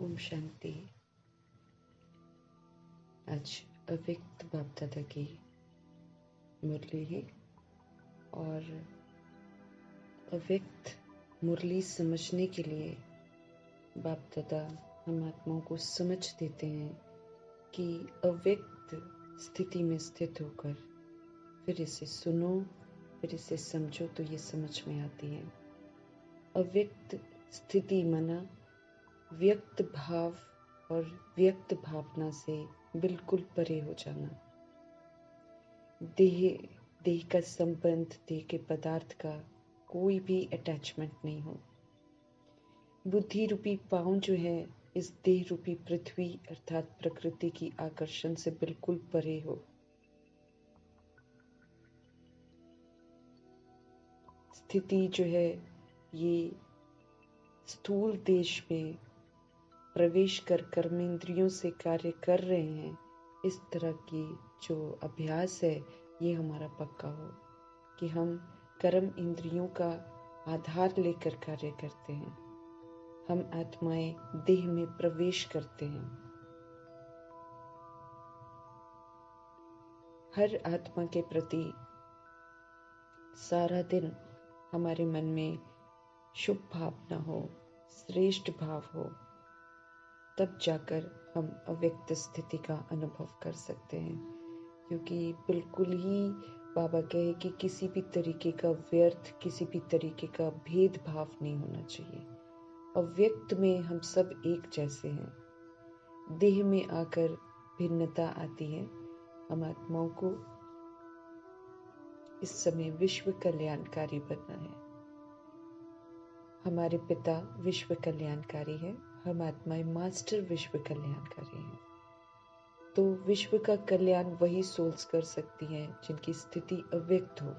ओम शांति। आज अव्यक्त बाप दादा की मुरली है और अव्यक्त मुरली समझने के लिए बाप दादा हम आत्माओं को समझ देते हैं कि अव्यक्त स्थिति में स्थित होकर फिर इसे सुनो, फिर इसे समझो तो ये समझ में आती है। अव्यक्त स्थिति माना व्यक्त भाव और व्यक्त भावना से बिल्कुल परे हो जाना। देह का संबंध, देह के पदार्थ का कोई भी अटैचमेंट नहीं हो। बुद्धि रूपी पांव जो है इस देह रूपी पृथ्वी अर्थात प्रकृति की आकर्षण से बिल्कुल परे हो। स्थिति जो है ये स्थूल देश में प्रवेश कर कर्मेंद्रियों से कार्य कर रहे हैं, इस तरह की जो अभ्यास है ये हमारा पक्का हो कि हम कर्म इंद्रियों का आधार लेकर कार्य करते हैं। हम आत्माएं देह में प्रवेश करते हैं। हर आत्मा के प्रति सारा दिन हमारे मन में शुभ भावना हो, श्रेष्ठ भाव हो, तब जाकर हम अव्यक्त स्थिति का अनुभव कर सकते हैं। क्योंकि बिल्कुल ही बाबा कहे कि किसी भी तरीके का व्यर्थ, किसी भी तरीके का भेदभाव नहीं होना चाहिए। अव्यक्त में हम सब एक जैसे हैं। देह में आकर भिन्नता आती है। हम आत्माओं को इस समय विश्व कल्याणकारी बनना है। हमारे पिता विश्व कल्याणकारी है, हम आत्माएं मास्टर विश्व कल्याणकारी हैं। तो विश्व का कल्याण वही सोल्स कर सकती हैं जिनकी स्थिति अव्यक्त हो।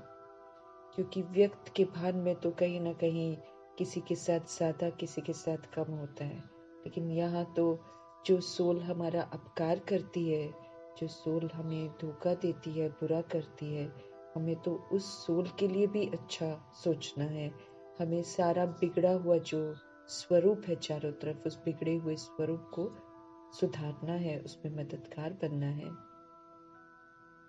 क्योंकि व्यक्त के भान में तो कहीं ना कहीं किसी के साथ ज्यादा, किसी के साथ कम होता है। लेकिन यहाँ तो जो सोल हमारा अपकार करती है, जो सोल हमें धोखा देती है, बुरा करती है, हमें तो उस सोल के लिए भी अच्छा सोचना है। हमें सारा बिगड़ा हुआ जो स्वरूप है चारों तरफ, उस बिगड़े हुए स्वरूप को सुधारना है, उसमें मददगार बनना है।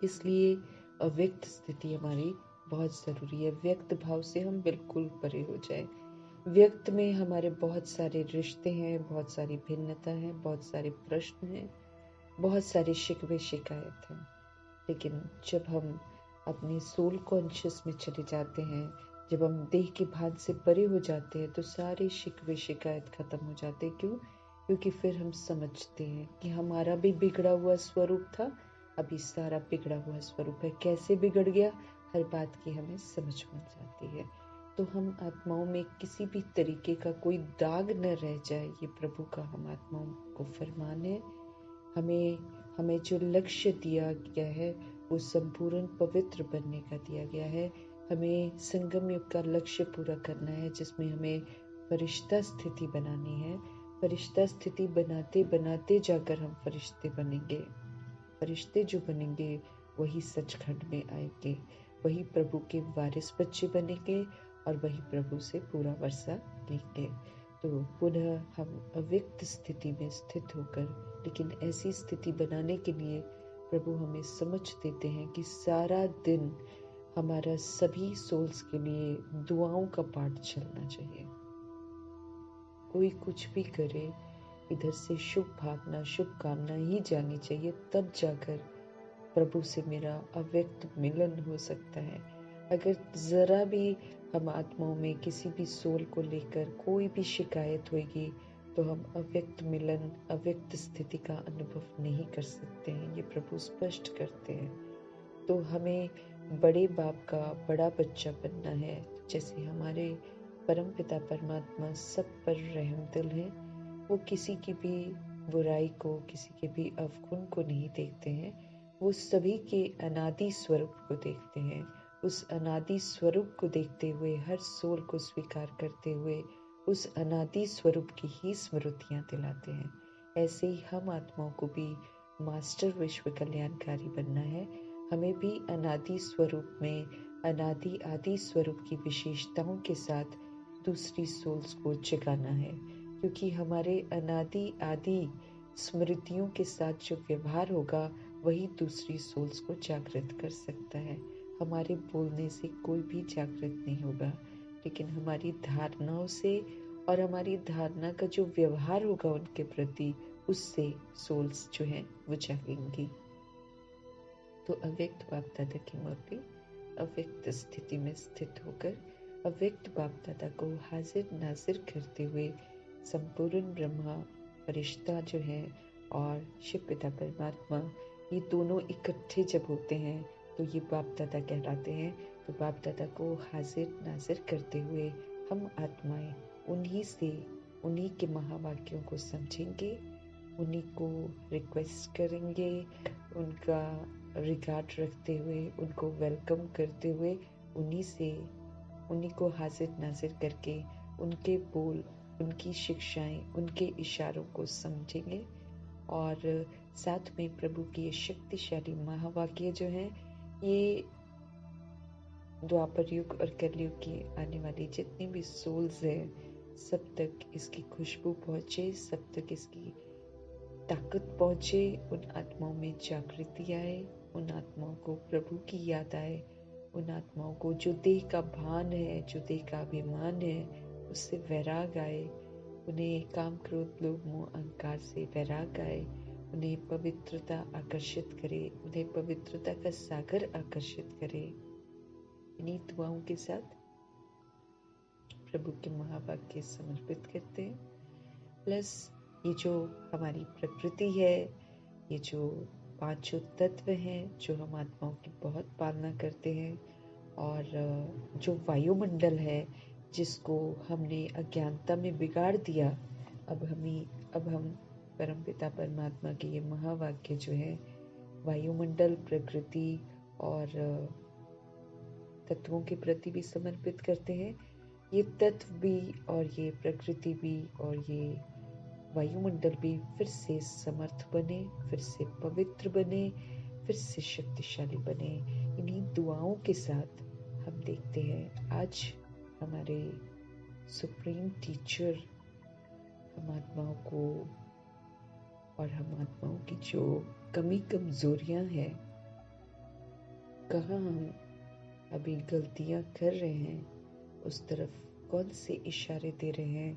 इसलिए अव्यक्त स्थिति हमारी बहुत जरूरी है। व्यक्त भाव से हम बिल्कुल परे हो जाए। व्यक्त में हमारे बहुत सारे रिश्ते हैं, बहुत सारी भिन्नता है, बहुत सारे प्रश्न हैं, बहुत सारे शिकवे शिकायत हैं। लेकिन जब हम अपने सोल कॉन्शियस में चले जाते हैं, जब हम देह के भान से परे हो जाते हैं, तो सारे शिकवे शिकायत खत्म हो जाते हैं। क्यों? क्योंकि फिर हम समझते हैं कि हमारा भी बिगड़ा हुआ स्वरूप था, अभी सारा बिगड़ा हुआ स्वरूप है। कैसे बिगड़ गया, हर बात की हमें समझ में जाती है। तो हम आत्माओं में किसी भी तरीके का कोई दाग न रह जाए, ये प्रभु का हम आत्माओं को फरमान है। हमें जो लक्ष्य दिया गया है वो संपूर्ण पवित्र बनने का दिया गया है। हमें संगम युग का लक्ष्य पूरा करना है, जिसमें हमें फरिश्ता स्थिति बनानी है। फरिश्ता स्थिति बनाते बनाते जाकर हम फरिश्ते बनेंगे। फरिश्ते जो बनेंगे वही सचखंड में आएंगे, वही प्रभु के वारिस बच्चे बनेंगे और वही प्रभु से पूरा वर्षा लेंगे। तो पुनः हम अव्यक्त स्थिति में स्थित होकर, लेकिन ऐसी स्थिति बनाने के लिए प्रभु हमें समझ देते हैं कि सारा दिन हमारा सभी सोल्स के लिए दुआओं का पाठ चलना चाहिए। कोई कुछ भी करे, इधर से शुभ भावना, शुभ कामना ही जानी चाहिए, तब जाकर प्रभु से मेरा अव्यक्त मिलन हो सकता है। अगर जरा भी हम आत्माओं में किसी भी सोल को लेकर कोई भी शिकायत होगी, तो हम अव्यक्त मिलन, अव्यक्त स्थिति का अनुभव नहीं कर सकते हैं। ये प्रभु स्पष्ट करते हैं। तो हमें बड़े बाप का बड़ा बच्चा बनना है। जैसे हमारे परम पिता परमात्मा सब पर रहमदिल है, वो किसी की भी बुराई को, किसी के भी अवगुण को नहीं देखते हैं। वो सभी के अनादि स्वरूप को देखते हैं। उस अनादि स्वरूप को देखते हुए, हर सोल को स्वीकार करते हुए, उस अनादि स्वरूप की ही स्मृतियां दिलाते हैं। ऐसे ही हम आत्माओं को भी मास्टर विश्व कल्याणकारी बनना है। हमें भी अनादि स्वरूप में, अनादि आदि स्वरूप की विशेषताओं के साथ दूसरी सोल्स को जगाना है। क्योंकि हमारे अनादि आदि स्मृतियों के साथ जो व्यवहार होगा वही दूसरी सोल्स को जागृत कर सकता है। हमारे बोलने से कोई भी जागृत नहीं होगा, लेकिन हमारी धारणाओं से और हमारी धारणा का जो व्यवहार होगा उनके प्रति, उससे सोल्स जो है वो जागेंगी। तो अव्यक्त बाप दादा की मूर्ति अव्यक्त स्थिति में स्थित होकर अव्यक्त बाप दादा को हाजिर नाजिर करते हुए संपूर्ण ब्रह्मा, फरिश्ता जो है और शिव पिता परमात्मा, ये दोनों इकट्ठे जब होते हैं तो ये बाप दादा कहलाते हैं। तो बाप दादा को हाजिर नाजिर करते हुए हम आत्माएं उन्हीं के महावाक्यों को समझेंगे, उन्हीं को रिक्वेस्ट करेंगे, उनका रिगार्ड रखते हुए, उनको वेलकम करते हुए, उन्हीं को हाजिर नाजिर करके उनके बोल, उनकी शिक्षाएं, उनके इशारों को समझेंगे। और साथ में प्रभु की ये शक्तिशाली महावाक्य जो हैं, ये द्वापर युग और कलयुग की आने वाली जितनी भी सोल्स हैं, सब तक इसकी खुशबू पहुंचे, सब तक इसकी ताकत पहुंचे, उन आत्माओं में जागृति आए, उन आत्माओं को प्रभु की याद आए, उन आत्माओं को जो देह का भान है, जो देह का अभिमान है, उससे वैराग आए, उन्हें काम क्रोध लोभ मोह अहंकार से वैराग आए, उन्हें पवित्रता आकर्षित करे, उन्हें पवित्रता का सागर आकर्षित करे। इन्हीं दुआओं के साथ प्रभु के महावाक्य समर्पित करते हैं। प्लस ये जो हमारी प्रकृति है, ये जो पांचों तत्व हैं जो हम आत्माओं की बहुत पालना करते हैं, और जो वायुमंडल है जिसको हमने अज्ञानता में बिगाड़ दिया, अब हम परमपिता परमात्मा के ये महावाक्य जो है वायुमंडल, प्रकृति और तत्वों के प्रति भी समर्पित करते हैं। ये तत्व भी और ये प्रकृति भी और ये वायुमंडल भी फिर से समर्थ बने, फिर से पवित्र बने, फिर से शक्तिशाली बने। इन्हीं दुआओं के साथ हम देखते हैं आज हमारे सुप्रीम टीचर हम आत्माओं को और हम आत्माओं की जो कमी कमजोरियां हैं, कहाँ हम अभी गलतियां कर रहे हैं, उस तरफ कौन से इशारे दे रहे हैं,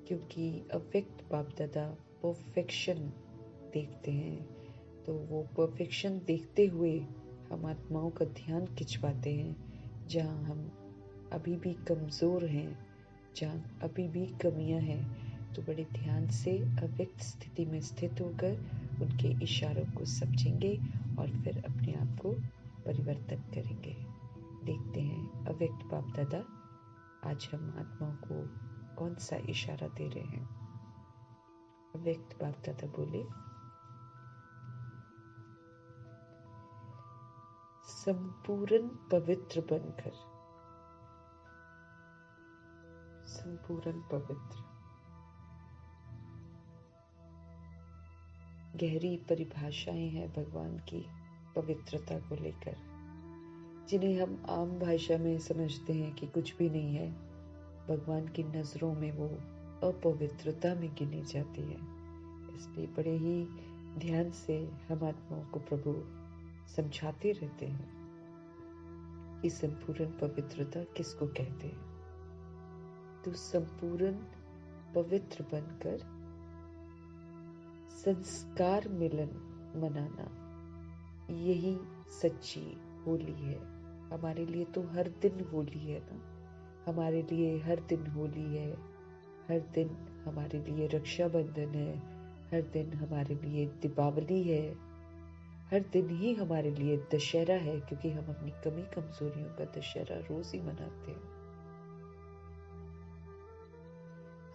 क्योंकि अव्यक्त बाप दादा परफेक्शन देखते हैं। तो वो परफेक्शन देखते हुए हम आत्माओं का ध्यान खिंचवाते हैं, जहाँ हम अभी भी कमज़ोर हैं, जहाँ अभी भी कमियां हैं। तो बड़े ध्यान से अव्यक्त स्थिति में स्थित होकर उनके इशारों को समझेंगे और फिर अपने आप को परिवर्तन करेंगे। देखते हैं अव्यक्त बाप दादा आज हम आत्माओं को कौन सा इशारा दे रहे हैं। अव्यक्त बाप दादा बोले, संपूर्ण पवित्र बनकर, संपूर्ण पवित्र। गहरी परिभाषाएं हैं भगवान की पवित्रता को लेकर, जिन्हें हम आम भाषा में समझते हैं कि कुछ भी नहीं है। भगवान की नजरों में वो अपवित्रता में गिनी जाती है। इसलिए बड़े ही ध्यान से हम आत्माओं को प्रभु समझाते रहते हैं कि संपूर्ण पवित्रता किसको कहते हैं। तो संपूर्ण पवित्र बनकर संस्कार मिलन मनाना, यही सच्ची होली है। हमारे लिए तो हर दिन होली है ना, हमारे लिए हर दिन होली है, हर दिन हमारे लिए रक्षाबंधन है, हर दिन हमारे लिए दीपावली है, हर दिन ही हमारे लिए दशहरा है, क्योंकि हम अपनी कमी कमजोरियों का दशहरा रोज ही मनाते हैं।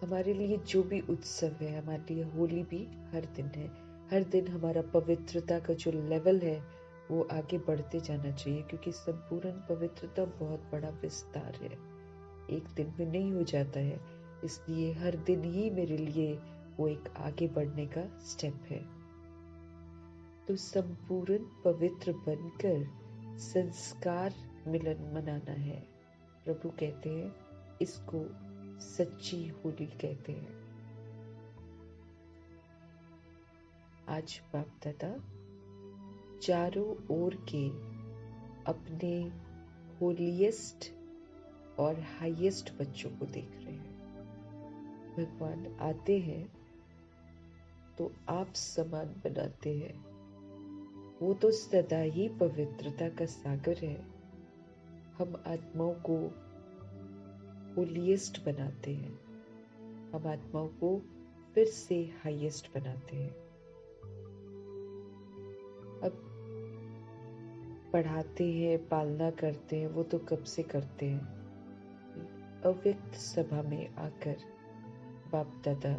हमारे लिए जो भी उत्सव है, हमारे लिए होली भी हर दिन है। हर दिन हमारा पवित्रता का जो लेवल है वो आगे बढ़ते जाना चाहिए, क्योंकि संपूर्ण पवित्रता बहुत बड़ा विस्तार है, एक दिन में नहीं हो जाता है। इसलिए हर दिन ही मेरे लिए वो एक आगे बढ़ने का स्टेप है। तो संपूर्ण पवित्र बनकर संस्कार मिलन मनाना है। प्रभु कहते हैं इसको सच्ची होली कहते हैं। आज बाप दादा चारों ओर के अपने होलीएस्ट और हाईएस्ट बच्चों को देख रहे हैं। भगवान आते हैं तो आप समान बनाते हैं। वो तो सदा ही पवित्रता का सागर है। हम आत्माओं को होलीएस्ट बनाते हैं। हम आत्माओं को फिर से हाईएस्ट बनाते हैं। अब पढ़ाते हैं, पालना करते हैं, वो तो कब से करते हैं। अव्यक्त सभा में आकर बाप दादा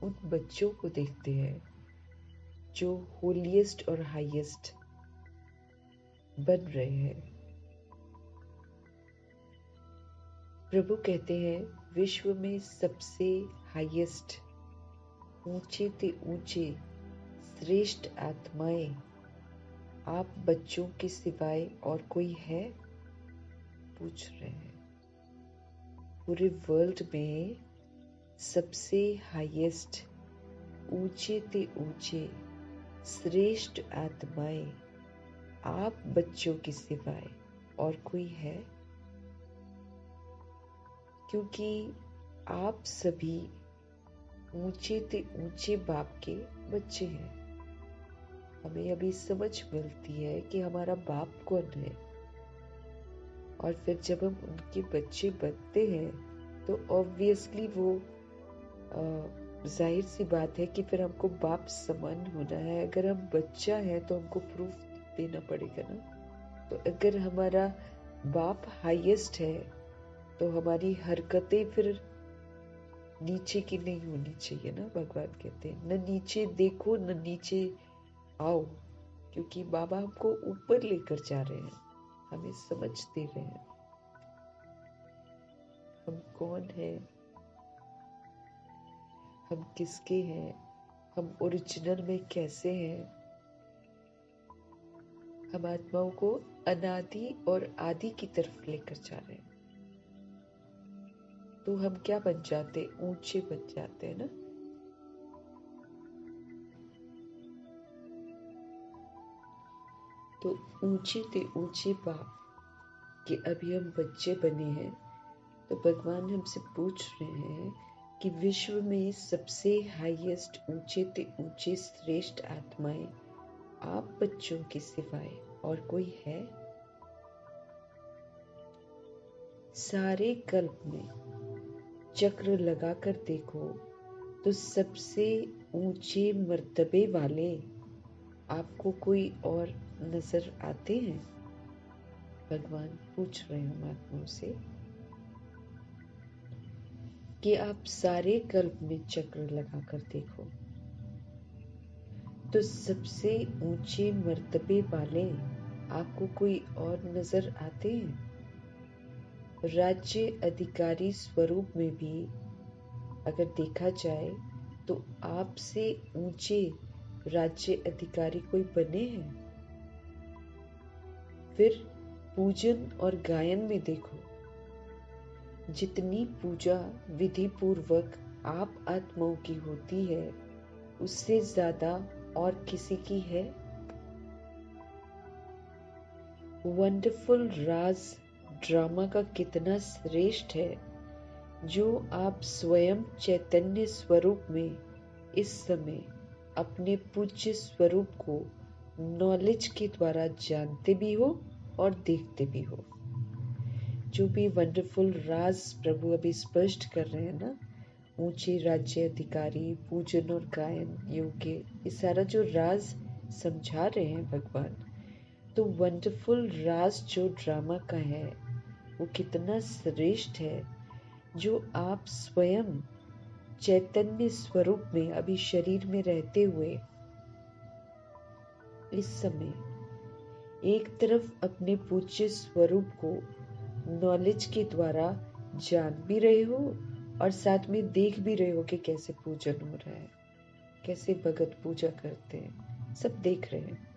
उन बच्चों को देखते हैं जो होलीएस्ट और हाईएस्ट बन रहे हैं। प्रभु कहते हैं विश्व में सबसे हाईएस्ट, ऊंचे ते ऊंचे श्रेष्ठ आत्माएं आप बच्चों के सिवाय और कोई है, पूछ रहे हैं। पूरे वर्ल्ड में सबसे हाईएस्ट, ऊंचे ते ऊंचे श्रेष्ठ आत्माएं आप बच्चों के सिवाय और कोई है, क्योंकि आप सभी ऊंचे ते ऊंचे बाप के बच्चे हैं। हमें अभी समझ मिलती है कि हमारा बाप कौन है, और फिर जब हम उनके बच्चे बनते हैं तो ऑब्वियसली वो जाहिर सी बात है कि फिर हमको बाप समान होना है। अगर हम बच्चा है तो हमको प्रूफ देना पड़ेगा ना। तो अगर हमारा बाप हाईएस्ट है तो हमारी हरकतें फिर नीचे की नहीं होनी चाहिए ना। भगवान कहते हैं न नीचे देखो न नीचे आओ, क्योंकि बाबा हमको ऊपर लेकर जा रहे हैं, हमें समझ दे रहे हैं हम कौन है, हम किसके हैं, हम ओरिजिनल में कैसे हैं। हम आत्माओं को अनादि और आदि की तरफ लेकर जा रहे हैं। तो हम क्या बन जाते, ऊंचे बन जाते हैं ना। तो ऊंचे ते ऊंचे बाप कि अभी हम बच्चे बने हैं, तो भगवान हमसे पूछ रहे हैं कि विश्व में सबसे हाईएस्ट, ऊंचे ते ऊंचे श्रेष्ठ आत्माएं आप बच्चों के सिवाय और कोई है। सारे कल्प में चक्र लगाकर देखो तो सबसे ऊंचे मर्तबे वाले आपको कोई और नजर आते हैं। भगवान पूछ रहे हैं हम आत्माओं से कि आप सारे कल्प में चक्र लगाकर देखो तो सबसे ऊंचे मर्तबे वाले आपको कोई और नजर आते हैं। राज्य अधिकारी स्वरूप में भी अगर देखा जाए तो आपसे ऊंचे राज्य अधिकारी कोई बने हैं। फिर पूजन और गायन में देखो, जितनी पूजा विधि पूर्वक आप आत्माओं की होती है उससे ज्यादा और किसी की है। वंडरफुल राज ड्रामा का कितना श्रेष्ठ है जो आप स्वयं चैतन्य स्वरूप में इस समय अपने पूज्य स्वरूप को नॉलेज के द्वारा जानते भी हो और देखते भी हो। जो भी वंडरफुल राज प्रभु अभी स्पष्ट कर रहे हैं ना, ऊंचे राज्य अधिकारी, पूजन और गायन योग्य, ये सारा जो राज समझा रहे हैं भगवान, तो वंडरफुल राज जो ड्रामा का है वो कितना श्रेष्ठ है जो आप स्वयं चैतन्य स्वरूप में अभी शरीर में रहते हुए इस समय एक तरफ अपने पूज्य स्वरूप को नॉलेज के द्वारा जान भी रहे हो और साथ में देख भी रहे हो कि कैसे पूजन हो रहा है, कैसे भगत पूजा करते हैं, सब देख रहे हैं।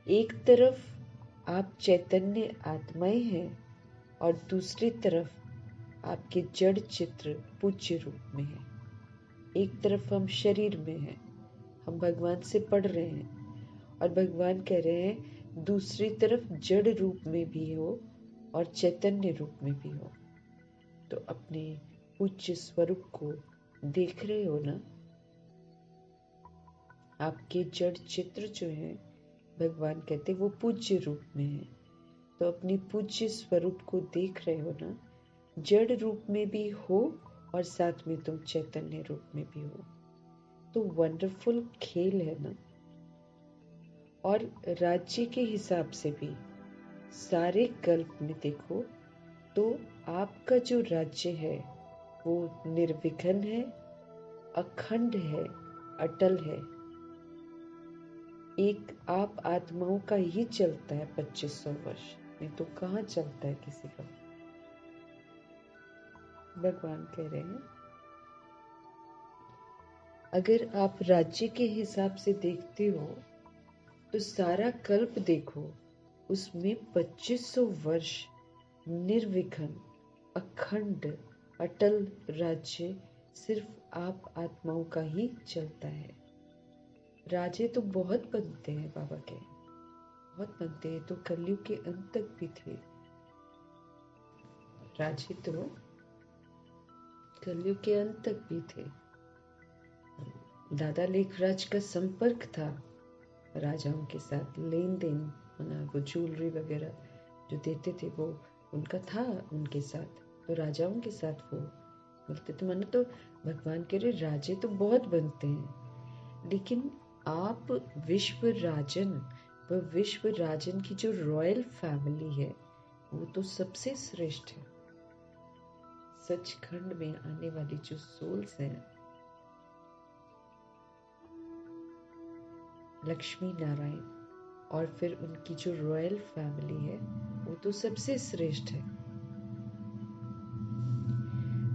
एक तरफ आप चैतन्य आत्माएं हैं और दूसरी तरफ आपके जड़ चित्र पूज्य रूप में है। एक तरफ हम शरीर में हैं हम भगवान से पढ़ रहे हैं और भगवान कह रहे हैं दूसरी तरफ जड़ रूप में भी हो और चैतन्य रूप में भी हो। तो अपने पूज्य स्वरूप को देख रहे हो ना। आपके जड़ चित्र जो है भगवान कहते वो पूज्य रूप में है। तो अपनी पूज्य स्वरूप को देख रहे हो ना, जड़ रूप में भी हो और साथ में तुम चैतन्य रूप में भी हो। तो वंडरफुल खेल है ना। और राज्य के हिसाब से भी सारे कल्प में देखो तो आपका जो राज्य है वो निर्विघ्न है, अखंड है, अटल है। एक आप आत्माओं का ही चलता है 2500 वर्ष, नहीं तो कहाँ चलता है किसी का। भगवान कह रहे हैं अगर आप राज्य के हिसाब से देखते हो तो सारा कल्प देखो, उसमें 2500 वर्ष निर्विघ्न अखंड अटल राज्य सिर्फ आप आत्माओं का ही चलता है। राजे तो बहुत बनते हैं बाबा के, बहुत बनते हैं। तो कलयुग के अंत तक भी थे राजे, तो कलयुग के अंत तक भी थे। दादा लेखराज का संपर्क था राजाओं के साथ, लेन देन, वो ज्वेलरी वगैरह जो देते थे वो उनका था उनके साथ। तो राजाओं के साथ वो मिलते थे। मानो तो भगवान कह रहे राजे तो बहुत बनते हैं, लेकिन आप विश्व राजन, वह विश्व राजन की जो रॉयल फैमिली है वो तो सबसे श्रेष्ठ है। सचखंड में आने वाली जो सोल्स हैं, लक्ष्मी नारायण और फिर उनकी जो रॉयल फैमिली है वो तो सबसे श्रेष्ठ है।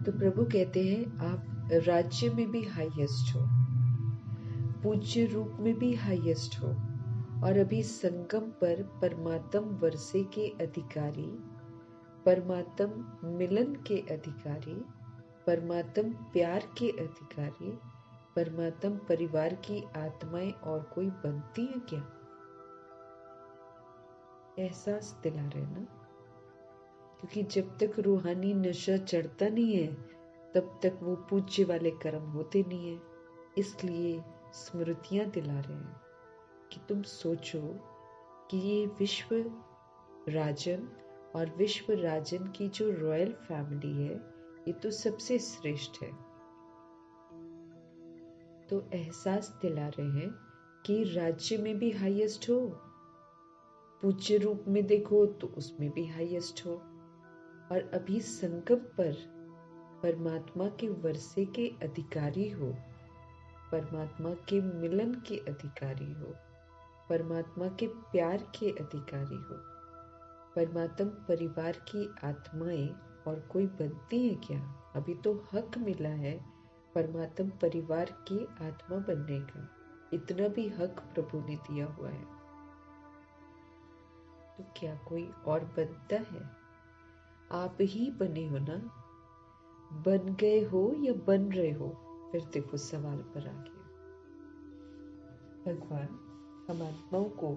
तो प्रभु कहते हैं आप राज्य में भी हाईएस्ट हो, पूज्य रूप में भी हाईएस्ट हो, और अभी संगम पर परमात्म वर्षे के अधिकारी, परमात्म मिलन के अधिकारी, परमात्म प्यार के अधिकारी, परमात्म परिवार की आत्माएं और कोई बनती है क्या? एहसास दिला रहे ना, क्योंकि जब तक रूहानी नशा चढ़ता नहीं है तब तक वो पूज्य वाले कर्म होते नहीं है। इसलिए स्मृतियां दिला रहे हैं कि तुम सोचो कि ये विश्व राजन और विश्व राजन की जो रॉयल फैमिली है ये तो सबसे श्रेष्ठ है। तो एहसास दिला रहे हैं कि राज्य में भी हाईएस्ट हो, पूज्य रूप में देखो तो उसमें भी हाईएस्ट हो, और अभी संगम पर परमात्मा के वर्षे के अधिकारी हो, परमात्मा के मिलन के अधिकारी हो, परमात्मा के प्यार के अधिकारी हो, परमात्मा परिवार की आत्माएं और कोई बनती है क्या? अभी तो हक मिला है परमात्मा परिवार की आत्मा बनने का, इतना भी हक प्रभु ने दिया हुआ है। तो क्या कोई और बनता है? आप ही बने हो ना, बन गए हो या बन रहे हो? फिर देखो सवाल पर आ गया। भगवान हम आत्माओं को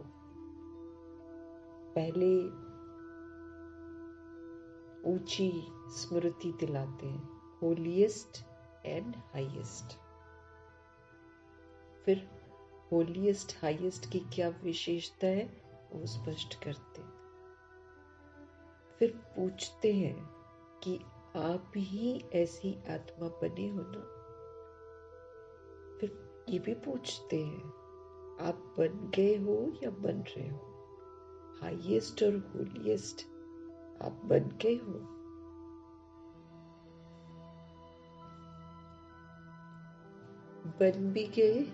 पहले ऊंची स्मृति दिलाते हैं, होलीएस्ट एंड हाईएस्ट। फिर होलीएस्ट हाईएस्ट की क्या विशेषता है वो स्पष्ट करते हैं। फिर पूछते हैं कि आप ही ऐसी आत्मा बने हो ना। फिर ये भी पूछते हैं आप बन गए हो या बन रहे हो? हाईएस्ट और होलीएस्ट आप बन गए हो? बन भी गए,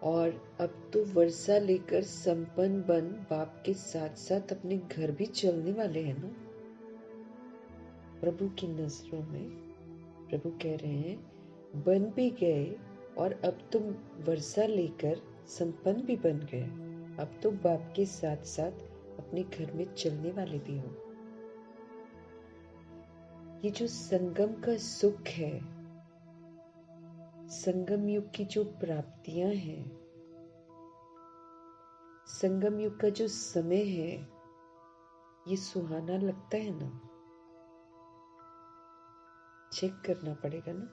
और अब तो वर्षा लेकर संपन्न बन बाप के साथ साथ अपने घर भी चलने वाले हैं ना। प्रभु की नजरों में प्रभु कह रहे हैं बन भी गए, और अब तुम वर्षा लेकर संपन्न भी बन गए। अब तो बाप के साथ साथ अपने घर में चलने वाले भी हो। ये जो संगम का सुख है संगम युग की जो प्राप्तियां हैं, संगम युग का जो समय है, ये सुहाना लगता है ना? चेक करना पड़ेगा ना,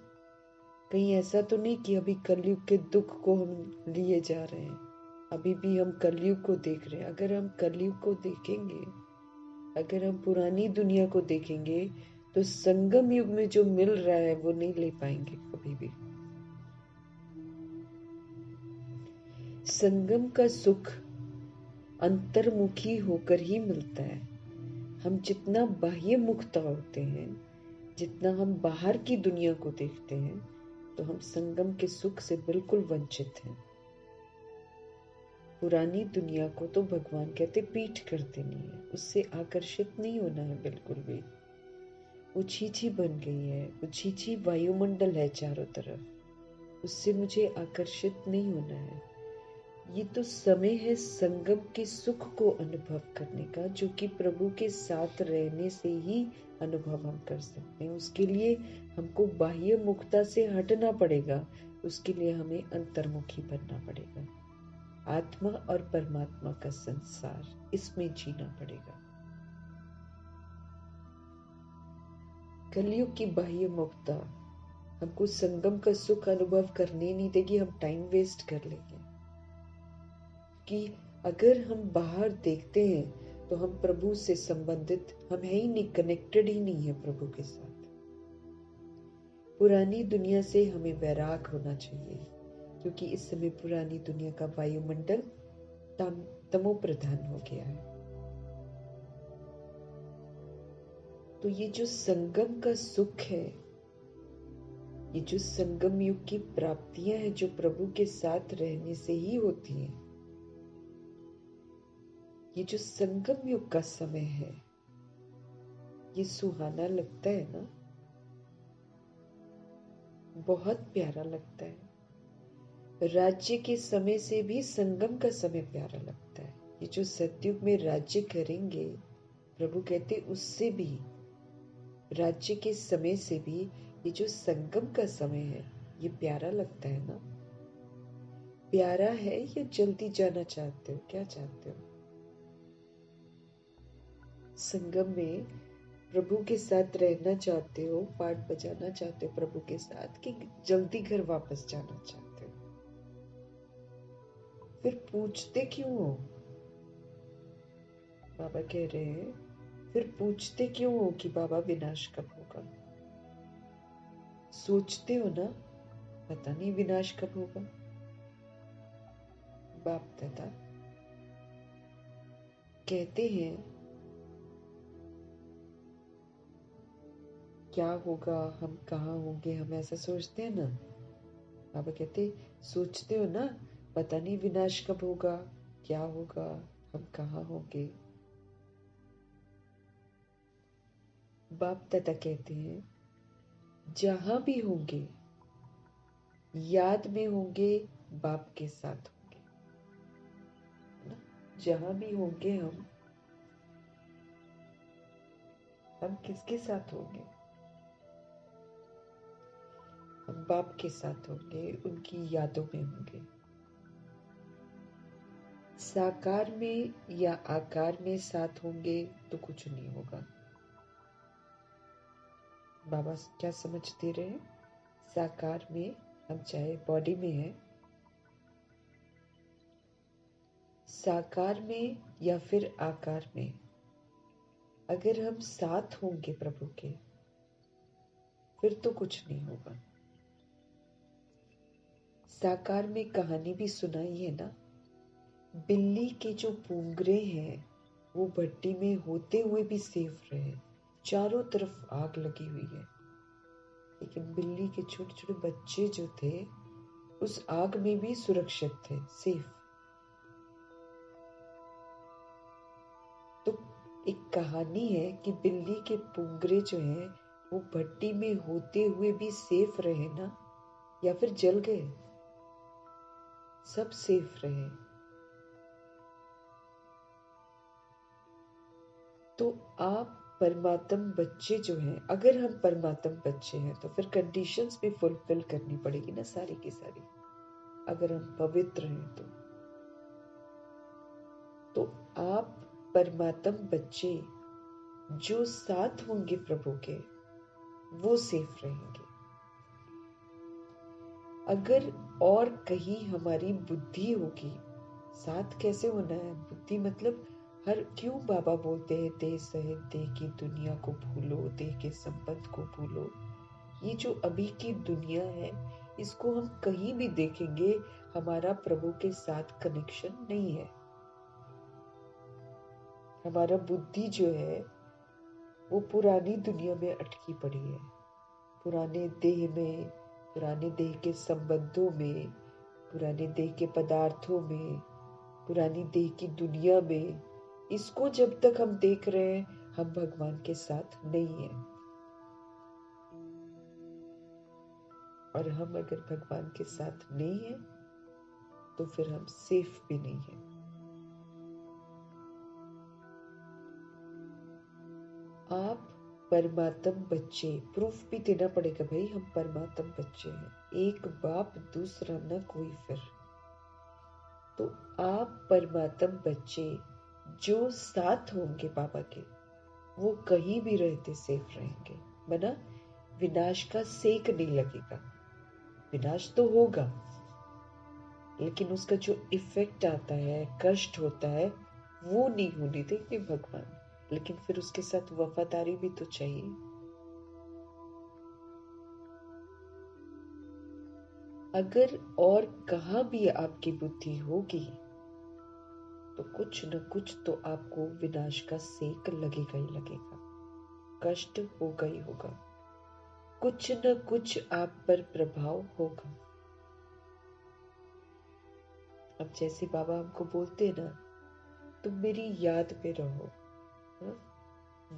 कहीं ऐसा तो नहीं कि अभी कलयुग के दुख को हम लिए जा रहे हैं, अभी भी हम कलयुग को देख रहे हैं। अगर हम कलयुग को देखेंगे, अगर हम पुरानी दुनिया को देखेंगे, तो संगम युग में जो मिल रहा है वो नहीं ले पाएंगे कभी भी। संगम का सुख अंतर्मुखी होकर ही मिलता है। हम जितना बाह्य मुखता होते हैं, जितना हम बाहर की दुनिया को देखते हैं, तो हम संगम के सुख से बिल्कुल वंचित हैं। पुरानी दुनिया को तो भगवान कहते पीठ कर देनी है, उससे आकर्षित नहीं होना है बिल्कुल भी। वो छीछी बन गई है, वो छीछी वायुमंडल है चारों तरफ, उससे मुझे आकर्षित नहीं होना है। ये तो समय है संगम के सुख को अनुभव करने का, जो कि प्रभु के साथ रहने से ही अनुभव हम कर सकते हैं। उसके लिए हमको बाह्य मुक्ता से हटना पड़ेगा, उसके लिए हमें अंतर्मुखी बनना पड़ेगा। आत्मा और परमात्मा का संसार, इसमें जीना पड़ेगा। कलयुग की बाह्य मुक्ता हमको संगम का सुख अनुभव करने नहीं देगी, हम टाइम वेस्ट कर लेंगे। कि अगर हम बाहर देखते हैं तो हम प्रभु से संबंधित, हम है ही नहीं, कनेक्टेड ही नहीं है प्रभु के साथ। पुरानी दुनिया से हमें वैराग होना चाहिए, क्योंकि इस समय पुरानी दुनिया का वायुमंडल तमो प्रधान हो गया है। तो ये जो संगम का सुख है, ये जो संगम युग की प्राप्तियां हैं, जो प्रभु के साथ रहने से ही होती हैं, ये जो संगम युग का समय है, ये सुहाना लगता है ना? बहुत प्यारा लगता है। राज्य के समय से भी संगम का समय प्यारा लगता है। ये जो सतयुग में राज्य करेंगे, प्रभु कहते उससे भी, राज्य के समय से भी ये जो संगम का समय है, ये प्यारा लगता है ना? प्यारा है या जल्दी जाना चाहते हो? क्या चाहते हो? संगम में प्रभु के साथ रहना चाहते हो, पाठ बजाना चाहते हो प्रभु के साथ, कि जल्दी घर वापस जाना चाहते हो? फिर पूछते क्यों हो? बाबा कह रहे हैं, फिर पूछते क्यों हो कि बाबा विनाश कब होगा? सोचते हो ना, पता नहीं विनाश कब होगा। बाप दादा कहते हैं क्या होगा, हम कहाँ होंगे, हम ऐसा सोचते हैं ना। बाबा कहते सोचते हो ना, पता नहीं विनाश कब होगा, क्या होगा, हम कहाँ होंगे। बाप दादा कहते हैं जहां भी होंगे, याद में होंगे, बाप के साथ होंगे ना? जहां भी होंगे हम किसके साथ होंगे? हम बाप के साथ होंगे, उनकी यादों में होंगे। साकार में या आकार में साथ होंगे तो कुछ नहीं होगा। बाबा क्या समझ दे रहे हैं? साकार में हम चाहे बॉडी में है, साकार में या फिर आकार में, अगर हम साथ होंगे प्रभु के, फिर तो कुछ नहीं होगा। साकार में कहानी भी सुनाई है ना, बिल्ली के जो पूंगरे हैं वो भट्टी में होते हुए भी सेफ रहे, चारों तरफ आग लगी हुई है, लेकिन बिल्ली के छोटे छोटे बच्चे जो थे उस आग में भी सुरक्षित थे, सेफ। तो एक कहानी है कि बिल्ली के पुंगरे जो हैं वो भट्टी में होते हुए भी सेफ रहे ना, या फिर जल गए? सब सेफ रहे। तो आप परमात्म बच्चे जो हैं, अगर हम परमात्म बच्चे हैं तो फिर कंडीशंस भी फुलफिल करनी पड़ेगी ना सारी की सारी, अगर हम पवित्र हैं तो आप परमात्म बच्चे जो साथ होंगे प्रभु के, वो सेफ रहेंगे। अगर और कहीं हमारी बुद्धि होगी, साथ कैसे होना है? बुद्धि मतलब क्यों बाबा बोलते हैं देह सहित देह की दुनिया को भूलो, देह के संबंध को भूलो। ये जो अभी की दुनिया है, इसको हम कहीं भी देखेंगे, हमारा प्रभु के साथ कनेक्शन नहीं है। हमारा बुद्धि जो है वो पुरानी दुनिया में अटकी पड़ी है, पुराने देह में, पुराने देह के संबंधों में, पुराने देह के पदार्थों में, पुरानी देह की दुनिया में। इसको जब तक हम देख रहे हैं, हम भगवान के साथ नहीं है। और हम अगर भगवान के साथ नहीं है तो फिर हम सेफ भी नहीं है। आप परमात्म बच्चे, प्रूफ भी देना पड़ेगा भाई, हम परमात्म बच्चे हैं, एक बाप दूसरा न कोई। फिर तो आप परमात्म बच्चे जो साथ होंगे बाबा के, वो कहीं भी रहते सेफ रहेंगे। बना विनाश का सेक नहीं लगेगा। विनाश तो होगा, लेकिन उसका जो इफेक्ट आता है, कष्ट होता है, वो नहीं होने देंगे भगवान। लेकिन फिर उसके साथ वफादारी भी तो चाहिए। अगर और कहाँ भी आपकी बुद्धि होगी तो कुछ न कुछ तो आपको विनाश का सेक लगेगा ही लगेगा, कष्ट होगा ही होगा, कुछ न कुछ आप पर प्रभाव होगा। अब जैसे बाबा हमको बोलते हैं ना, तुम मेरी याद में रहो, हा?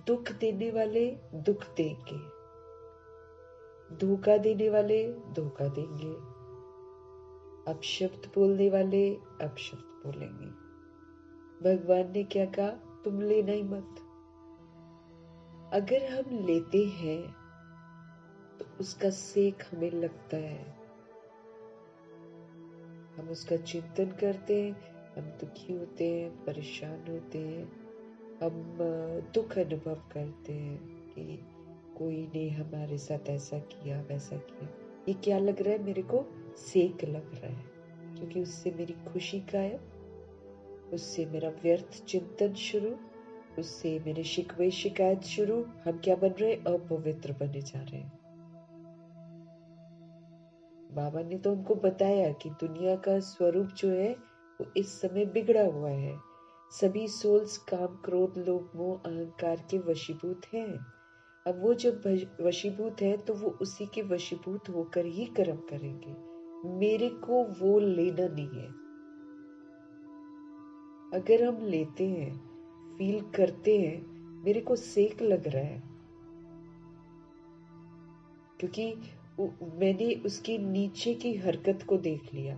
दुख देने वाले दुख देंगे, धोखा देने वाले धोखा देंगे, अपशब्द बोलने वाले अपशब्द बोलेंगे। भगवान ने क्या कहा? तुम लेना ही मत। अगर हम लेते हैं तो उसका सेक हमें लगता है, हम उसका चिंतन करते हैं, हम दुखी होते हैं, परेशान होते हैं, हम दुख अनुभव करते हैं कि कोई ने हमारे साथ ऐसा किया वैसा किया। ये क्या लग रहा है मेरे को? सेक लग रहा है, क्योंकि उससे मेरी खुशी गायब, उससे मेरा व्यर्थ चिंतन शुरू, उससे मेरे शिकवे शिकायत शुरू। हम क्या बन रहे? अपवित्र बने जा रहे हैं। बाबा ने तो हमको बताया कि दुनिया का स्वरूप जो है वो इस समय बिगड़ा हुआ है। सभी सोल्स काम क्रोध लोभ मोह अहंकार के वशीभूत हैं। अब वो जब वशीभूत है तो वो उसी के वशीभूत होकर ही कर्म करेंगे। मेरे को वो लेना नहीं है। अगर हम लेते हैं, फील करते हैं, मेरे को सेक लग रहा है, क्योंकि मैंने उसके नीचे की हरकत को देख लिया।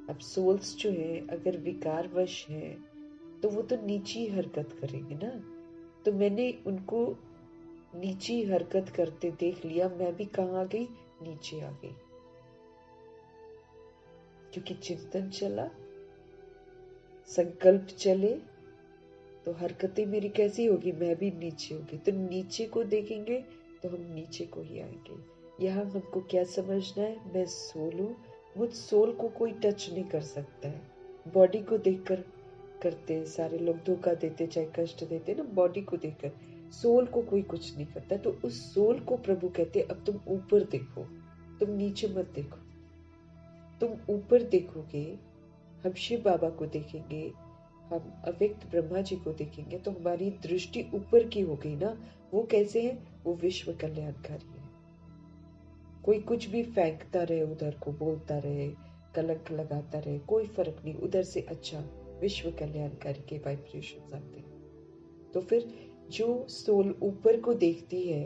अब सोल्स जो है अगर विकारवश है तो वो तो नीची हरकत करेंगे ना। तो मैंने उनको नीची हरकत करते देख लिया, मैं भी कहाँ आ गई? नीचे आ गई, क्योंकि चिंतन चला, संकल्प चले तो हरकतें मेरी कैसी होगी? मैं भी नीचे होगी। तो नीचे को देखेंगे तो हम नीचे को ही आएंगे। यहाँ हमको क्या समझना है? मैं सोल हूँ, मुझ सोल को कोई टच नहीं कर सकता है। बॉडी को देखकर करते हैं सारे लोग, धोखा देते चाहे कष्ट देते ना, बॉडी को देखकर। सोल को कोई कुछ नहीं करता। तो उस सोल को प्रभु कहते अब तुम ऊपर देखो, तुम नीचे मत देखो। तुम ऊपर देखोगे, हम शिव बाबा को देखेंगे, हम अव्यक्त ब्रह्मा जी को देखेंगे, तो हमारी दृष्टि ऊपर की हो गई ना। वो कैसे है? वो विश्व कल्याणकारी है। कोई कुछ भी फेंकता रहे उधर को, बोलता रहे, कलंक लगाता रहे, कोई फर्क नहीं, उधर से अच्छा विश्व कल्याणकारी के वाइब्रेशंस आते हैं। तो फिर जो सोल ऊपर को देखती है,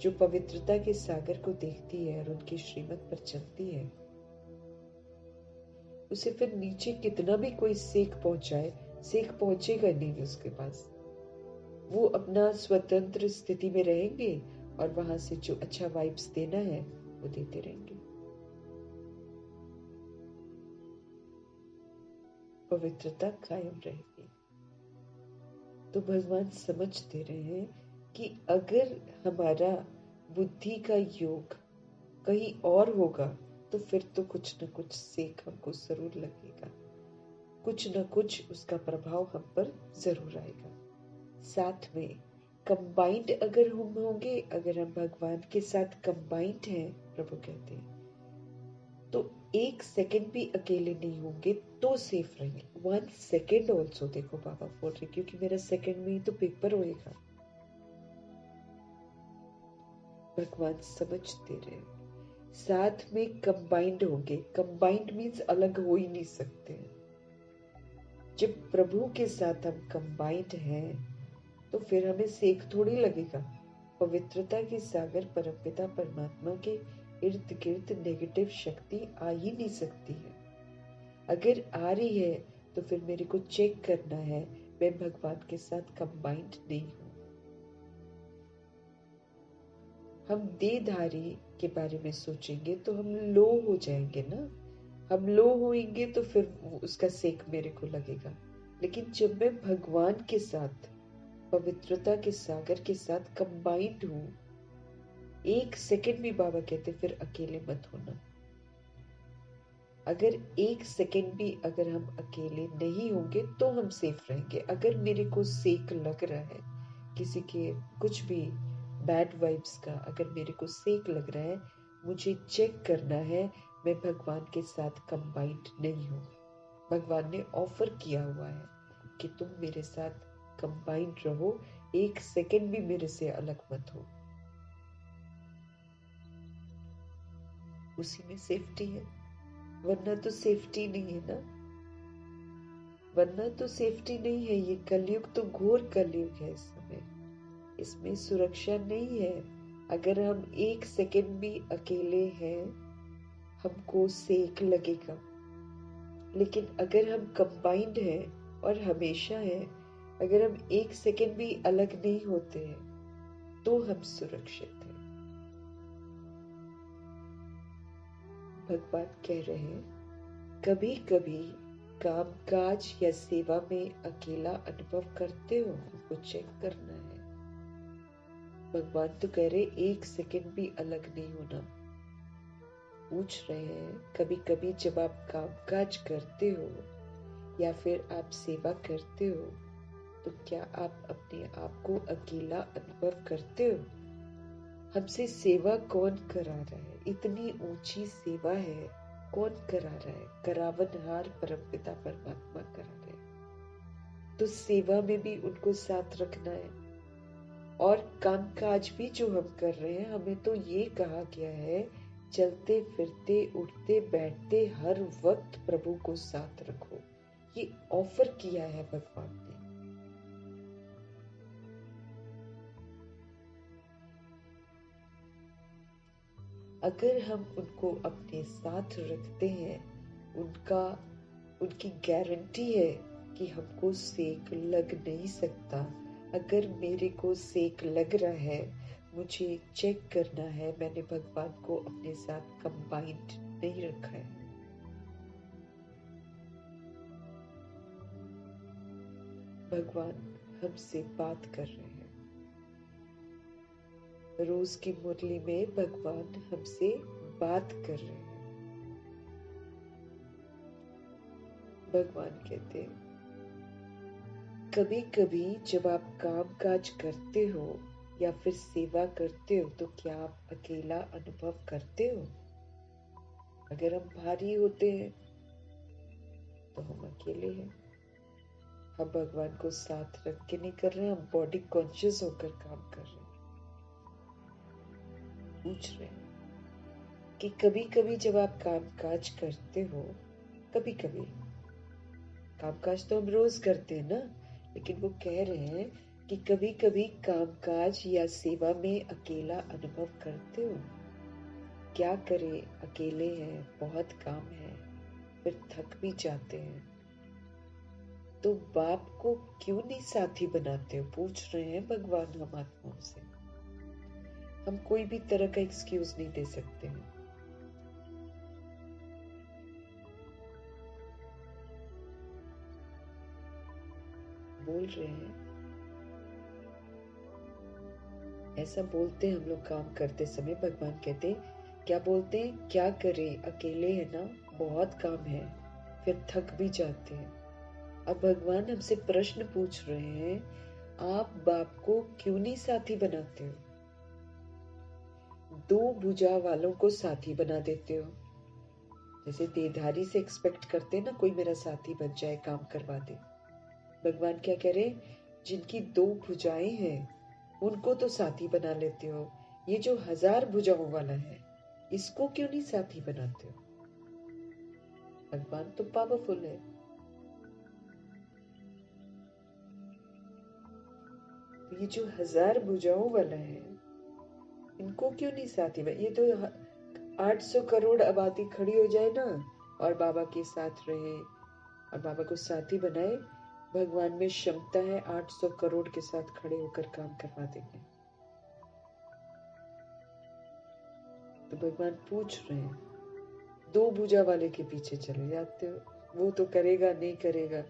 जो पवित्रता के सागर को देखती है और उनकी श्रीमत पर चलती है, उसे फिर नीचे कितना भी कोई सेक पहुंचाए, सेक पहुंचेगा नहीं उसके पास। वो अपना स्वतंत्र स्थिति में रहेंगे और वहां से जो अच्छा वाइब्स देना है वो देते रहेंगे। पवित्रता कायम रहेगी। तो भगवान समझ दे रहे हैं कि अगर हमारा बुद्धि का योग कहीं और होगा तो फिर तो कुछ न कुछ सेक हमको जरूर लगेगा, कुछ न कुछ उसका प्रभाव हम पर जरूर आएगा। साथ में कंबाइंड अगर हम होंगे, अगर हम भगवान के साथ कंबाइंड हैं, प्रभु कहते हैं, तो एक सेकंड भी अकेले नहीं होंगे तो सेफ रहेंगे। 1 सेकेंड ऑल्सो, देखो बाबा बोल रहे क्योंकि मेरा सेकंड में ही तो पेपर होएगा। भगवान समझते रहे। साथ में कंबाइंड होंगे। कंबाइंड मीन्स अलग हो ही नहीं सकते। जब प्रभु के साथ हम कंबाइंड हैं तो फिर हमें सेक थोड़ी लगेगा। पवित्रता के सागर परमपिता परमात्मा के इर्द गिर्द नेगेटिव शक्ति आ ही नहीं सकती है। अगर आ रही है तो फिर मेरे को चेक करना है मैं भगवान के साथ कंबाइंड नहीं हूं। हम देहधारी के बारे में सोचेंगे तो हम लो हो जाएंगे ना। हम लो होंगे तो फिर उसका सेक मेरे को लगेगा। लेकिन जब मैं भगवान के साथ, पवित्रता के सागर के साथ कंबाइंड हूं, 1 सेकेंड भी बाबा कहते फिर अकेले मत होना। अगर 1 सेकेंड भी अगर हम अकेले नहीं होंगे तो हम सेफ रहेंगे। अगर मेरे को सेक लग रहा है किसी के कुछ भी बैड वाइब्स का, अगर मेरे को सेक लग रहा है, मुझे चेक करना है मैं भगवान के साथ कंबाइंड नहीं हूँ। भगवान ने ऑफर किया हुआ है कि तुम मेरे साथ कंबाइंड रहो, 1 सेकेंड भी मेरे से अलग मत हो। उसी में सेफ्टी है, वरना तो सेफ्टी नहीं है ना। वरना तो सेफ्टी नहीं है। ये कलयुग तो घोर कलयुग है। इस समय इसमें सुरक्षा नहीं है। अगर हम 1 सेकेंड भी अकेले हैं हमको सेक लगेगा। लेकिन अगर हम कंबाइंड हैं और हमेशा हैं, अगर हम 1 सेकेंड भी अलग नहीं होते हैं तो हम सुरक्षित हैं। भगवान कह रहे हैं कभी कभी काम काज या सेवा में अकेला अनुभव करते हो, हमको चेक करना है। भगवान तो कह रहे 1 सेकेंड भी अलग नहीं होना। पूछ रहे हैं कभी कभी जब आप काम काज करते हो या फिर आप सेवा करते हो तो क्या आप अपने आप को अकेला अनुभव करते हो? हमसे सेवा कौन करा रहा है? इतनी ऊंची सेवा है, कौन करा रहा है? करावनहार परमपिता परमात्मा करा रहे हैं। तो सेवा में भी उनको साथ रखना है। और काम काज भी जो हम कर रहे हैं, हमें तो ये कहा गया है चलते फिरते उठते बैठते हर वक्त प्रभु को साथ रखो। ये ऑफर किया है भगवान ने। अगर हम उनको अपने साथ रखते हैं, उनकी गारंटी है कि हमको सेक लग नहीं सकता। अगर मेरे को सेक लग रहा है, मुझे चेक करना है मैंने भगवान को अपने साथ कंबाइंड नहीं रखा है। भगवान हमसे बात कर रहे हैं। रोज की मुरली में भगवान हमसे बात कर रहे हैं। भगवान कहते हैं कभी कभी जब आप काम काज करते हो या फिर सेवा करते हो तो क्या आप अकेला अनुभव करते हो? अगर हम भारी होते हैं तो हम अकेले हैं। हम भगवान को साथ रख के नहीं कर रहे हैं, हम बॉडी कॉन्शियस होकर काम कर रहे हैं। पूछ रहे हैं कि कभी कभी जब आप काम काज करते हो, कभी कभी काम काज तो हम रोज करते हैं ना, लेकिन वो कह रहे हैं कि कभी कभी कामकाज या सेवा में अकेला अनुभव करते हो। क्या करें, अकेले हैं, बहुत काम है, फिर थक भी जाते हैं। तो बाप को क्यों नहीं साथी बनाते हो, पूछ रहे हैं भगवान हम आत्माओं से। हम कोई भी तरह का एक्सक्यूज नहीं दे सकते हैं। बोल रहे हैं, ऐसा बोलते हैं हम लोग काम करते समय। भगवान कहते क्या बोलते हैं, क्या करें, अकेले है ना, बहुत काम है, फिर थक भी जाते हैं। अब भगवान हमसे प्रश्न पूछ रहे हैं, आप बाप को क्यों नहीं साथी बनाते हो? दो भुजा वालों को साथी बना देते हो। जैसे देहधारी से एक्सपेक्ट करते हैं ना, कोई मेरा साथी बन जाए, काम करवा दे। भगवान क्या कह रहे, जिनकी दो भुजाएं हैं उनको तो साथी बना लेते हो, ये जो 1000 भुजाओं वाला है इसको क्यों नहीं साथी बनाते हो? भगवान तो पावरफुल है। तो ये जो 1000 भुजाओं वाला है इनको क्यों नहीं साथी बना? ये तो 800 करोड़ आबादी खड़ी हो जाए ना और बाबा के साथ रहे और बाबा को साथी बनाए, भगवान में क्षमता है 800 करोड़ के साथ खड़े होकर काम करवा देंगे। तो भगवान पूछ रहे हैं, दो भुजा वाले के पीछे चले जाते हो, वो तो करेगा नहीं करेगा,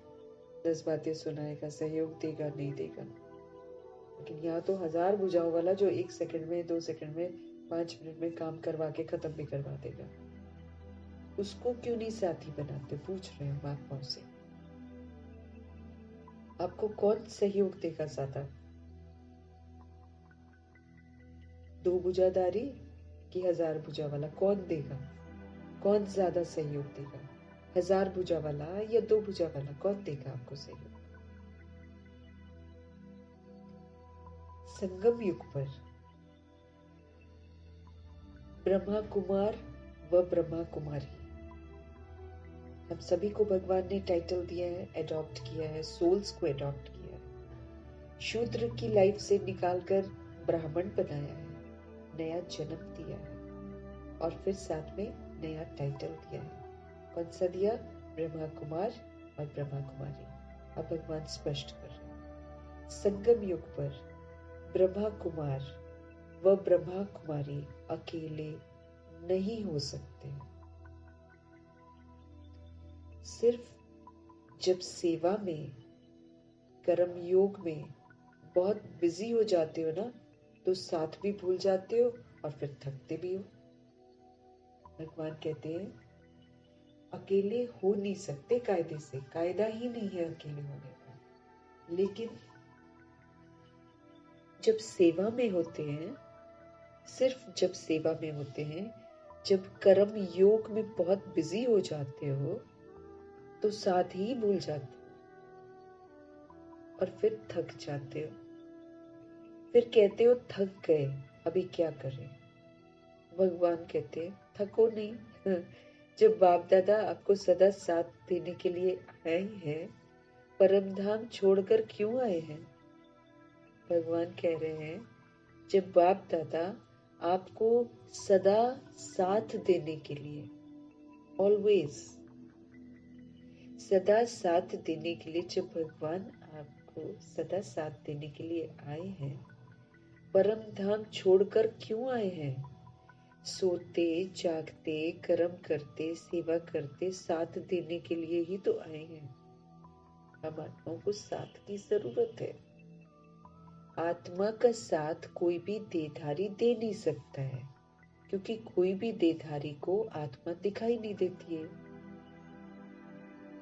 10 बातें सुनाएगा, सहयोग देगा नहीं देगा, लेकिन यहाँ तो 1000 भुजाओं वाला जो 1 सेकंड में, 2 सेकंड में, 5 मिनट में काम करवा के खत्म भी करवा देगा, उसको क्यों नहीं साथी बनाते? पूछ रहे हैं महात्माओं से। आपको कौन सहयोग देगा ज्यादा, दो भुजाधारी कि 1000 भुजा वाला? कौन देगा, कौन ज्यादा सहयोग देगा, 1000 भुजा वाला या 2 भुजा वाला? कौन देगा आपको सहयोग? संगम युग पर ब्रह्मा कुमार व ब्रह्मा कुमारी, हम सभी को भगवान ने टाइटल दिया है, अडॉप्ट किया है, सोल्स को अडॉप्ट किया है, शूद्र की लाइफ से निकालकर ब्राह्मण बनाया है, नया जन्म दिया है और फिर साथ में नया टाइटल दिया है। कौन सा दिया? ब्रह्मा कुमार और ब्रह्मा कुमारी। अब भगवान स्पष्ट कर रहे हैं, संगम युग पर ब्रह्मा कुमार व ब्रह्मा कुमारी अकेले नहीं हो सकते। सिर्फ जब सेवा में, कर्म योग में बहुत बिजी हो जाते हो ना, तो साथ भी भूल जाते हो और फिर थकते भी हो। भगवान कहते हैं अकेले हो नहीं सकते, कायदे से, कायदा ही नहीं है अकेले होने का। लेकिन जब सेवा में होते हैं, सिर्फ जब सेवा में होते हैं, जब कर्म योग में बहुत बिजी हो जाते हो तो साथ ही भूल जाते हो और फिर थक जाते हो, फिर कहते हो थक गए, अभी क्या करें? भगवान कहते हैं थको नहीं। जब बाप दादा आपको सदा साथ देने के लिए आए हैं, परम धाम छोड़कर क्यों आए हैं? भगवान कह रहे हैं जब बाप दादा आपको सदा साथ देने के लिए, ऑलवेज सदा साथ देने के लिए, जब भगवान आपको सदा साथ देने के लिए आए हैं, परम धाम छोड़कर क्यों आए हैं? सोते जागते कर्म करते सेवा करते साथ देने के लिए ही तो आए हैं। हम आत्माओं को साथ की जरूरत है। आत्मा का साथ कोई भी देहधारी दे नहीं सकता है, क्योंकि कोई भी देहधारी को आत्मा दिखाई नहीं देती है।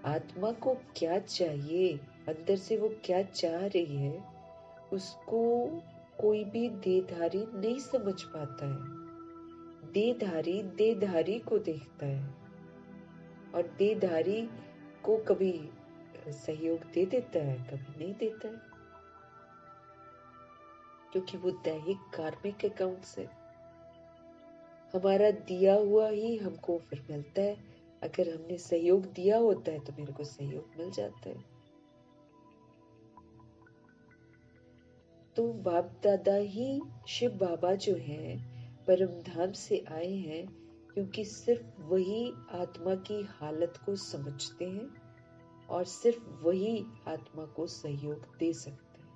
आत्मा को क्या चाहिए, अंदर से वो क्या चाह रही है, उसको कोई भी देहधारी नहीं समझ पाता है। देहधारी देहधारी को देखता है और देहधारी को कभी सहयोग दे देता है, कभी नहीं देता है, क्योंकि वो दैहिक कार्मिक अकाउंट से हमारा दिया हुआ ही हमको फिर मिलता है। अगर हमने सहयोग दिया होता है तो मेरे को सहयोग मिल जाता है। तो बाप दादा ही शिव बाबा जो हैं परम धाम से आए हैं, क्योंकि सिर्फ वही आत्मा की हालत को समझते हैं और सिर्फ वही आत्मा को सहयोग दे सकते हैं।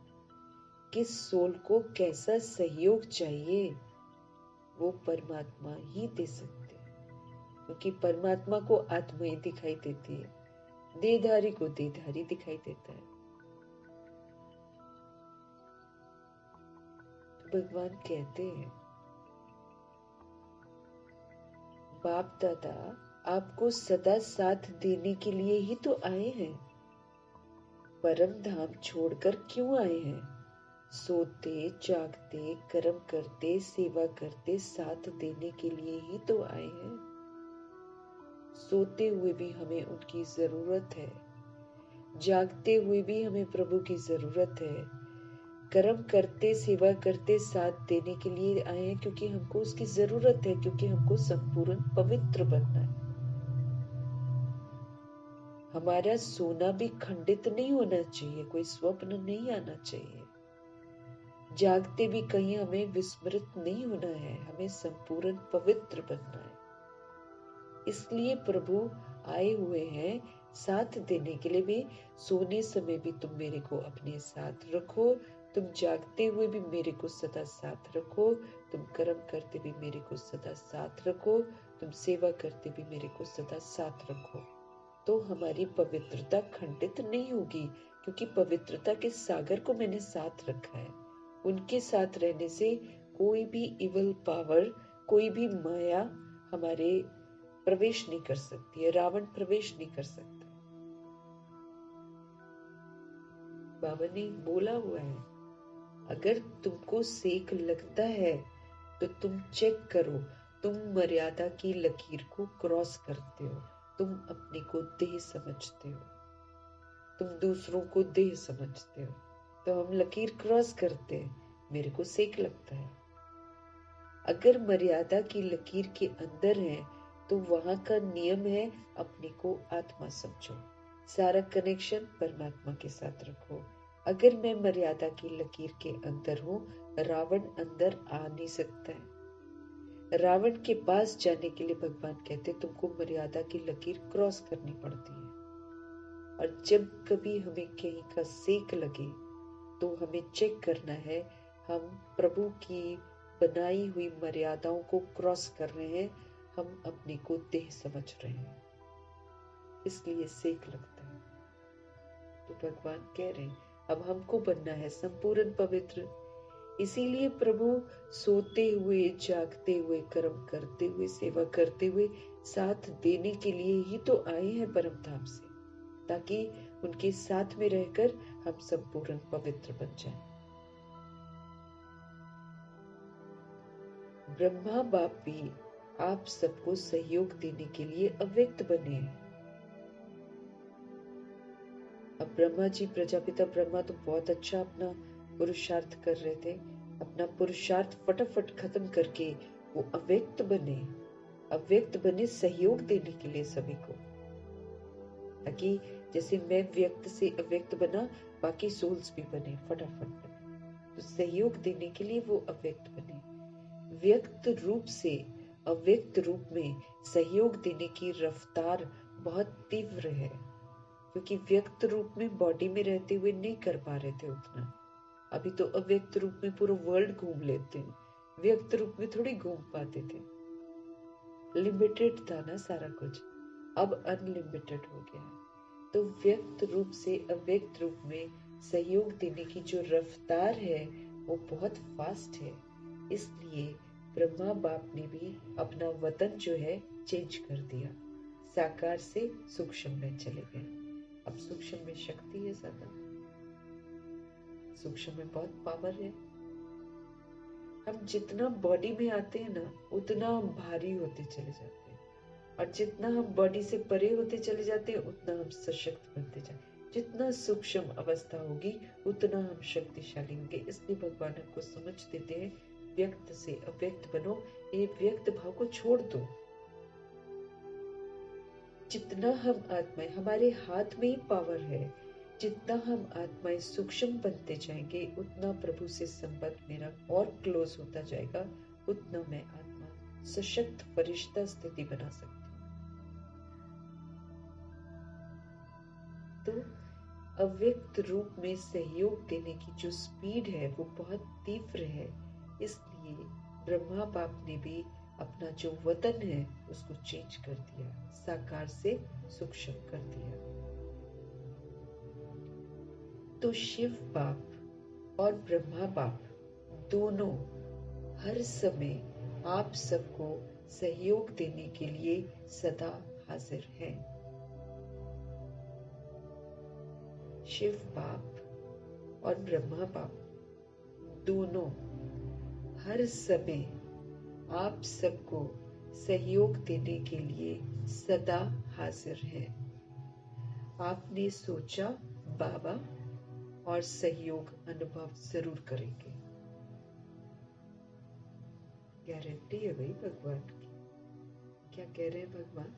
किस सोल को कैसा सहयोग चाहिए वो परमात्मा ही दे सकते हैं, क्योंकि परमात्मा को आत्मा ही दिखाई देती है, देहधारी को देहधारी दिखाई देता है। तो भगवान कहते हैं, बाप दादा आपको सदा साथ देने के लिए ही तो आए हैं। परम धाम छोड़कर क्यों आए हैं? सोते जागते कर्म करते सेवा करते साथ देने के लिए ही तो आए हैं। सोते हुए भी हमें उनकी जरूरत है, जागते हुए भी हमें प्रभु की जरूरत है। कर्म करते सेवा करते साथ देने के लिए आए हैं, क्योंकि हमको उसकी जरूरत है, क्योंकि हमको संपूर्ण पवित्र बनना है। हमारा सोना भी खंडित नहीं होना चाहिए, कोई स्वप्न नहीं आना चाहिए। जागते भी कहीं हमें विस्मृत नहीं होना है, हमें संपूर्ण पवित्र बनना है। इसलिए प्रभु आए हुए हैं साथ देने के लिए भी। सोने समय भी तुम मेरे को अपने साथ रखो, तुम जागते हुए भी मेरे को सदा साथ रखो, तुम कर्म करते भी मेरे को सदा साथ रखो, तुम सेवा करते भी मेरे को सदा साथ रखो। तो हमारी पवित्रता खंडित नहीं होगी, क्योंकि पवित्रता के सागर को मैंने साथ रखा है। उनके साथ रहने से कोई भी इवल पावर, कोई भी माया हमारे प्रवेश नहीं कर सकती है, रावण प्रवेश नहीं कर सकता। बाबा ने बोला हुआ है, अगर तुमको सेक लगता है तो तुम चेक करो, तुम मर्यादा की लकीर को क्रॉस करते हो, तुम अपने को देह समझते हो, तुम दूसरों को देह समझते हो। तो हम लकीर क्रॉस करते हैं, मेरे को सेक लगता है। अगर मर्यादा की लकीर के अंदर है तो वहां का नियम है, अपने को आत्मा समझो, सारा कनेक्शन परमात्मा के साथ रखो। अगर मैं मर्यादा की लकीर के अंदर हूँ, रावण अंदर आ नहीं सकता है। रावण के पास जाने के लिए भगवान कहते तुमको मर्यादा की लकीर क्रॉस करनी पड़ती है। और जब कभी हमें कहीं का सेक लगे तो हमें चेक करना है, हम प्रभु की बनाई हुई मर्यादाओं को क्रॉस कर रहे हैं, हम अपने को देह समझ रहे हैं, इसलिए सेक लगता है। तो भगवान कह रहे हैं अब हमको बनना है संपूर्ण पवित्र। इसीलिए प्रभु सोते हुए जागते हुए कर्म करते हुए सेवा करते हुए साथ देने के लिए ही तो आए हैं परम धाम से, ताकि उनके साथ में रहकर हम संपूर्ण पवित्र बन जाएं। ब्रह्मा बाप भी आप सबको सहयोग देने के लिए अव्यक्त बने हैं। अब ब्रह्मा जी, प्रजापिता ब्रह्मा तो बहुत अच्छा अपना पुरुषार्थ कर रहे थे, अपना पुरुषार्थ फटाफट खत्म करके वो अव्यक्त बने। अव्यक्त बने सहयोग देने के लिए सभी को, ताकि जैसे मैं व्यक्त से अव्यक्त बना, बाकी सोल्स भी बने, फटाफट बने। तो सहयोग देने के लिए वो अव्यक्त बने। व्यक्त रूप से अव्यक्त रूप में सहयोग देने की रफ्तार बहुत तीव्र है, क्योंकि व्यक्त रूप में बॉडी में रहते हुए नहीं कर पा रहे थे उतना। अभी तो अव्यक्त रूप में पूरा वर्ल्ड घूम लेते हैं, व्यक्त रूप में थोड़ी घूम पाते थे, लिमिटेड था ना सारा कुछ, अब अनलिमिटेड हो गया है। तो व्यक्त रूप से अव्यक्त रूप में सहयोग देने की जो रफ्तार है वो बहुत फास्ट है। इसलिए ब्रह्मा बाप ने भी अपना वतन जो है चेंज कर दिया, साकार से सूक्ष्म में चले गए। अब सूक्ष्म में शक्ति है ज्यादा, सूक्ष्म में बहुत पावर है। हम जितना बॉडी में आते हैं ना, उतना हम भारी होते चले जाते हैं, और जितना हम बॉडी से परे होते चले जाते हैं उतना हम सशक्त बनते जाते हैं। जितना सूक्ष्म अवस्था होगी उतना हम शक्तिशाली होंगे। इसलिए भगवान हमको समझ देते हैं, व्यक्त से अव्यक्त बनो, ये व्यक्त भाव को छोड़ दो। जितना हम आत्माएं, हमारे हाथ में ही पावर है, जितना हम आत्माएं सूक्ष्म बनते जाएंगे उतना प्रभु से संबंध मेरा और क्लोज होता जाएगा, उतना मैं आत्मा सशक्त फरिश्ता स्थिति बना सकती हूँ। तो अव्यक्त रूप में सहयोग देने की जो स्पीड है वो बहुत तीव्र है। इसलिए ब्रह्मा बाप ने भी अपना जो वतन है उसको चेंज कर दिया, साकार से सूक्ष्म कर दिया। तो शिव बाप और ब्रह्मा बाप दोनों हर समय आप सबको सहयोग देने के लिए सदा हाजिर हैं। शिव बाप और ब्रह्मा बाप दोनों हर समय आप सबको सहयोग देने के लिए सदा हाजिर हैं। आपने सोचा बाबा और सहयोग अनुभव जरूर करेंगे। गारंटी है भाई भगवान की। क्या कह रहे हैं भगवान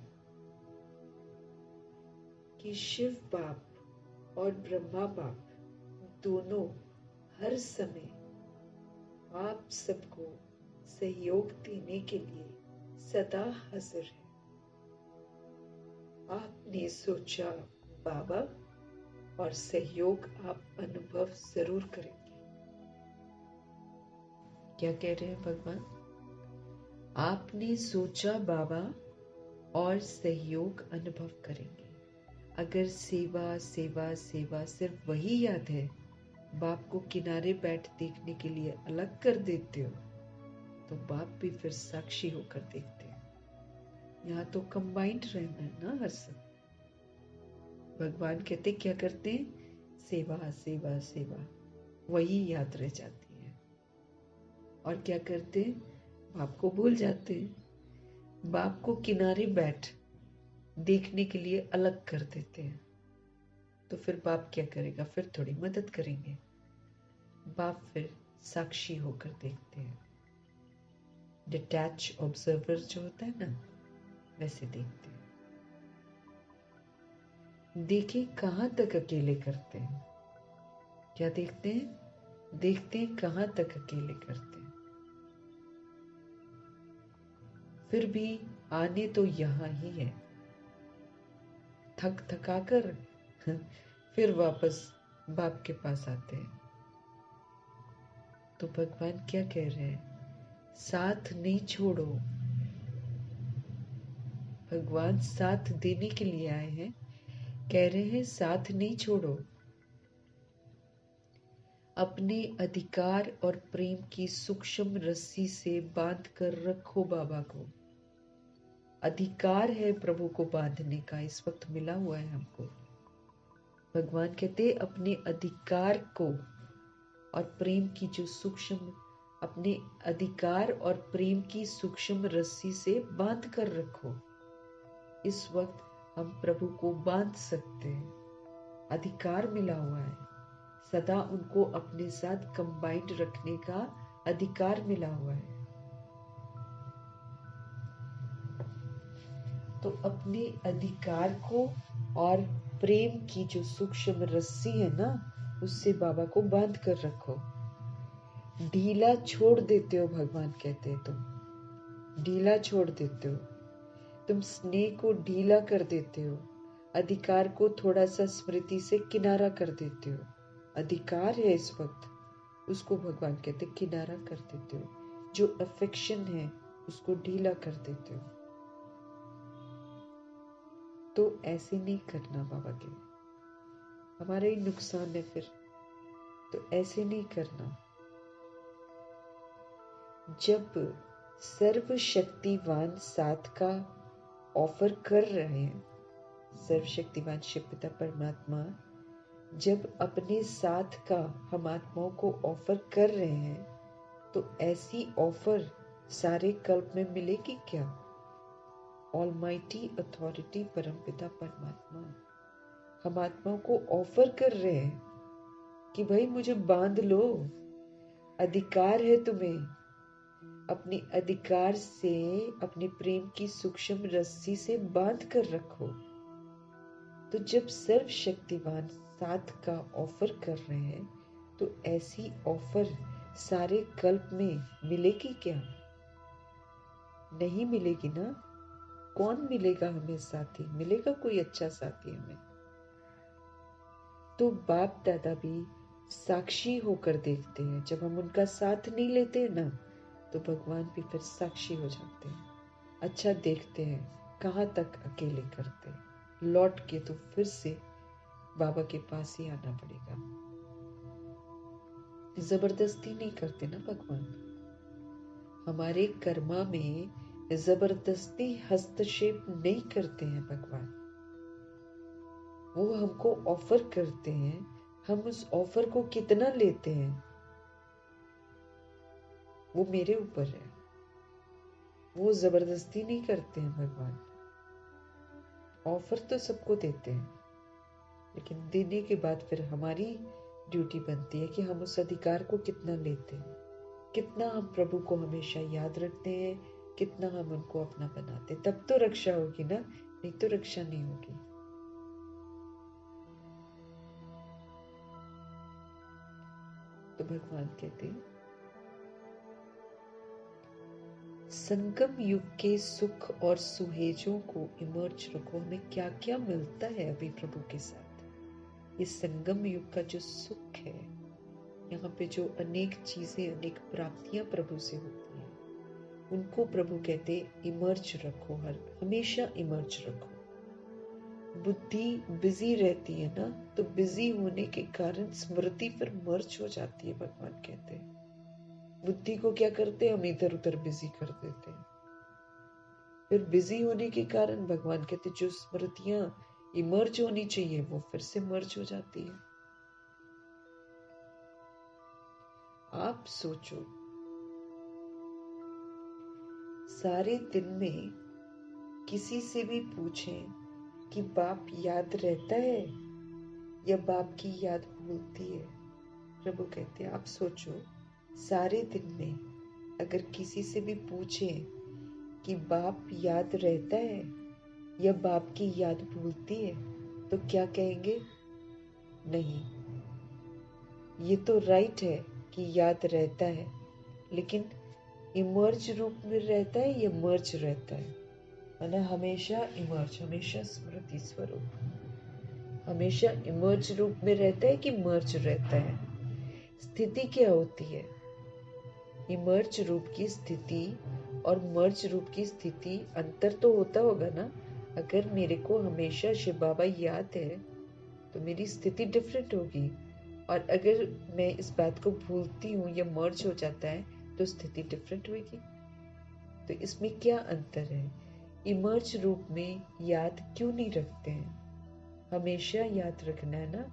कि शिव बाप और ब्रह्मा बाप दोनों हर समय आप सबको सहयोग देने के लिए सदा हाजिर है। आपने सोचा बाबा और सहयोग आप अनुभव जरूर करेंगे। क्या कह रहे हैं भगवान? आपने सोचा बाबा और सहयोग अनुभव करेंगे। अगर सेवा सेवा सेवा सिर्फ वही याद है, बाप को किनारे बैठ देखने के लिए अलग कर देते हो, तो बाप भी फिर साक्षी होकर देखते हैं। यहाँ तो कंबाइंड रहना है ना हर सब। भगवान कहते क्या करते हैं? सेवा सेवा सेवा, वही याद रह जाती है। और क्या करते हैं? बाप को भूल जाते हैं। बाप को किनारे बैठ देखने के लिए अलग कर देते हैं। तो फिर बाप क्या करेगा? फिर थोड़ी मदद करेंगे। बाप फिर साक्षी होकर देखते हैं। डिटैच ऑब्जर्वर जो होता है ना, वैसे देखते हैं। देखें कहां तक अकेले करते हैं। क्या देखते हैं? देखते हैं कहां तक अकेले करते हैं। फिर भी आने तो यहां ही है। थक थका कर फिर वापस बाप के पास आते हैं। तो भगवान क्या कह रहे हैं? साथ नहीं छोड़ो। भगवान साथ देने के लिए आए हैं। कह रहे हैं साथ नहीं छोड़ो। अपने अधिकार और प्रेम की सूक्ष्म रस्सी से बांध कर रखो बाबा को। अधिकार है प्रभु को बांधने का, इस वक्त मिला हुआ है हमको। भगवान कहते अपने अधिकार को और प्रेम की जो सूक्ष्म, अपने अधिकार और प्रेम की सूक्ष्म रस्सी से बांध कर रखो। इस वक्त हम प्रभु को बांध सकते हैं। अधिकार मिला हुआ है। सदा उनको अपने साथ कंबाइंड रखने का अधिकार मिला हुआ है। तो अपने अधिकार को और प्रेम की जो सूक्ष्म रस्सी है ना, उससे बाबा को बांध कर रखो। ढीला छोड़ देते हो, भगवान कहते हैं तुम ढीला छोड़ देते हो। तुम स्नेह को ढीला कर देते हो। अधिकार को थोड़ा सा स्मृति से किनारा कर देते हो। अधिकार है इस वक्त, उसको भगवान कहते किनारा कर देते हो। जो अफेक्शन है उसको ढीला कर देते हो। तो ऐसे नहीं करना बाबा के, हमारा ही नुकसान है फिर। तो ऐसे नहीं करना। जब सर्वशक्तिवान साथ का ऑफर कर रहे हैं, सर्वशक्तिवान शिव पिता परमात्मा जब अपने साथ का हम आत्माओं को ऑफर कर रहे हैं, तो ऐसी ऑफर सारे कल्प में मिलेगी क्या? ऑलमाइटी अथॉरिटी परमपिता परमात्मा हम आत्माओं को ऑफर कर रहे हैं कि भाई मुझे बांध लो। अधिकार है तुम्हें। अपने अधिकार से, अपने प्रेम की सूक्ष्म रस्सी से बांध कर रखो। तो जब सर्वशक्तिवान साथ का ऑफर कर रहे हैं, तो ऐसी ऑफर सारे कल्प में मिलेगी क्या? नहीं मिलेगी ना। कौन मिलेगा हमें साथी? मिलेगा कोई अच्छा साथी हमें? तो बाप दादा भी साक्षी होकर देखते हैं। जब हम उनका साथ नहीं लेते ना, तो भगवान भी फिर साक्षी हो जाते हैं। अच्छा देखते हैं कहाँ तक अकेले करते हैं। लौट के तो फिर से बाबा के पास ही आना पड़ेगा। जबरदस्ती नहीं करते ना भगवान। हमारे कर्मा में जबरदस्ती हस्तक्षेप नहीं करते हैं भगवान। वो हमको ऑफर करते हैं, हम उस ऑफर को कितना लेते हैं वो मेरे ऊपर है। वो जबरदस्ती नहीं करते हैं भगवान। ऑफर तो सबको देते हैं, लेकिन देने के बाद फिर हमारी ड्यूटी बनती है कि हम उस अधिकार को कितना लेते हैं, कितना हम प्रभु को हमेशा याद रखते हैं, कितना हम उनको अपना बनाते हैं। तब तो रक्षा होगी ना, नहीं तो रक्षा नहीं होगी। तो भगवान कहते हैं संगम युग के सुख और सुहेजों को इमर्ज रखो। हमें क्या क्या मिलता है अभी प्रभु के साथ। ये संगम युग का जो सुख है, यहाँ पे जो अनेक चीजें, अनेक प्राप्तियां प्रभु से होती हैं, उनको प्रभु कहते इमर्ज रखो, हमेशा इमर्ज रखो। बुद्धि बिजी रहती है ना, तो बिजी होने के कारण स्मृति फिर मर्ज हो जाती है। भगवान कहते हैं बुद्धि को क्या करते हैं, हम इधर उधर बिजी कर देते हैं। फिर बिजी होने के कारण भगवान कहते जो स्मृतियां इमर्ज होनी चाहिए वो फिर से मर्ज हो जाती है। आप सोचो, सारे दिन में किसी से भी पूछें कि बाप याद रहता है या बाप की याद भूलती है। प्रभु कहते हैं आप सोचो, सारे दिन में अगर किसी से भी पूछें कि बाप याद रहता है या बाप की याद भूलती है, तो क्या कहेंगे? नहीं, ये तो राइट है कि याद रहता है, लेकिन इमर्ज रूप में रहता है या मर्ज रहता है? माना हमेशा इमर्ज, हमेशा स्मृति स्वरूप, हमेशा इमर्ज रूप में रहता है कि मर्ज रहता है? स्थिति क्या होती है? इमर्ज रूप की स्थिति और मर्ज रूप की स्थिति अंतर तो होता होगा ना। अगर मेरे को हमेशा शिव बाबा याद है तो मेरी स्थिति डिफरेंट होगी, और अगर मैं इस बात को भूलती हूँ या मर्ज हो जाता है तो स्थिति डिफरेंट होगी। तो इसमें क्या अंतर है? इमर्ज रूप में याद क्यों नहीं रखते हैं? हमेशा याद रखना है ना,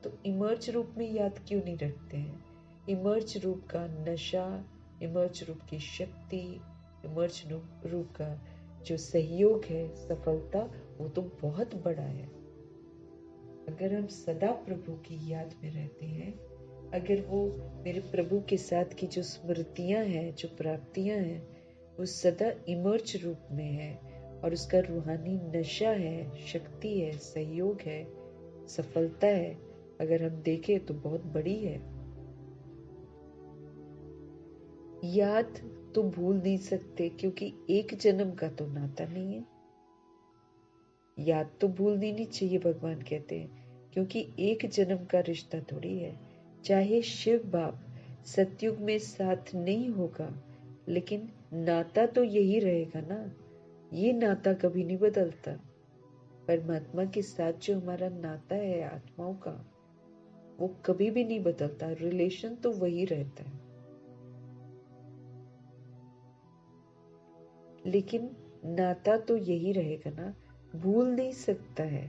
तो इमर्ज रूप में याद क्यों नहीं रखते हैं? इमर्ज रूप का नशा, इमर्ज रूप की शक्ति, इमर्ज रूप का जो सहयोग है, सफलता, वो तो बहुत बड़ा है। अगर हम सदा प्रभु की याद में रहते हैं, अगर वो मेरे प्रभु के साथ की जो स्मृतियां हैं, जो प्राप्तियां हैं, वो सदा इमर्ज रूप में है और उसका रूहानी नशा है, शक्ति है, सहयोग है, सफलता है, अगर हम देखें तो बहुत बड़ी है। याद तो भूल नहीं सकते क्योंकि एक जन्म का तो नाता नहीं है। याद तो भूलनी नहीं चाहिए भगवान कहते हैं, क्योंकि एक जन्म का रिश्ता थोड़ी है। चाहे शिव बाप सतयुग में साथ नहीं होगा, लेकिन नाता तो यही रहेगा ना। ये नाता कभी नहीं बदलता। परमात्मा के साथ जो हमारा नाता है आत्माओं का, वो कभी भी नहीं बदलता। रिलेशन तो वही रहता है, लेकिन नाता तो यही रहेगा ना। भूल नहीं सकता है,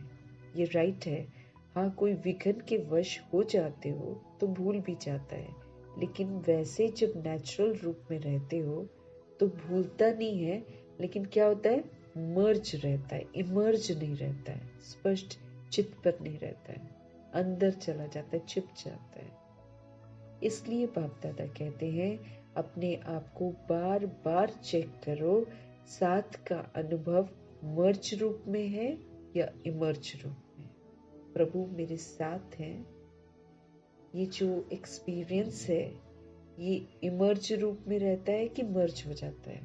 ये राइट है। हाँ, कोई विघन के वश हो जाते हो तो भूल भी जाता है, लेकिन वैसे जब नेचुरल रूप में रहते हो तो भूलता नहीं है, लेकिन क्या होता है, मर्ज रहता है, इमर्ज नहीं रहता है, स्पष्ट चित्त पर नहीं रहता है, अंदर चला जाता है, छिप जाता है। इसलिए बाप दादा कहते हैं अपने आप को बार बार चेक करो, साथ का अनुभव मर्ज रूप में है या इमर्ज रूप में। प्रभु मेरे साथ हैं, ये जो एक्सपीरियंस है ये इमर्ज रूप में रहता है कि मर्ज हो जाता है?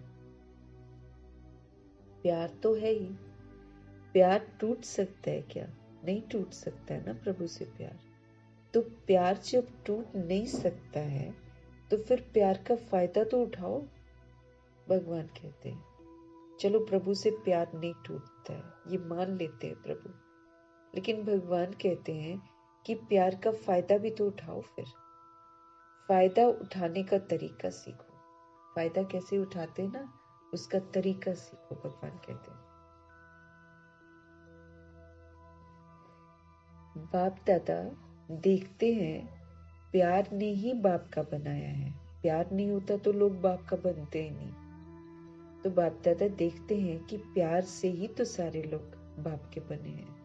प्यार तो है ही। प्यार टूट सकता है क्या? नहीं टूट सकता है ना प्रभु से प्यार। तो प्यार जब टूट नहीं सकता है तो फिर प्यार का फायदा तो उठाओ। भगवान कहते हैं चलो प्रभु से प्यार नहीं टूटता है, ये मान लेते हैं प्रभु, लेकिन भगवान कहते हैं कि प्यार का फायदा भी तो उठाओ। फिर फायदा उठाने का तरीका सीखो। फायदा कैसे उठाते हैं ना, उसका तरीका सीखो। भगवान कहते हैं बाप दादा देखते हैं प्यार ने ही बाप का बनाया है। प्यार नहीं होता तो लोग बाप का बनते ही नहीं। तो बाप दादा देखते हैं कि प्यार से ही तो सारे लोग बाप के बने हैं।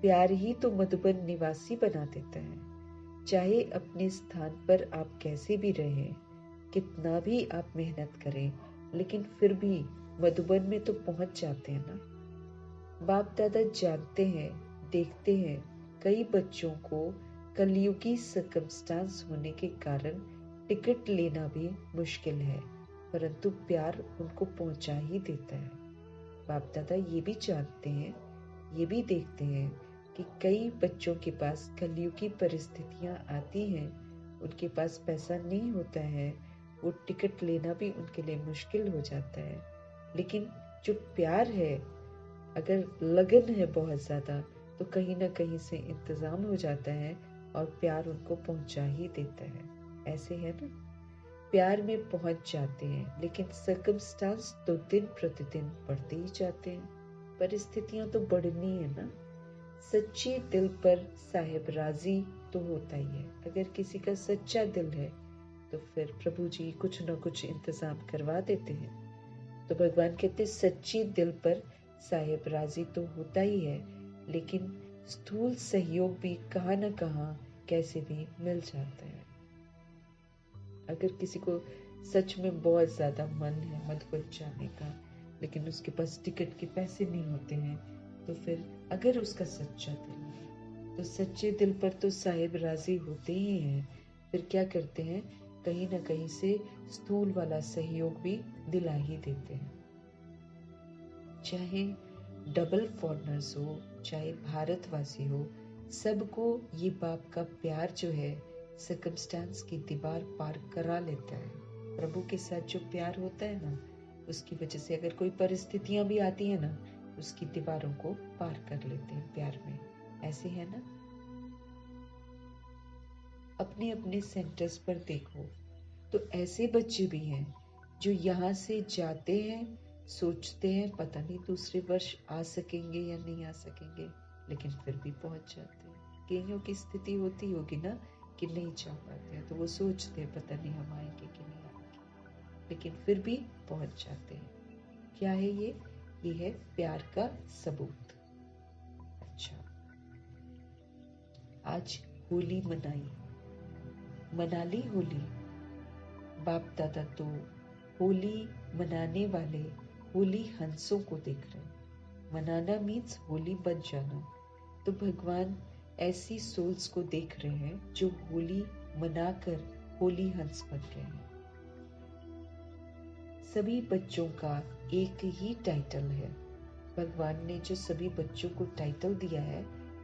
प्यार ही तो मधुबन निवासी बना देता है। चाहे अपने स्थान पर आप कैसे भी रहें, कितना भी आप मेहनत करें, लेकिन फिर भी मधुबन में तो पहुंच जाते हैं ना। बाप दादा जानते हैं, देखते हैं कई बच्चों को कलयुगी सर्कमस्टांस होने के कारण टिकट लेना भी मुश्किल है, परंतु प्यार उनको पहुंचा ही देता है। बाप दादा ये भी जानते हैं, ये भी देखते हैं कि कई बच्चों के पास कलयुगी परिस्थितियां आती हैं, उनके पास पैसा नहीं होता है, वो टिकट लेना भी उनके लिए मुश्किल हो जाता है। लेकिन जो प्यार है, अगर लगन है बहुत ज़्यादा, तो कहीं ना कहीं से इंतज़ाम हो जाता है और प्यार उनको पहुंचा ही देता है। ऐसे है ना, प्यार में पहुंच जाते हैं, लेकिन सर्कमस्टांस तो दिन प्रतिदिन बढ़ते ही जाते हैं। परिस्थितियां तो बढ़नी है ना। सच्चे दिल पर साहिब राजी तो होता ही है। अगर किसी का सच्चा दिल है तो फिर प्रभु जी कुछ न कुछ इंतजाम करवा देते हैं। तो भगवान कहते सच्चे दिल पर साहिब राजी तो होता ही है, लेकिन स्थूल सहयोग भी कहाँ न कहाँ कैसे भी मिल जाता है। अगर किसी को सच में बहुत ज्यादा मन है मधुबन जाने का, लेकिन उसके पास टिकट के पैसे नहीं होते हैं, तो फिर अगर उसका सच्चा दिल है तो सच्चे दिल पर तो साहिब राजी होते ही हैं। फिर क्या करते हैं, कहीं ना कहीं से स्थूल वाला सहयोग भी दिला ही देते हैं। चाहे डबल फॉरनर्स हो, चाहे भारतवासी हो, सबको ये बाप का प्यार जो है सर्कमस्टांस की दीवार पार करा लेता है। प्रभु के साथ जो प्यार होता है ना, उसकी वजह से अगर कोई परिस्थितियां भी आती है ना, उसकी दीवारों को पार कर लेते हैं प्यार में। ऐसे है ना। अपने अपने सेंटर्स पर देखो तो ऐसे बच्चे भी हैं जो यहाँ से जाते हैं, सोचते हैं पता नहीं दूसरे वर्ष आ सकेंगे या नहीं आ सकेंगे, लेकिन फिर भी पहुंच जाते हैं। कईयों की स्थिति होती होगी ना कि नहीं जा पाते हैं, तो वो सोचते हैं पता नहीं हम आएंगे कि नहीं आएंगे, लेकिन फिर भी पहुंच जाते हैं। क्या है ये है प्यार का सबूत। अच्छा, आज होली मना ली होली। बाप दादा तो होली मनाने वाले होली हंसों को देख रहे हैं। मनाना मीन्स होली बन जाना। तो भगवान ऐसी सोल्स को देख रहे हैं जो होली मनाकर होली हंस बन गए हैं। सभी बच्चों का एक ही टाइटल है। भगवान ने जो सभी बच्चों को टाइटल दिया है,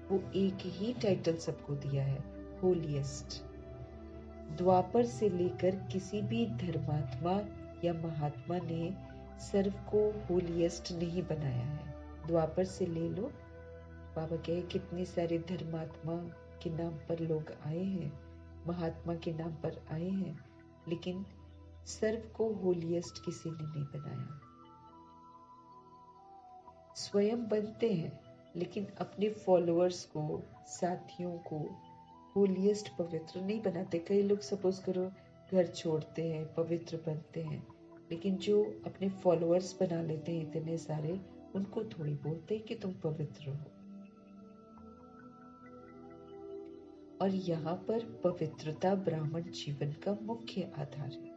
वो एक ही टाइटल सबको दिया है, होलीएस्ट। द्वापर से लेकर किसी भी धर्मात्मा या महात्मा ने सर्व को होलीएस्ट नहीं बनाया है। द्वापर से ले लो, बाबा कहे कितने सारे धर्मात्मा के नाम पर लोग आए हैं, महात्मा के नाम पर आए हैं, लेकिन सर्व को होलीएस्ट किसी ने नहीं बनाया। स्वयं बनते हैं, लेकिन अपने फॉलोअर्स को, साथियों को होलीएस्ट पवित्र नहीं बनाते। कई लोग सपोज करो घर छोड़ते हैं, पवित्र बनते हैं, लेकिन जो अपने फॉलोअर्स बना लेते हैं इतने सारे, उनको थोड़ी बोलते हैं कि तुम पवित्र हो। और यहाँ पर पवित्रता ब्राह्मण जीवन का मुख्य आधार है।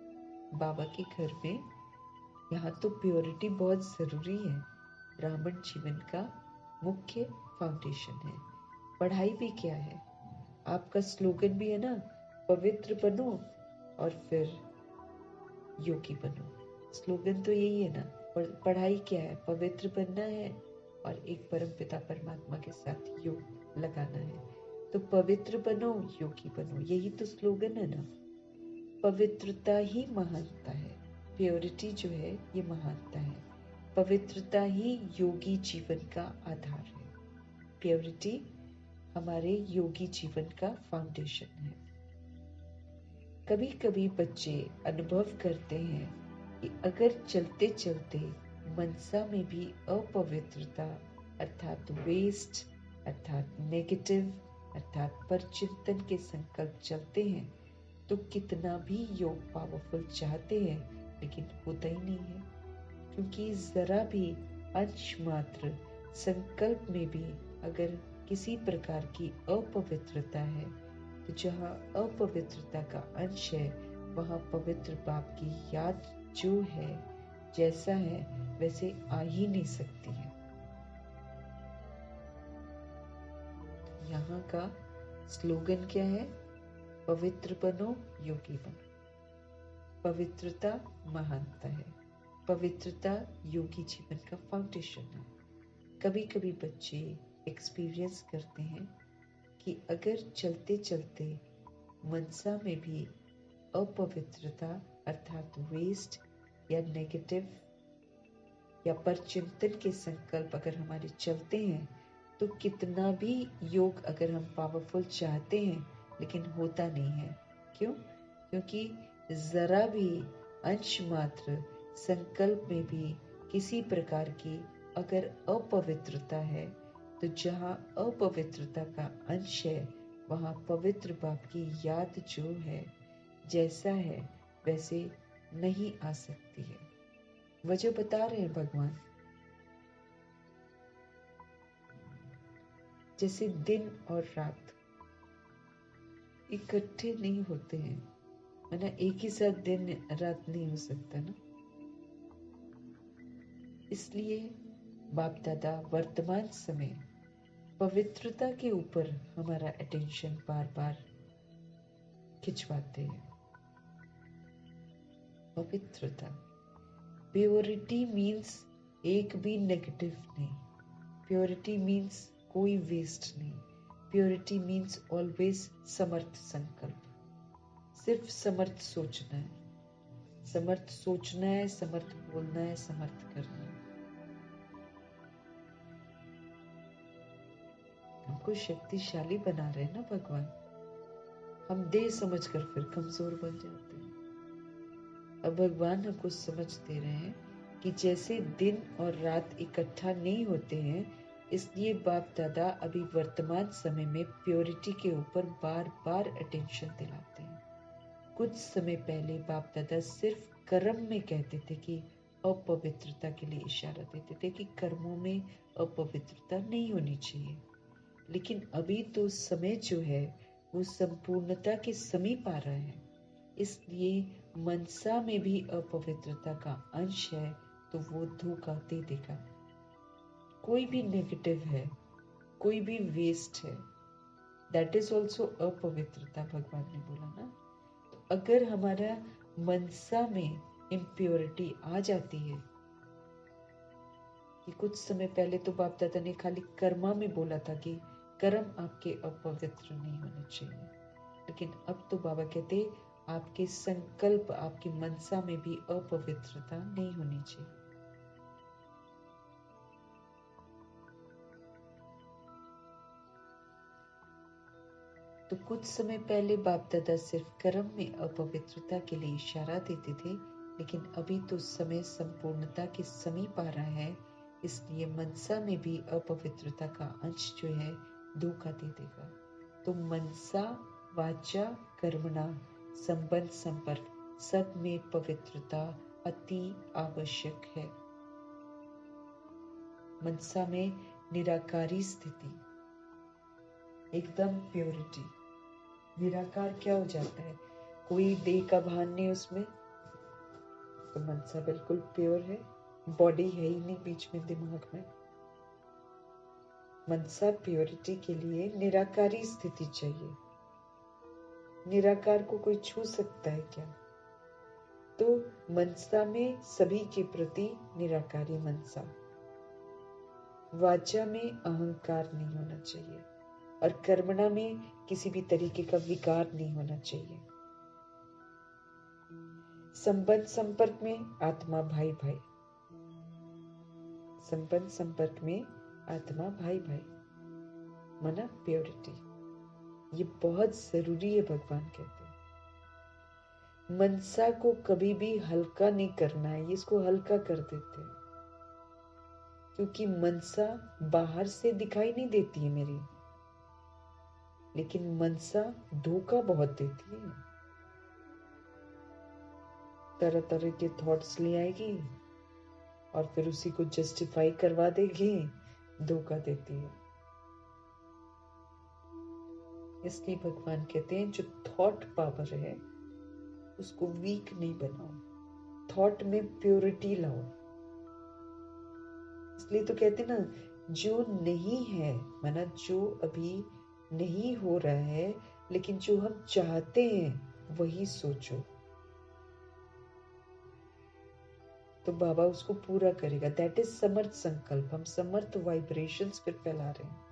बाबा के घर में यहाँ तो प्योरिटी बहुत जरूरी है, ब्राह्मण जीवन का मुख्य फाउंडेशन है। पढ़ाई भी क्या है, आपका स्लोगन भी है ना, पवित्र बनो और फिर योगी बनो। स्लोगन तो यही है ना। पढ़ाई क्या है, पवित्र बनना है और एक परम पिता परमात्मा के साथ योग लगाना है। तो पवित्र बनो, योगी बनो, यही तो स्लोगन है ना। पवित्रता ही महानता है, प्योरिटी जो है ये महानता है। पवित्रता ही योगी जीवन का आधार है। प्योरिटी हमारे योगी जीवन का फाउंडेशन है। कभी कभी बच्चे अनुभव करते हैं कि अगर चलते चलते मनसा में भी अपवित्रता अर्थात वेस्ट, अर्थात नेगेटिव, अर्थात परचिंतन के संकल्प चलते हैं तो कितना भी योग पावरफुल चाहते हैं लेकिन होता ही नहीं है, क्योंकि जरा भी अंश मात्र संकल्प में भी अगर किसी प्रकार की अपवित्रता है तो जहाँ अपवित्रता का अंश है वहाँ पवित्र बाप की याद जो है जैसा है वैसे आ ही नहीं सकती है। यहाँ का स्लोगन क्या है? पवित्र बनो, योगी बनो। पवित्रता महानता है, पवित्रता योगी जीवन का फाउंडेशन है। कभी कभी बच्चे एक्सपीरियंस करते हैं कि अगर चलते चलते मनसा में भी अपवित्रता अर्थात वेस्ट या नेगेटिव या परचिंतन के संकल्प अगर हमारे चलते हैं तो कितना भी योग अगर हम पावरफुल चाहते हैं लेकिन होता नहीं है। क्यों? क्योंकि जरा भी अंश मात्र संकल्प में भी किसी प्रकार की अगर अपवित्रता है तो जहाँ अपवित्रता का अंश है वहाँ पवित्र बाप की याद जो है जैसा है वैसे नहीं आ सकती है। वजह बता रहे हैं भगवान। जैसे दिन और रात इकट्ठे नहीं होते हैं, है ना, एक ही साथ दिन रात नहीं हो सकता ना। इसलिए बाप दादा वर्तमान समय पवित्रता के ऊपर हमारा अटेंशन बार बार खिंचवाते हैं। पवित्रता, प्योरिटी मीन्स एक भी नेगेटिव नहीं, प्योरिटी मीन्स कोई वेस्ट नहीं, प्योरिटी मीन्स ऑलवेज समर्थ संकल्प। सिर्फ समर्थ सोचना है, समर्थ सोचना है, समर्थ बोलना है, समर्थ करना है। हमको शक्तिशाली बना रहे हैं ना भगवान। हम दे समझकर फिर कमजोर बन जाते हैं। अब भगवान हमको समझ दे रहे हैं कि जैसे दिन और रात इकट्ठा नहीं होते हैं, इसलिए बाप दादा अभी वर्तमान समय में प्योरिटी के ऊपर बार बार अटेंशन दिलाते हैं। कुछ समय पहले बाप दादा सिर्फ कर्म में कहते थे कि अपवित्रता के लिए इशारा देते थे कि कर्मों में अपवित्रता नहीं होनी चाहिए, लेकिन अभी तो समय जो है वो संपूर्णता के समीप आ रहा है, इसलिए मनसा में भी अपवित्रता का अंश है तो वो धोखा दे देगा। कोई भी नेगेटिव है, कोई भी वेस्ट है, दैट इज ऑल्सो अपवित्रता, भगवान ने बोला ना। तो अगर हमारा मनसा में इम्प्योरिटी आ जाती है, कि कुछ समय पहले तो बाप दादा ने खाली कर्मा में बोला था कि कर्म आपके अपवित्र नहीं होने चाहिए, लेकिन अब तो बाबा कहते आपके संकल्प, आपकी मनसा में भी अपवित्रता नहीं होनी चाहिए। तो कुछ समय पहले बाप दादा सिर्फ कर्म में अपवित्रता के लिए इशारा देते थे, लेकिन अभी तो समय संपूर्णता के समीप आ रहा है, इसलिए मनसा में भी अपवित्रता का अंश जो है धोखा दे देगा। तो मनसा, वाचा, कर्मणा, संबंध, संपर्क सब में पवित्रता अति आवश्यक है। मनसा में निराकारी स्थिति, एकदम प्योरिटी। निराकार क्या हो जाता है? कोई देह का भान नहीं उसमें, तो मनसा बिल्कुल प्योर है, बॉडी है ही नहीं बीच में दिमाग में। मनसा प्योरिटी के लिए निराकारी स्थिति चाहिए। निराकार को कोई छू सकता है क्या? तो मनसा में सभी के प्रति निराकारी मनसा। वाचा में अहंकार नहीं होना चाहिए, और कर्मणा में किसी भी तरीके का विकार नहीं होना चाहिए। संबंध संपर्क में आत्मा भाई भाई, संबंध संपर्क में आत्मा भाई भाई, माना प्योरिटी। ये बहुत जरूरी है, भगवान कहते हैं। मनसा को कभी भी हल्का नहीं करना है, इसको हल्का कर देते हैं क्योंकि मनसा बाहर से दिखाई नहीं देती है मेरी, लेकिन मनसा धोखा बहुत देती है। तरह तरह के थॉट्स ले आएगी और फिर उसी को जस्टिफाई करवा देगी, धोखा देती है। इसलिए भगवान कहते हैं जो थॉट पावर है उसको वीक नहीं बनाओ, थॉट में प्योरिटी लाओ। इसलिए तो कहते हैं ना, जो नहीं है, माना जो अभी नहीं हो रहा है, लेकिन जो हम चाहते हैं वही सोचो, तो बाबा उसको पूरा करेगा। दैट इज समर्थ संकल्प। हम समर्थ वाइब्रेशंस फिर फैला रहे हैं।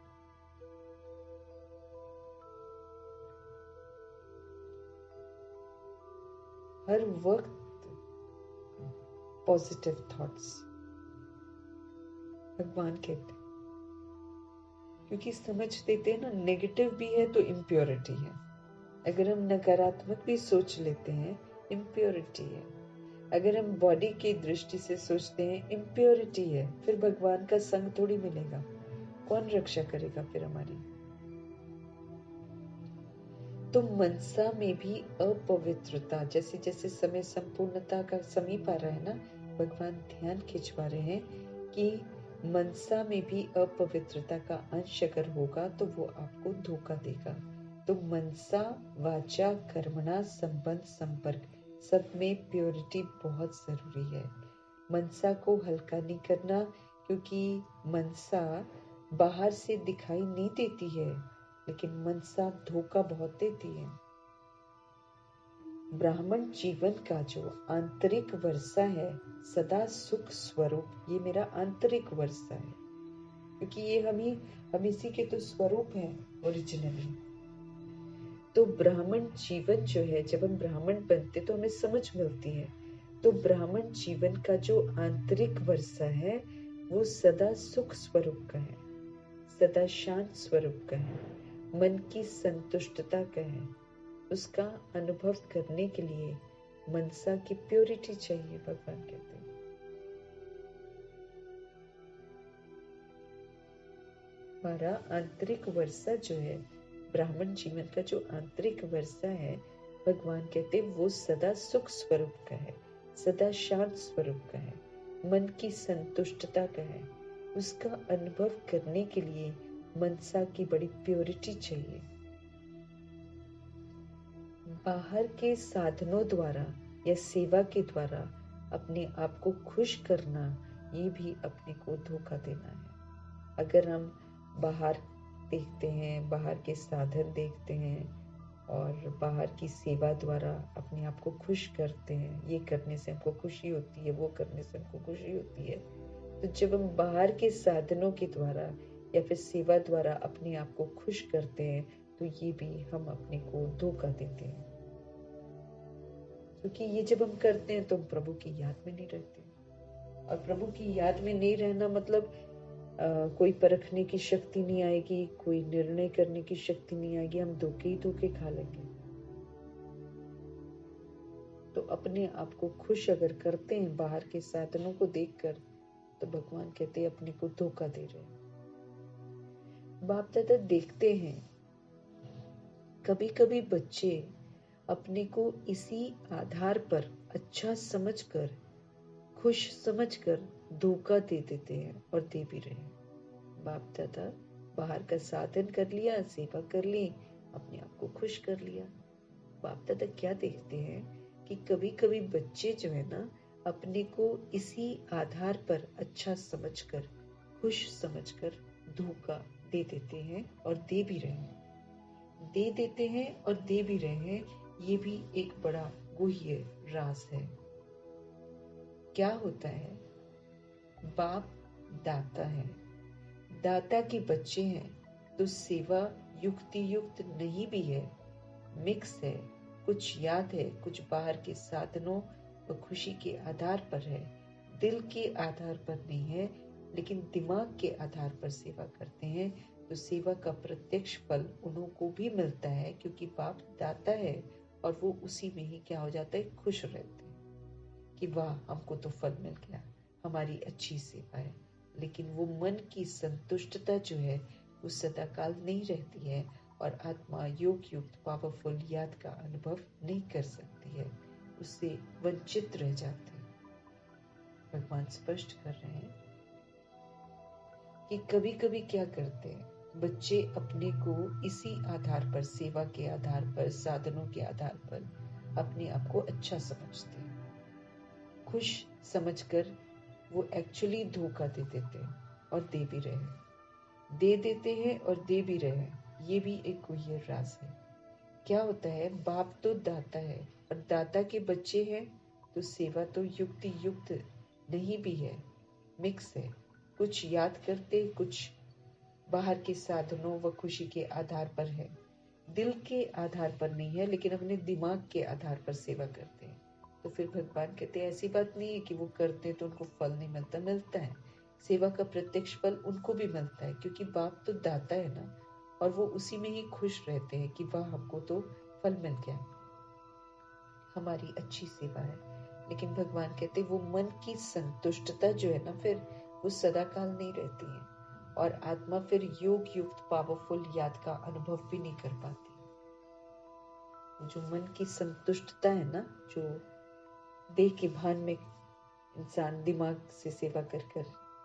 हर वक्त पॉजिटिव थॉट्स, भगवान कहते हैं, क्योंकि समझ देते हैं ना, नेगेटिव भी है तो इम्प्योरिटी है। अगर हम नकारात्मक भी सोच लेते हैं, इम्प्योरिटी है। अगर हम बॉडी की दृष्टि से सोचते हैं, इम्प्योरिटी है। फिर भगवान का संग थोड़ी मिलेगा, कौन रक्षा करेगा फिर हमारी? तो मनसा में भी अपवित्रता, जैसे जैसे समय संपूर्णता का समीप आ रहा है ना, भगवान ध्यान खिंचवा रहे हैं कि मनसा में भी अपवित्रता का अंश अगर होगा तो वो आपको धोखा देगा। तो मनसा, वाचा, कर्मणा, संबंध, संपर्क, सब में प्योरिटी बहुत जरूरी है। मनसा को हल्का नहीं करना, क्योंकि मनसा बाहर से दिखाई नहीं देती है, लेकिन मनसा धोखा बहुत देती है। ब्राह्मण जीवन का जो आंतरिक वर्षा है, सदा सुख स्वरूप, ये मेरा आंतरिक वर्षा है, क्योंकि ये हम इसी के तो स्वरूप हैं ओरिजिनली। तो ब्राह्मण जीवन जो है, जब हम ब्राह्मण बनते तो हमें समझ मिलती है। तो ब्राह्मण जीवन का जो आंतरिक वर्षा है वो सदा सुख स्वरूप का है, सदा शांत स्वरूप का है, मन की संतुष्टता का है। उसका अनुभव करने के लिए मनसा की प्योरिटी चाहिए, भगवान कहते हैं। हमारा आंतरिक वर्षा जो है, ब्राह्मण जीवन का जो आंतरिक वर्षा है, भगवान कहते हैं वो सदा सुख स्वरूप का है, सदा शांत स्वरूप का है, मन की संतुष्टता का है। उसका अनुभव करने के लिए मनसा की बड़ी प्योरिटी चाहिए। बाहर के साधनों द्वारा या सेवा के द्वारा अपने आप को खुश करना, ये भी अपने को धोखा देना है। अगर हम बाहर देखते हैं, बाहर के साधन देखते हैं और बाहर की सेवा द्वारा अपने आप को खुश करते हैं, ये करने से हमको खुशी होती है, वो करने से हमको खुशी होती है, तो जब हम बाहर के साधनों के द्वारा या फिर सेवा द्वारा अपने आप को खुश करते हैं, तो ये भी हम अपने को धोखा देते हैं। क्योंकि ये जब हम करते हैं तो हम प्रभु की याद में नहीं रहते, और प्रभु की याद में नहीं रहना मतलब कोई परखने की शक्ति नहीं आएगी, कोई निर्णय करने की शक्ति नहीं आएगी, हम धोखे ही धोखे खा लेंगे। तो अपने आप को खुश अगर करते हैं बाहर के साधनों को देखकर, तो भगवान कहते हैं अपने को धोखा दे रहे हैं। बाप दादा देखते हैं कभी कभी बच्चे अपने को इसी आधार पर अच्छा समझकर, खुश समझकर धोखा दे देते हैं और दे भी रहे हैं। बाप दादा बाहर का साधन कर लिया, सेवा कर ली, अपने आप को खुश कर लिया। बाप दादा क्या देखते हैं कि कभी कभी बच्चे जो है ना, अपने को इसी आधार पर अच्छा समझकर, खुश समझकर धोखा दे देते हैं और दे भी रहे हैं। दे देते हैं और दे भी रहे हैं, ये भी एक बड़ा गुह्य राज है। क्या होता है, बाप दाता है, दाता के बच्चे हैं, तो सेवा युक्ति युक्त नहीं भी है, मिक्स है। कुछ याद है, कुछ बाहर के साधनों व खुशी के आधार पर है, दिल के आधार पर नहीं है, लेकिन दिमाग के आधार पर सेवा करते हैं तो सेवा का प्रत्यक्ष फल उन्हों को भी मिलता है, क्योंकि बाप दाता है और वो उसी में ही क्या हो जाता है, खुश रहते हैं कि वाह हमको तो फल मिल गया, हमारी अच्छी सेवा है। लेकिन वो मन की संतुष्टता जो है वो सदाकाल नहीं रहती है और आत्मा योग युक्त पावरफुल याद का अनुभव नहीं कर सकती है, उससे वंचित रह जाते हैं। भगवान स्पष्ट कर रहे हैं कि कभी कभी क्या करते हैं बच्चे, अपने को इसी आधार पर, सेवा के आधार पर, साधनों के आधार पर अपने आप को अच्छा समझते हैं। खुश समझकर वो एक्चुअली धोखा दे देते हैं और दे भी रहे हैं, दे देते हैं और दे भी रहे हैं। ये भी एक गुह्य राज है। क्या होता है, बाप तो दाता है और दाता के बच्चे हैं तो सेवा तो युक्ति युक्त नहीं भी है, मिक्स है। कुछ याद करते, कुछ बाहर के साधनों व खुशी के आधार पर है, दिल के आधार पर नहीं है, लेकिन अपने दिमाग के आधार पर सेवा करते हैं। तो फिर भगवान कहते हैं ऐसी बात नहीं है कि वो करते हैं तो उनको फल नहीं मिलता, मिलता है। सेवा का प्रत्यक्ष फल उनको भी मिलता है, क्योंकि बाप तो दाता है ना, और वो उसी में ही खुश रहते हैं कि वाह हमको तो फल मिल गया, हमारी अच्छी सेवा है। लेकिन भगवान कहते वो मन की संतुष्टता जो है ना, फिर वो सदाकाल नहीं रहती है और आत्मा फिर योग युक्त पावरफुल याद का अनुभव भी नहीं कर पाती। जो मन की संतुष्टता है ना, जो देह के भान में इंसान दिमाग से सेवा कर कर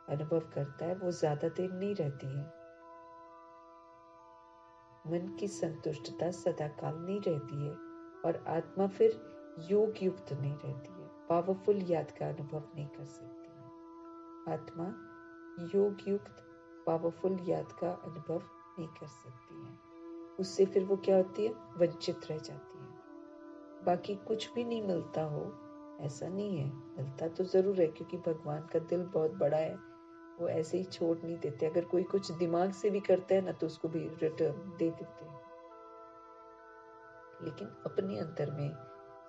अनुभव करता है, वो ज्यादा देर नहीं रहती है। मन की संतुष्टता सदाकाल नहीं रहती है और आत्मा फिर योग युक्त नहीं रहती है, पावरफुल याद का अनुभव नहीं कर सकती है। आत्मा योग युक्त पावरफुल याद का अनुभव नहीं कर सकती है, उससे फिर वो क्या होती है, वंचित रह जाती है। बाकी कुछ भी नहीं मिलता हो ऐसा नहीं है, मिलता तो जरूर है, क्योंकि भगवान का दिल बहुत बड़ा है, वो ऐसे ही छोड़ नहीं देते। अगर कोई कुछ दिमाग से भी करता है ना तो उसको भी रिटर्न दे देते हैं, लेकिन अपने अंदर में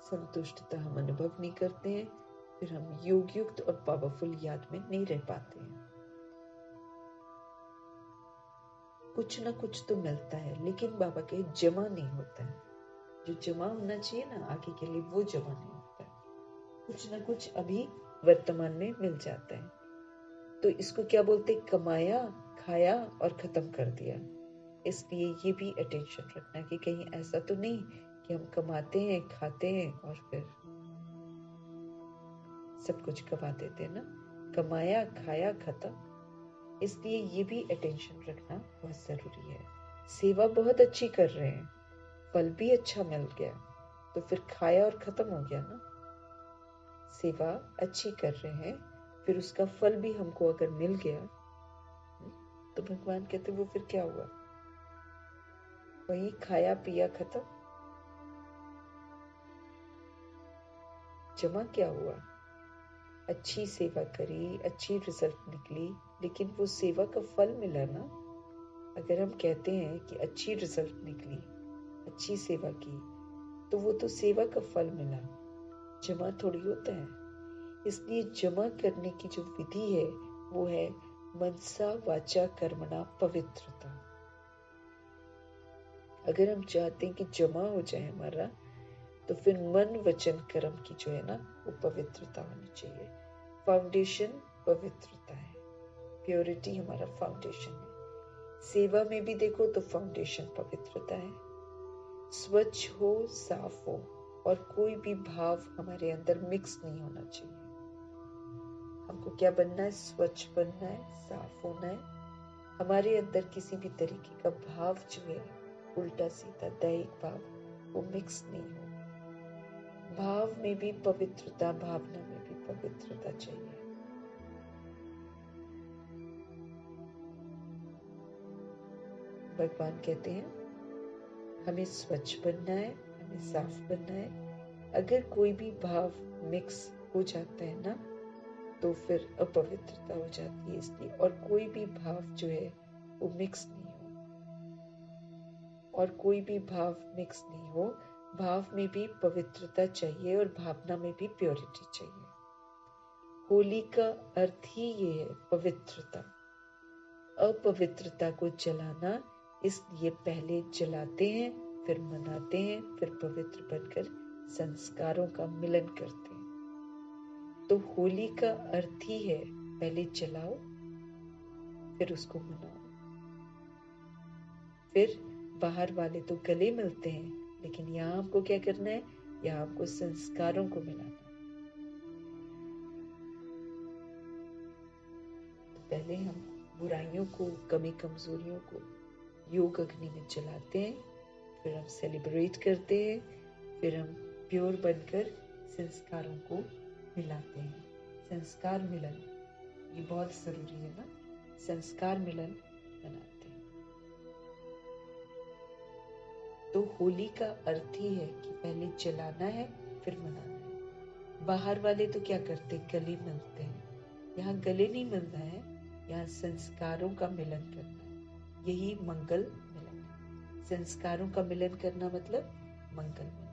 संतुष्टता हम अनुभव नहीं करते हैं, फिर हम योग युक्त और पावरफुल याद में नहीं रह पाते हैं। कुछ ना कुछ तो मिलता है, लेकिन बाबा के जमा नहीं होता है। जो जमा होना चाहिए ना आगे के लिए, वो जमा नहीं होता है। कुछ ना कुछ अभी वर्तमान में मिल जाता है, तो इसको क्या बोलते, कमाया, खाया और खत्म कर दिया। इसलिए ये भी अटेंशन रखना कि कहीं ऐसा तो नहीं कि हम कमाते हैं, खाते हैं और फिर सब कुछ गवा देते हैं ना, कमाया, खाया, खत्म। इसलिए ये भी अटेंशन रखना बहुत जरूरी है। सेवा बहुत अच्छी कर रहे हैं, फल भी अच्छा मिल गया, तो फिर खाया और खत्म हो गया ना। सेवा अच्छी कर रहे हैं, फिर उसका फल भी हमको अगर मिल गया तो भगवान कहते वो फिर क्या हुआ, वही खाया पिया खत्म। जमा क्या हुआ, अच्छी सेवा करी, अच्छी रिजल्ट निकली, लेकिन वो सेवा का फल मिला ना। अगर हम कहते हैं कि अच्छी रिजल्ट निकली, अच्छी सेवा की, तो वो तो सेवा का फल मिला, जमा थोड़ी होता है। इसलिए जमा करने की जो विधि है वो है मनसा वाचा कर्मणा पवित्रता। अगर हम चाहते हैं कि जमा हो जाए हमारा, तो फिर मन वचन कर्म की जो है ना वो पवित्रता होनी चाहिए। फाउंडेशन पवित्रता है, प्योरिटी हमारा फाउंडेशन है। सेवा में भी देखो तो फाउंडेशन पवित्रता है, स्वच्छ हो, साफ हो, और कोई भी भाव हमारे अंदर मिक्स नहीं होना चाहिए। हमको क्या बनना है, स्वच्छ बनना है, साफ होना है। हमारे अंदर किसी भी तरीके का भाव जो है, उल्टा सीधा दैहिक भाव, वो मिक्स नहीं हो। भाव में भी पवित्रता, भावना में भी पवित्रता चाहिए। भगवान कहते हैं हमें स्वच्छ बनना है, हमें साफ बनना है। अगर कोई भी भाव मिक्स हो जाता है ना तो फिर अपवित्रता हो जाती है। इसलिए और कोई भी भाव जो है वो मिक्स नहीं हो। और कोई भी भाव मिक्स नहीं हो। भाव में भी पवित्रता चाहिए और भावना में भी प्योरिटी चाहिए। होली का अर्थ ही ये है, पवित्रता। अपवित्रता को जलाना, इसलिए पहले जलाते हैं, फिर मनाते हैं, फिर पवित्र बनकर संस्कारों का मिलन करते हैं। तो होली का अर्थ ही है, पहले जलाओ, फिर उसको मनाओ। फिर बाहर वाले तो गले मिलते हैं, लेकिन यहाँ आपको क्या करना है? यहाँ आपको संस्कारों को मिलाना। तो पहले हम बुराइयों को, कमी कमजोरियों को योग अग्नि में जलाते हैं, फिर हम सेलिब्रेट करते हैं, फिर हम प्योर बनकर संस्कारों को मिलाते हैं। संस्कार मिलन ये बहुत जरूरी है ना। संस्कार मिलन बनाते हैं। तो होली का अर्थ ही है कि पहले जलाना है, फिर मनाना है। बाहर वाले तो क्या करते, गले मिलते हैं। यहाँ गले नहीं मिलना है, यहाँ संस्कारों का मिलन करना है। यही मंगल मिलन है। संस्कारों का मिलन करना मतलब मंगल मिलन।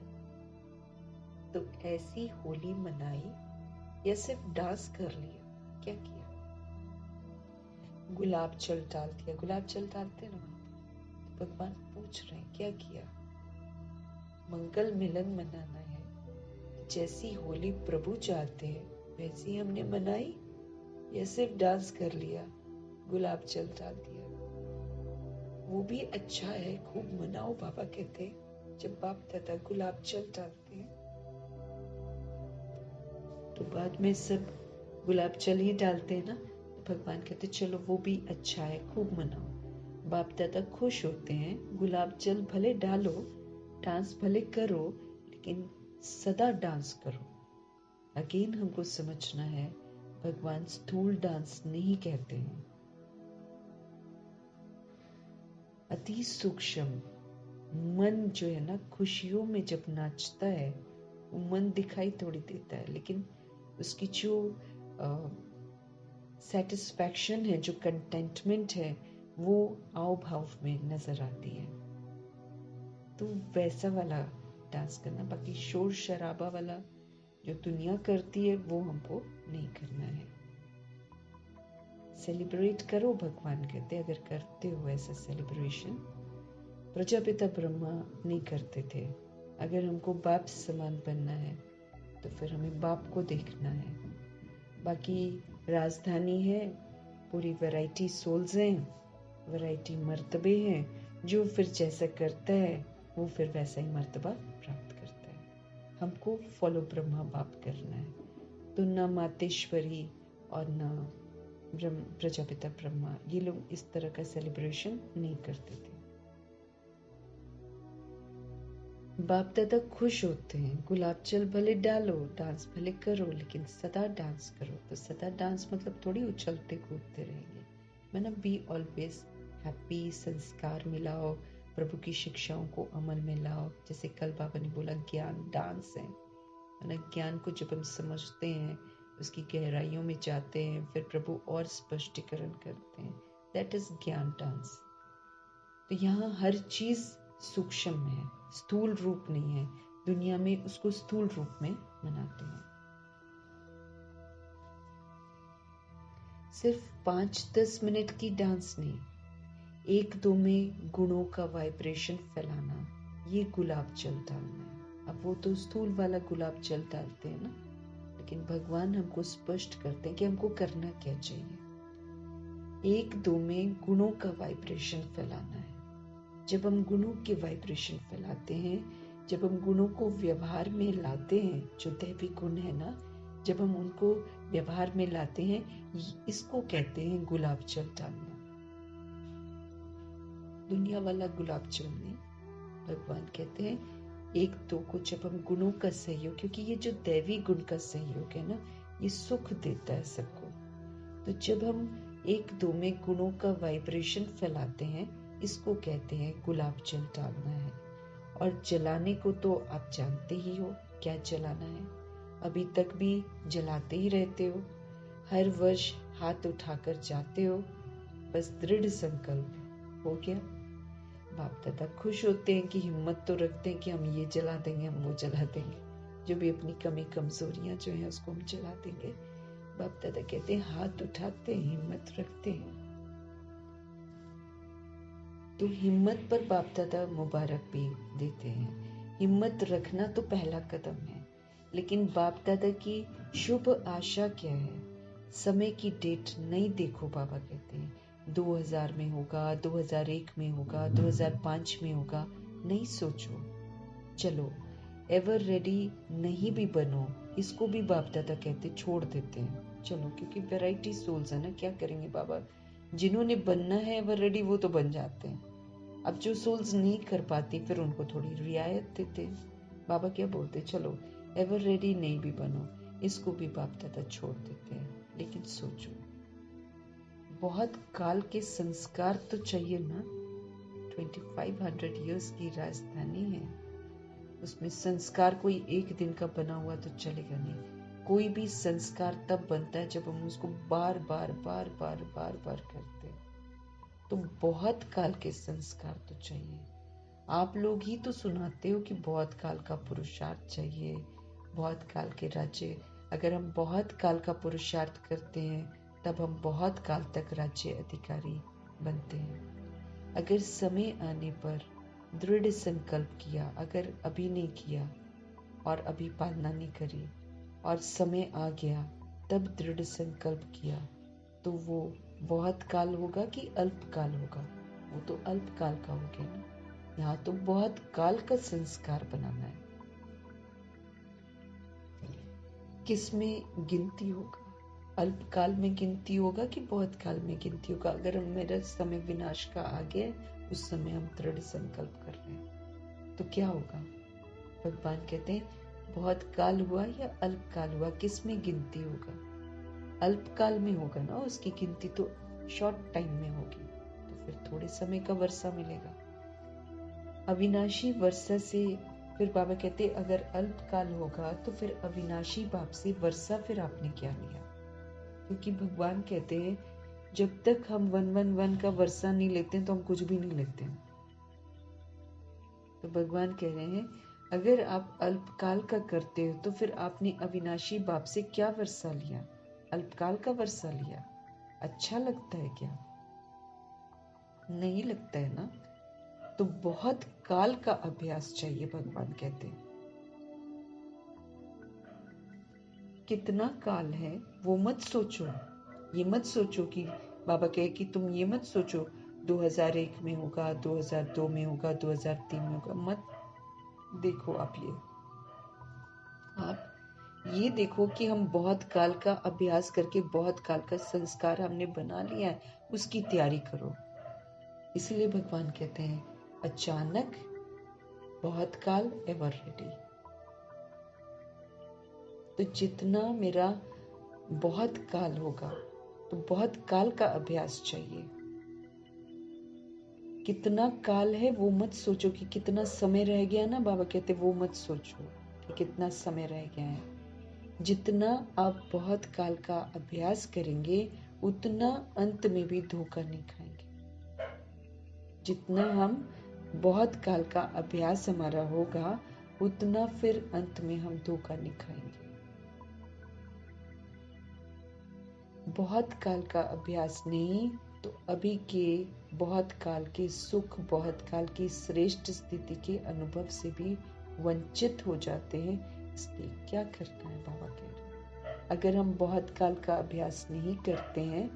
तो ऐसी होली मनाई या सिर्फ डांस कर लिया? क्या किया? गुलाब जल डाल दिया। गुलाब जल डालते ना, तो भगवान पूछ रहे हैं क्या किया? मंगल मिलन मनाना है। जैसी होली प्रभु चाहते हैं वैसी हमने मनाई या सिर्फ डांस कर लिया, गुलाब जल डाल दिया? वो भी अच्छा है, खूब मनाओ। बाबा कहते हैं जब बाप दादा गुलाब जल डालते हैं तो बाद में सब गुलाब जल ही डालते हैं ना। तो भगवान कहते चलो वो भी अच्छा है, खूब मनाओ। बाप दादा खुश होते हैं, गुलाब जल भले डालो, डांस भले करो, लेकिन सदा डांस करो। अगेन हमको समझना है, भगवान स्थूल डांस नहीं कहते हैं। अति सूक्ष्म मन जो है ना, खुशियों में जब नाचता है वो मन दिखाई थोड़ी देता है, लेकिन उसकी जो सेटिस्फैक्शन है, जो कंटेंटमेंट है, वो आव भाव में नजर आती है। तो वैसा वाला डांस करना, बाकी शोर शराबा वाला जो दुनिया करती है वो हमको नहीं करना है। सेलिब्रेट करो, भगवान कहते, अगर करते हो ऐसा सेलिब्रेशन। प्रजापिता ब्रह्मा नहीं करते थे। अगर हमको बाप समान बनना है तो फिर हमें बाप को देखना है। बाकी राजधानी है, पूरी वैरायटी सोल्स हैं, वैरायटी मर्तबे हैं। जो फिर जैसा करता है वो फिर वैसा ही मर्तबा प्राप्त करता है। हमको फॉलो ब्रह्मा बाप करना है। तो न मातेश्वरी और न प्रजापिता ब्रह्मा, ये लोग इस तरह का सेलिब्रेशन नहीं करते थे। बाप दादा खुश होते हैं, गुलाब जल भले डालो, डांस भले करो, लेकिन सदा डांस करो। तो सदा डांस मतलब थोड़ी उछलते कूदते रहेंगे। मैंने बी ऑलवेज हैप्पी। संस्कार मिलाओ, प्रभु की शिक्षाओं को अमल में लाओ। जैसे कल बाबा ने बोला ज्ञान डांस है ना। ज्ञान को जब हम समझते हैं, उसकी गहराइयों में जाते हैं, फिर प्रभु और स्पष्टीकरण करते हैं, दैट इज ज्ञान डांस। तो यहाँ हर चीज सूक्ष्म है, स्थूल रूप नहीं है। दुनिया में उसको स्थूल रूप में मनाते हैं। सिर्फ 5-10 मिनट की डांस नहीं, 1-2 में गुणों का वाइब्रेशन फैलाना, ये गुलाब जल डालना है। अब वो तो स्थूल वाला गुलाब जल डालते हैं ना, लेकिन भगवान हमको स्पष्ट करते हैं कि हमको करना क्या चाहिए। 1-2 में गुणों का वाइब्रेशन फैलाना है। जब हम गुणों के वाइब्रेशन फैलाते हैं, जब हम गुणों को व्यवहार में लाते हैं, जो दैवी गुण है ना, जब हम उनको व्यवहार में लाते हैं, इसको कहते हैं गुलाब जल डालना। दुनिया वाला गुलाब जल नहीं। भगवान कहते हैं 1-2 को जब हम गुणों का सहयोग, क्योंकि ये जो दैवी गुण का सहयोग है ना, ये सुख देता है सबको। तो जब हम 1-2 में गुणों का वाइब्रेशन फैलाते हैं, इसको कहते हैं गुलाब जल डालना है। और जलाने को तो आप जानते ही हो क्या जलाना है। अभी तक भी जलाते ही रहते हो, हर वर्ष हाथ उठाकर जाते हो, बस दृढ़ संकल्प हो गया। बाप दादा खुश होते हैं कि हिम्मत तो रखते हैं कि हम ये जला देंगे, हम वो जला देंगे, जो भी अपनी कमी कमजोरियां जो है उसको हम जला देंगे। बाप दादा कहते हैं हाथ उठाते हैं, हिम्मत रखते हैं। तो हिम्मत पर बाप दादा मुबारक भी देते हैं। हिम्मत रखना तो पहला कदम है, लेकिन बाप दादा की शुभ आशा क्या है? समय की डेट नहीं देखो, बाबा कहते हैं 2000 में होगा, 2001 में होगा, 2005 में होगा, नहीं सोचो। चलो एवर रेडी नहीं भी बनो, इसको भी बाप दादा कहते छोड़ देते हैं। चलो, क्योंकि वैरायटी सोल्स है ना, क्या करेंगे बाबा, जिन्होंने बनना है एवर रेडी वो तो बन जाते हैं। अब जो सोल्स नहीं कर पाती फिर उनको थोड़ी रियायत देते हैं। बाबा क्या बोलते, चलो एवर रेडी नहीं भी बनो, इसको भी बाप दादा छोड़ देते हैं। लेकिन सोचो, बहुत काल के संस्कार तो चाहिए ना। 2500 इयर्स की राजधानी है, उसमें संस्कार कोई एक दिन का बना हुआ तो चलेगा नहीं। कोई भी संस्कार तब बनता है जब हम उसको बार बार बार बार बार बार करते हैं। तो बहुत काल के संस्कार तो चाहिए। आप लोग ही तो सुनाते हो कि बहुत काल का पुरुषार्थ चाहिए, बहुत काल के राज्य। अगर हम बहुत काल का पुरुषार्थ करते हैं तब हम बहुत काल तक राज्य अधिकारी बनते हैं। अगर समय आने पर दृढ़ संकल्प किया, अगर अभी नहीं किया और अभी पालना नहीं करी और समय आ गया तब दृढ़ संकल्प किया, तो वो बहुत काल होगा कि अल्पकाल होगा? वो तो अल्पकाल का हो गया ना। यहाँ तो बहुत काल का संस्कार बनाना है। किसमें गिनती होगा? अल्पकाल में गिनती होगा कि बहुत काल में गिनती होगा? अगर मेरा समय विनाश का आ गया, उस समय हम दृढ़ संकल्प कर रहे हैं, तो क्या होगा? भगवान कहते हैं बहुत काल हुआ या अल्पकाल हुआ, किसमें गिनती होगा? अल्पकाल में होगा ना, उसकी गिनती तो शॉर्ट टाइम में होगी, तो फिर थोड़े समय का वर्षा मिलेगा। अविनाशी वर्षा से फिर बाबा कहते अगर अल्पकाल होगा तो फिर अविनाशी बाप से वर्षा फिर आपने क्या लिया? क्योंकि भगवान कहते हैं जब तक हम 111 का वर्षा नहीं लेते तो हम कुछ भी नहीं लेते हैं। तो भगवान कह रहे हैं अगर आप अल्पकाल का करते हो तो फिर आपने अविनाशी बाप से क्या वर्षा लिया? अल्पकाल का वर्षा लिया। अच्छा लगता है क्या? नहीं लगता है ना। तो बहुत काल का अभ्यास चाहिए, भगवान कहते हैं। कितना काल है वो मत सोचो। ये मत सोचो कि बाबा कहे कि तुम ये मत सोचो 2001 में होगा, 2002 में होगा, 2003 में होगा। मत देखो आप ये देखो कि हम बहुत काल का अभ्यास करके बहुत काल का संस्कार हमने बना लिया है, उसकी तैयारी करो। इसलिए भगवान कहते हैं अचानक, बहुत काल, एवर रेडी। तो जितना मेरा बहुत काल होगा तो बहुत काल का अभ्यास चाहिए। कितना काल है वो मत सोचो कि कितना समय रह गया ना, बाबा कहते वो मत सोचो कि कितना समय रह गया है। जितना आप बहुत काल का अभ्यास करेंगे उतना अंत में भी धोखा नहीं खाएंगे। जितना हम बहुत काल का अभ्यास हमारा होगा उतना फिर अंत में हम धोखा नहीं खाएंगे। बहुत काल का अभ्यास नहीं तो अभी के बहुत काल के सुख, बहुत काल की श्रेष्ठ स्थिति के अनुभव से भी वंचित हो जाते हैं। इसलिए क्या करना है, बाबा कह रहे हैं अगर हम बहुत काल का अभ्यास नहीं करते हैं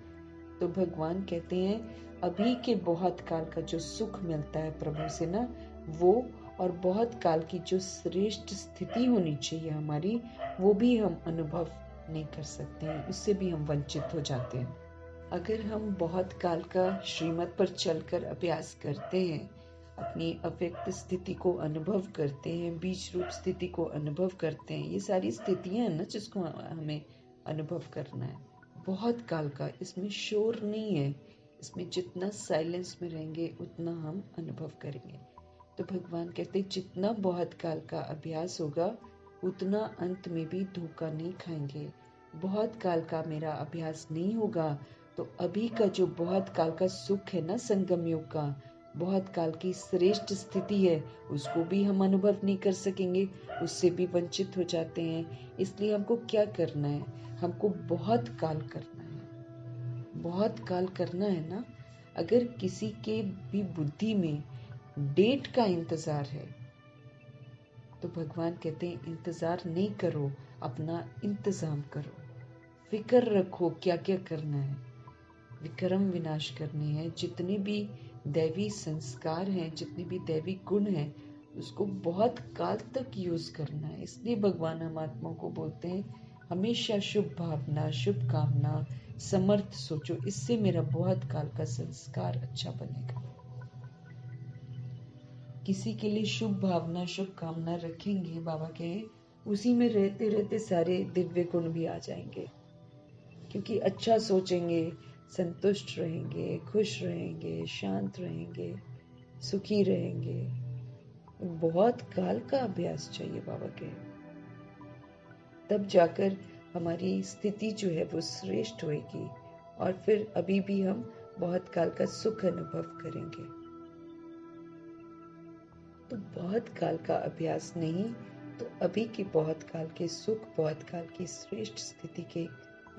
तो भगवान कहते हैं अभी के बहुत काल का जो सुख मिलता है प्रभु से ना, वो और बहुत काल की जो श्रेष्ठ स्थिति होनी चाहिए हमारी, वो भी हम अनुभव नहीं कर सकते हैं, उससे भी हम वंचित हो जाते हैं। अगर हम बहुत काल का श्रीमत पर चलकर अभ्यास करते हैं, अपनी अव्यक्त स्थिति को अनुभव करते हैं, बीज रूप स्थिति को अनुभव करते हैं, ये सारी स्थितियां हैं ना जिसको हमें अनुभव करना है। बहुत काल का, इसमें शोर नहीं है, इसमें जितना साइलेंस में रहेंगे उतना हम अनुभव करेंगे। तो भगवान कहते हैं जितना बहुत काल का अभ्यास होगा उतना अंत में भी धोखा नहीं खाएंगे। बहुत काल का मेरा अभ्यास नहीं होगा तो अभी का जो बहुत काल का सुख है ना संगम योग का, बहुत काल की श्रेष्ठ स्थिति है उसको भी हम अनुभव नहीं कर सकेंगे, उससे भी वंचित हो जाते हैं। इसलिए हमको क्या करना है? हमको बहुत काल करना है, बहुत काल करना है ना। अगर किसी के भी बुद्धि में डेट का इंतजार है तो भगवान कहते हैं इंतजार नहीं करो, अपना इंतजाम करो, फिक्र रखो क्या क्या करना है। विक्रम विनाश करने हैं, जितने भी दैवी संस्कार हैं, जितने भी दैवी गुण हैं, उसको बहुत काल तक यूज करना है। इसलिए भगवान हम आत्माओं को बोलते हैं हमेशा शुभ भावना, शुभ कामना, समर्थ सोचो, इससे मेरा बहुत काल का संस्कार अच्छा बनेगा। किसी के लिए शुभ भावना, शुभ कामना रखेंगे, बाबा कहे उसी में रहते रहते सारे दिव्य गुण भी आ जाएंगे, क्योंकि अच्छा सोचेंगे, संतुष्ट रहेंगे, खुश रहेंगे, शांत रहेंगे, सुखी रहेंगे। बहुत काल का अभ्यास चाहिए बाबा के, तब जाकर हमारी स्थिति जो है वो श्रेष्ठ होगी और फिर अभी भी हम बहुत काल का सुख अनुभव करेंगे। तो बहुत काल का अभ्यास नहीं तो अभी के बहुत काल के सुख, बहुत काल की श्रेष्ठ स्थिति के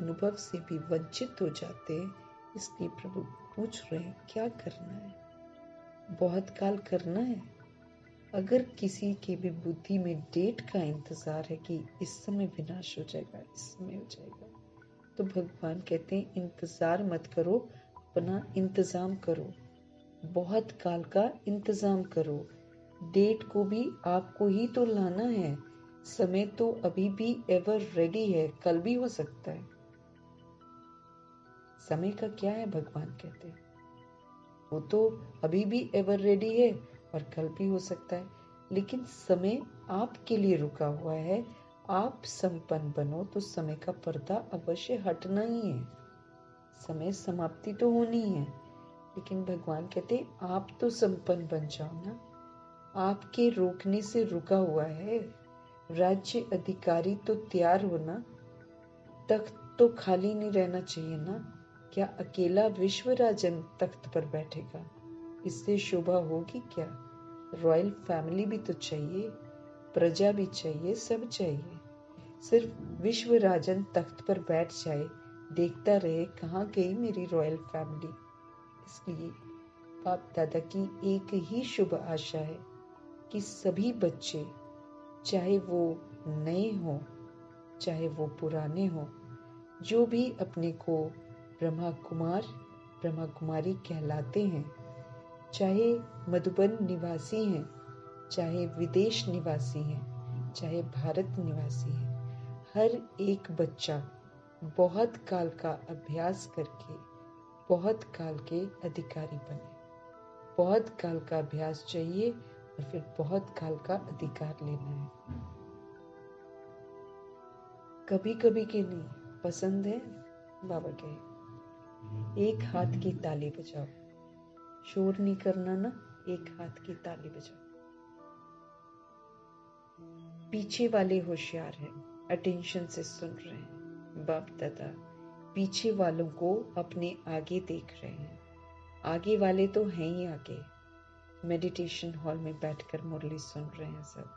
अनुभव से भी वंचित हो जाते हैं। इसलिए प्रभु पूछ रहे हैं क्या करना है? बहुत काल करना है। अगर किसी के भी बुद्धि में डेट का इंतजार है कि इस समय विनाश हो जाएगा, इस समय हो जाएगा, तो भगवान कहते हैं इंतजार मत करो, अपना इंतजाम करो, बहुत काल का इंतजाम करो। डेट को भी आपको ही तो लाना है, समय तो अभी भी एवर रेडी है, कल भी हो सकता है। समय का क्या है? भगवान कहते हैं वो तो अभी भी एवर रेडी है और कल भी हो सकता है, लेकिन समय आपके लिए रुका हुआ है। आप संपन्न बनो तो समय का पर्दा अवश्य हटना ही है, समय समाप्ति तो होनी है, लेकिन भगवान कहते हैं आप तो संपन्न बन जाओ ना। आपके रोकने से रुका हुआ है। राज्य अधिकारी तो तैयार हो ना, तख्त तो खाली नहीं रहना चाहिए ना। क्या अकेला विश्वराजन तख्त पर बैठेगा? इससे शोभा होगी क्या? रॉयल फैमिली भी तो चाहिए, प्रजा भी चाहिए, सब चाहिए। सिर्फ विश्वराजन तख्त पर बैठ जाए, देखता रहे कहाँ गई मेरी रॉयल फैमिली। इसलिए बाप दादा की एक ही शुभ आशा है कि सभी बच्चे, चाहे वो नए हों चाहे वो पुराने हों, जो भी अपने को ब्रह्मा कुमार, ब्रह्मा कुमारी कहलाते हैं, चाहे मधुबन निवासी हैं, चाहे विदेश निवासी हैं, चाहे भारत निवासी हैं, हर एक बच्चा बहुत काल का अभ्यास करके बहुत काल के अधिकारी बने। बहुत काल का अभ्यास चाहिए और फिर बहुत काल का अधिकार लेना है। कभी कभी के नहीं, पसंद है बाबा कहे एक हाथ की ताली बजाओ, शोर नहीं करना ना, एक हाथ की ताली बजाओ। पीछे वाले होशियार हैं, अटेंशन से सुन रहे हैं। बाप दादा पीछे वालों को अपने आगे देख रहे हैं, आगे वाले तो हैं ही आगे। मेडिटेशन हॉल में बैठकर मुरली सुन रहे हैं सब,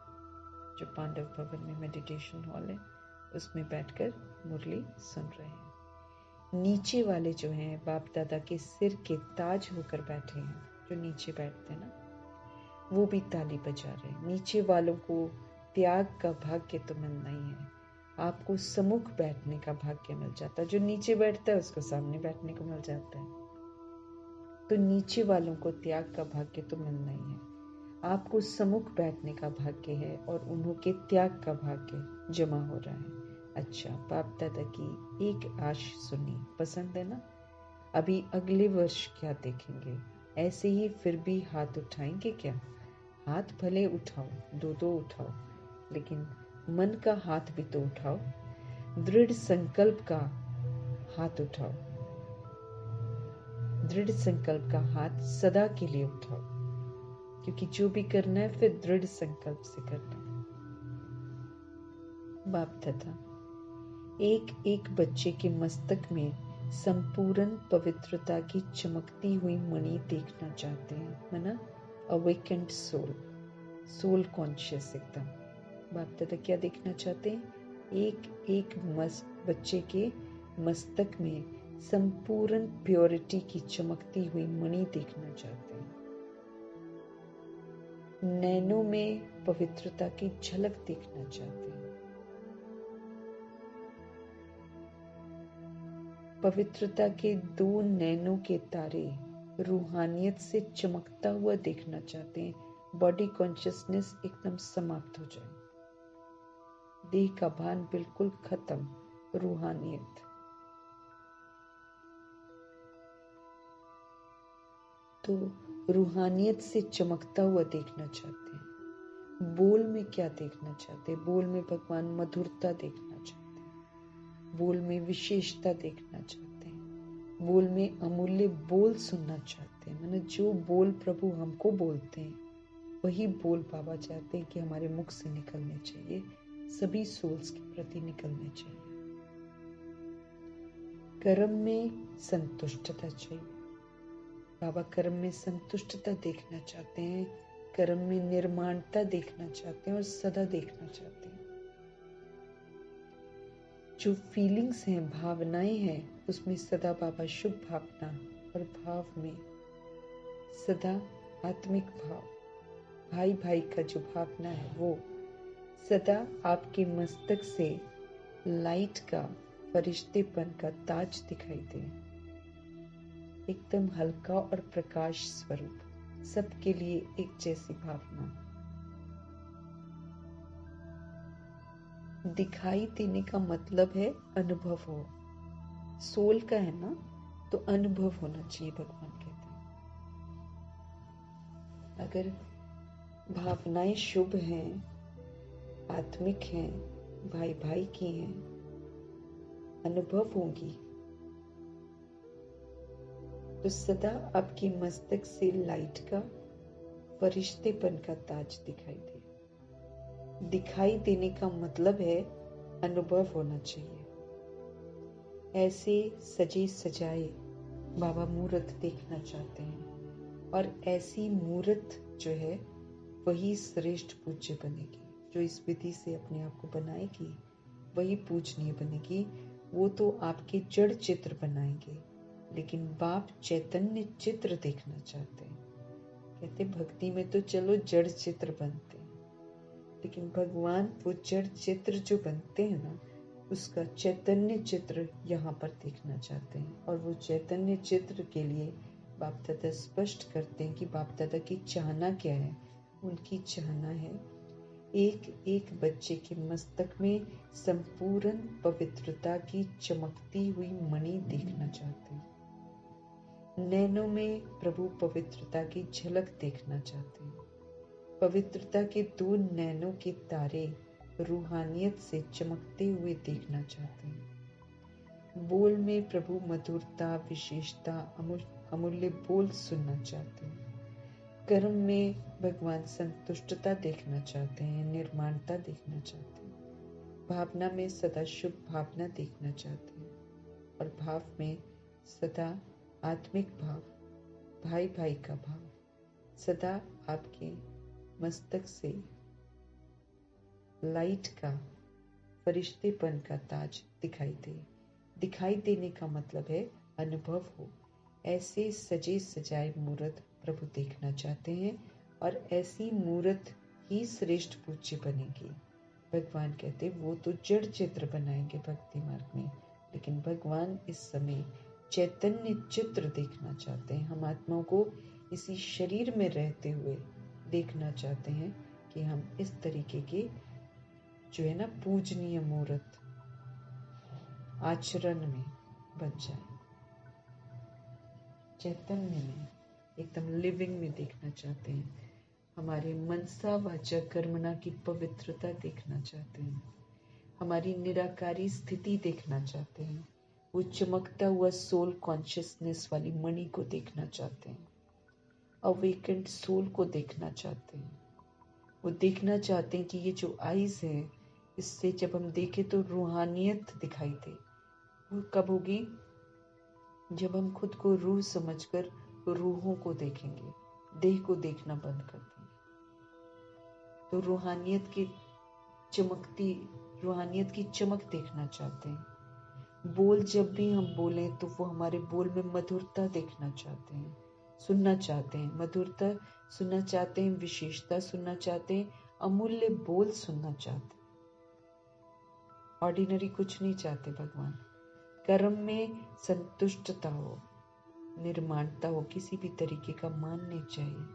जो पांडव भवन में मेडिटेशन हॉल है उसमें बैठकर मुरली सुन रहे हैं। नीचे वाले जो हैं बाप दादा के सिर के ताज होकर बैठे हैं, जो नीचे बैठते हैं ना, वो भी ताली बजा रहे हैं। नीचे वालों को त्याग का भाग्य तो मिलना ही है, आपको सम्मुख बैठने का भाग्य मिल जाता है। जो नीचे बैठता है उसको सामने बैठने को मिल जाता है। तो नीचे वालों को त्याग का भाग्य तो मिलना ही है, आपको सम्मुख बैठने का भाग्य है और उन्हों के त्याग का भाग्य जमा हो रहा है। अच्छा, बाप दादा की एक आश सुनी, पसंद है ना? अभी अगले वर्ष क्या देखेंगे? ऐसे ही फिर भी हाथ उठाएंगे क्या? हाथ भले उठाओ, दो दो उठाओ, लेकिन मन का हाथ भी तो उठाओ, दृढ़ संकल्प का हाथ उठाओ। दृढ़ संकल्प का हाथ सदा के लिए उठाओ, क्योंकि जो भी करना है फिर दृढ़ संकल्प से करना है। बाप दादा एक एक बच्चे के मस्तक में संपूर्ण पवित्रता की चमकती हुई मणि देखना चाहते हैं, है ना। अवेकेंड सोल, सोल कॉन्शियस एकदम। बाप दादा क्या देखना चाहते हैं? एक एक बच्चे के मस्तक में संपूर्ण प्योरिटी की चमकती हुई मणि देखना चाहते हैं। नैनो में पवित्रता की झलक देखना चाहते हैं। पवित्रता के 2 नैनो के तारे रूहानियत से चमकता हुआ देखना चाहते हैं। बॉडी कॉन्शियसनेस एकदम समाप्त हो जाए, देह का भान बिल्कुल खत्म, रूहानियत। तो रूहानियत से चमकता हुआ देखना चाहते हैं। बोल में क्या देखना चाहते हैं? बोल में भगवान मधुरता देखना चाहते हैं, बोल में विशेषता देखना चाहते हैं, बोल में अमूल्य बोल सुनना चाहते हैं। मैंने जो बोल प्रभु हमको बोलते हैं वही बोल बाबा चाहते हैं कि हमारे मुख से निकलने चाहिए, सभी सोल्स के प्रति निकलने चाहिए। कर्म में संतुष्टता चाहिए। बाबा कर्म में संतुष्टता देखना चाहते हैं, कर्म में निर्माणता देखना चाहते हैं और सदा देखना चाहते हैं। जो फीलिंग्स हैं, भावनाएं हैं, उसमें सदा बाबा शुभ भावना और भाव में सदा आत्मिक भाव, भाई भाई का जो भावना है वो सदा आपके मस्तक से लाइट का, फरिश्तेपन का ताज दिखाई दे, एकदम हल्का और प्रकाश स्वरूप, सबके लिए एक जैसी भावना। दिखाई देने का मतलब है अनुभव हो, सोल का है ना, तो अनुभव होना चाहिए। भगवान कहते हैं अगर भावनाएं शुभ हैं, आत्मिक हैं, भाई भाई की हैं, अनुभव होंगी, तो सदा आपके मस्तक से लाइट का, फरिश्तेपन का ताज दिखाई दे। दिखाई देने का मतलब है अनुभव होना चाहिए। ऐसे सजे सजाए बाबा मूर्त देखना चाहते हैं, और ऐसी मूर्त जो है वही श्रेष्ठ पूज्य बनेगी। जो इस विधि से अपने आप को बनाएगी वही पूजनीय बनेगी। वो तो आपके जड़ चित्र बनाएंगे, लेकिन बाप चैतन्य चित्र देखना चाहते हैं। कहते भक्ति में तो चलो जड़ चित्र बनते हैं, लेकिन भगवान वो जड़ चित्र जो बनते हैं ना, उसका चैतन्य चित्र यहाँ पर देखना चाहते हैं। और वो चैतन्य चित्र के लिए बाप दादा स्पष्ट करते हैं कि बाप दादा की चाहना क्या है। उनकी चाहना है एक एक बच्चे के मस्तक में संपूर्ण पवित्रता की चमकती हुई मणि देखना चाहते हैं। नैनों में प्रभु पवित्रता की झलक देखना चाहते हैं। पवित्रता के 2 नैनों के तारे रूहानियत से चमकते हुए देखना चाहते हैं। बोल में प्रभु मधुरता, विशेषता, अमूल्य बोल सुनना चाहते हैं। कर्म में भगवान संतुष्टता देखना चाहते हैं, निर्माणता देखना चाहते हैं। भावना में सदा शुभ भावना देखना चाहते हैं, और भाव में सदा आत्मिक भाव, भाई भाई का भाव, सदा आपके मस्तक से लाइट का, फरिश्तेपन का ताज दिखाई दे। दिखाई देने का मतलब है अनुभव हो। ऐसे सजे सजाए मूर्त प्रभु देखना चाहते हैं, और ऐसी मूर्त ही श्रेष्ठ पूज्य बनेगी। भगवान कहते वो तो जड़ चित्र बनाएंगे भक्ति मार्ग में, लेकिन भगवान इस समय चैतन्य चित्र देखना चाहते हैं। हम आत्माओं को इसी शरीर में रहते हुए देखना चाहते हैं कि हम इस तरीके के जो है ना पूजनीय मूर्त आचरण में बन जाए, चैतन्य में, एकदम लिविंग में देखना चाहते हैं। हमारे मनसा वाचा कर्मणा की पवित्रता देखना चाहते हैं। हमारी निराकारी स्थिति देखना चाहते हैं। वो चमकता हुआ सोल कॉन्शियसनेस वाली मणि को देखना चाहते हैं। अवेकेंड सोल को देखना चाहते हैं। वो देखना चाहते हैं कि ये जो आईज है, इससे जब हम देखें तो रूहानियत दिखाई दे। वो कब होगी? जब हम खुद को रूह समझकर रूहों को देखेंगे, देह को देखना बंद कर देंगे, तो रूहानियत की चमक देखना चाहते हैं। बोल जब भी हम बोलें तो वो हमारे बोल में मधुरता देखना चाहते हैं, सुनना चाहते हैं, मधुरता सुनना चाहते हैं, विशेषता सुनना चाहते हैं, अमूल्य बोल सुनना चाहते हैं। ऑर्डिनरी कुछ नहीं चाहते भगवान। कर्म में संतुष्टता हो, निर्माणता हो, किसी भी तरीके का मान नहीं चाहिए,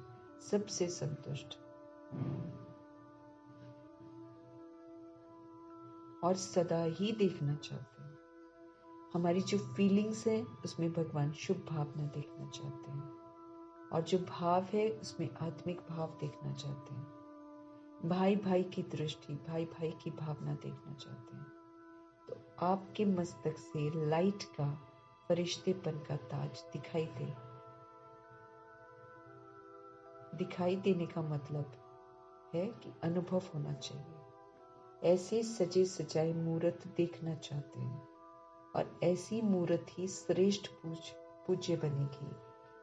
सबसे संतुष्ट और सदा ही देखना चाहते हैं। हमारी जो फीलिंग्स है उसमें भगवान शुभ भावना देखना चाहते हैं, और जो भाव है उसमें आत्मिक भाव देखना चाहते हैं। भाई भाई की दृष्टि, भाई भाई की भावना देखना चाहते हैं। तो आपके मस्तक से लाइट का, फरिश्तेपन का ताज दिखाई दे। दिखाई देने का मतलब है कि अनुभव होना चाहिए। ऐसे सजे सजाए मूर्त देखना चाहते हैं, और ऐसी मूर्त ही श्रेष्ठ पूज्य बनेगी।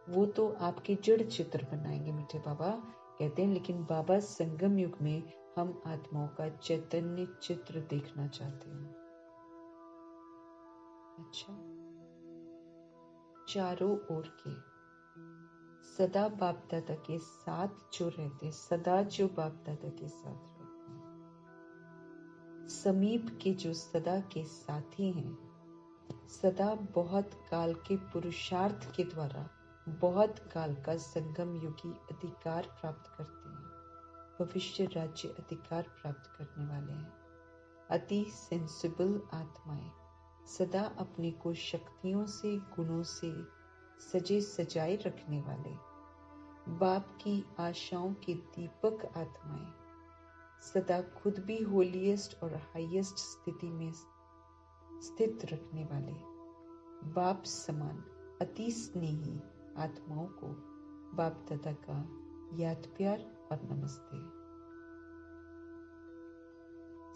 वो तो आपके जड़ चित्र बनाएंगे, मीठे बाबा कहते हैं, लेकिन बाबा संगम युग में हम आत्माओं का चैतन्य चित्र देखना चाहते हैं। अच्छा, चारों ओर के सदा बाप दादा के साथ जो रहते, सदा जो बाप दादा के साथ रहते हैं, समीप के जो सदा के साथी हैं, सदा बहुत काल के पुरुषार्थ के द्वारा बहुत काल का संगम युगी अधिकार प्राप्त करते हैं, भविष्य राज्य अधिकार प्राप्त करने वाले हैं। अति सेंसिबल आत्माएं, सदा अपने को शक्तियों से, गुणों से सजे सजाए रखने वाले, बाप की आशाओं के दीपक आत्माएं, सदा खुद भी होलीएस्ट और हाईएस्ट स्थिति में स्थित रखने वाले, बाप समान अति स्नेही आत्माओं को बाप दादा का याद प्यार और नमस्ते।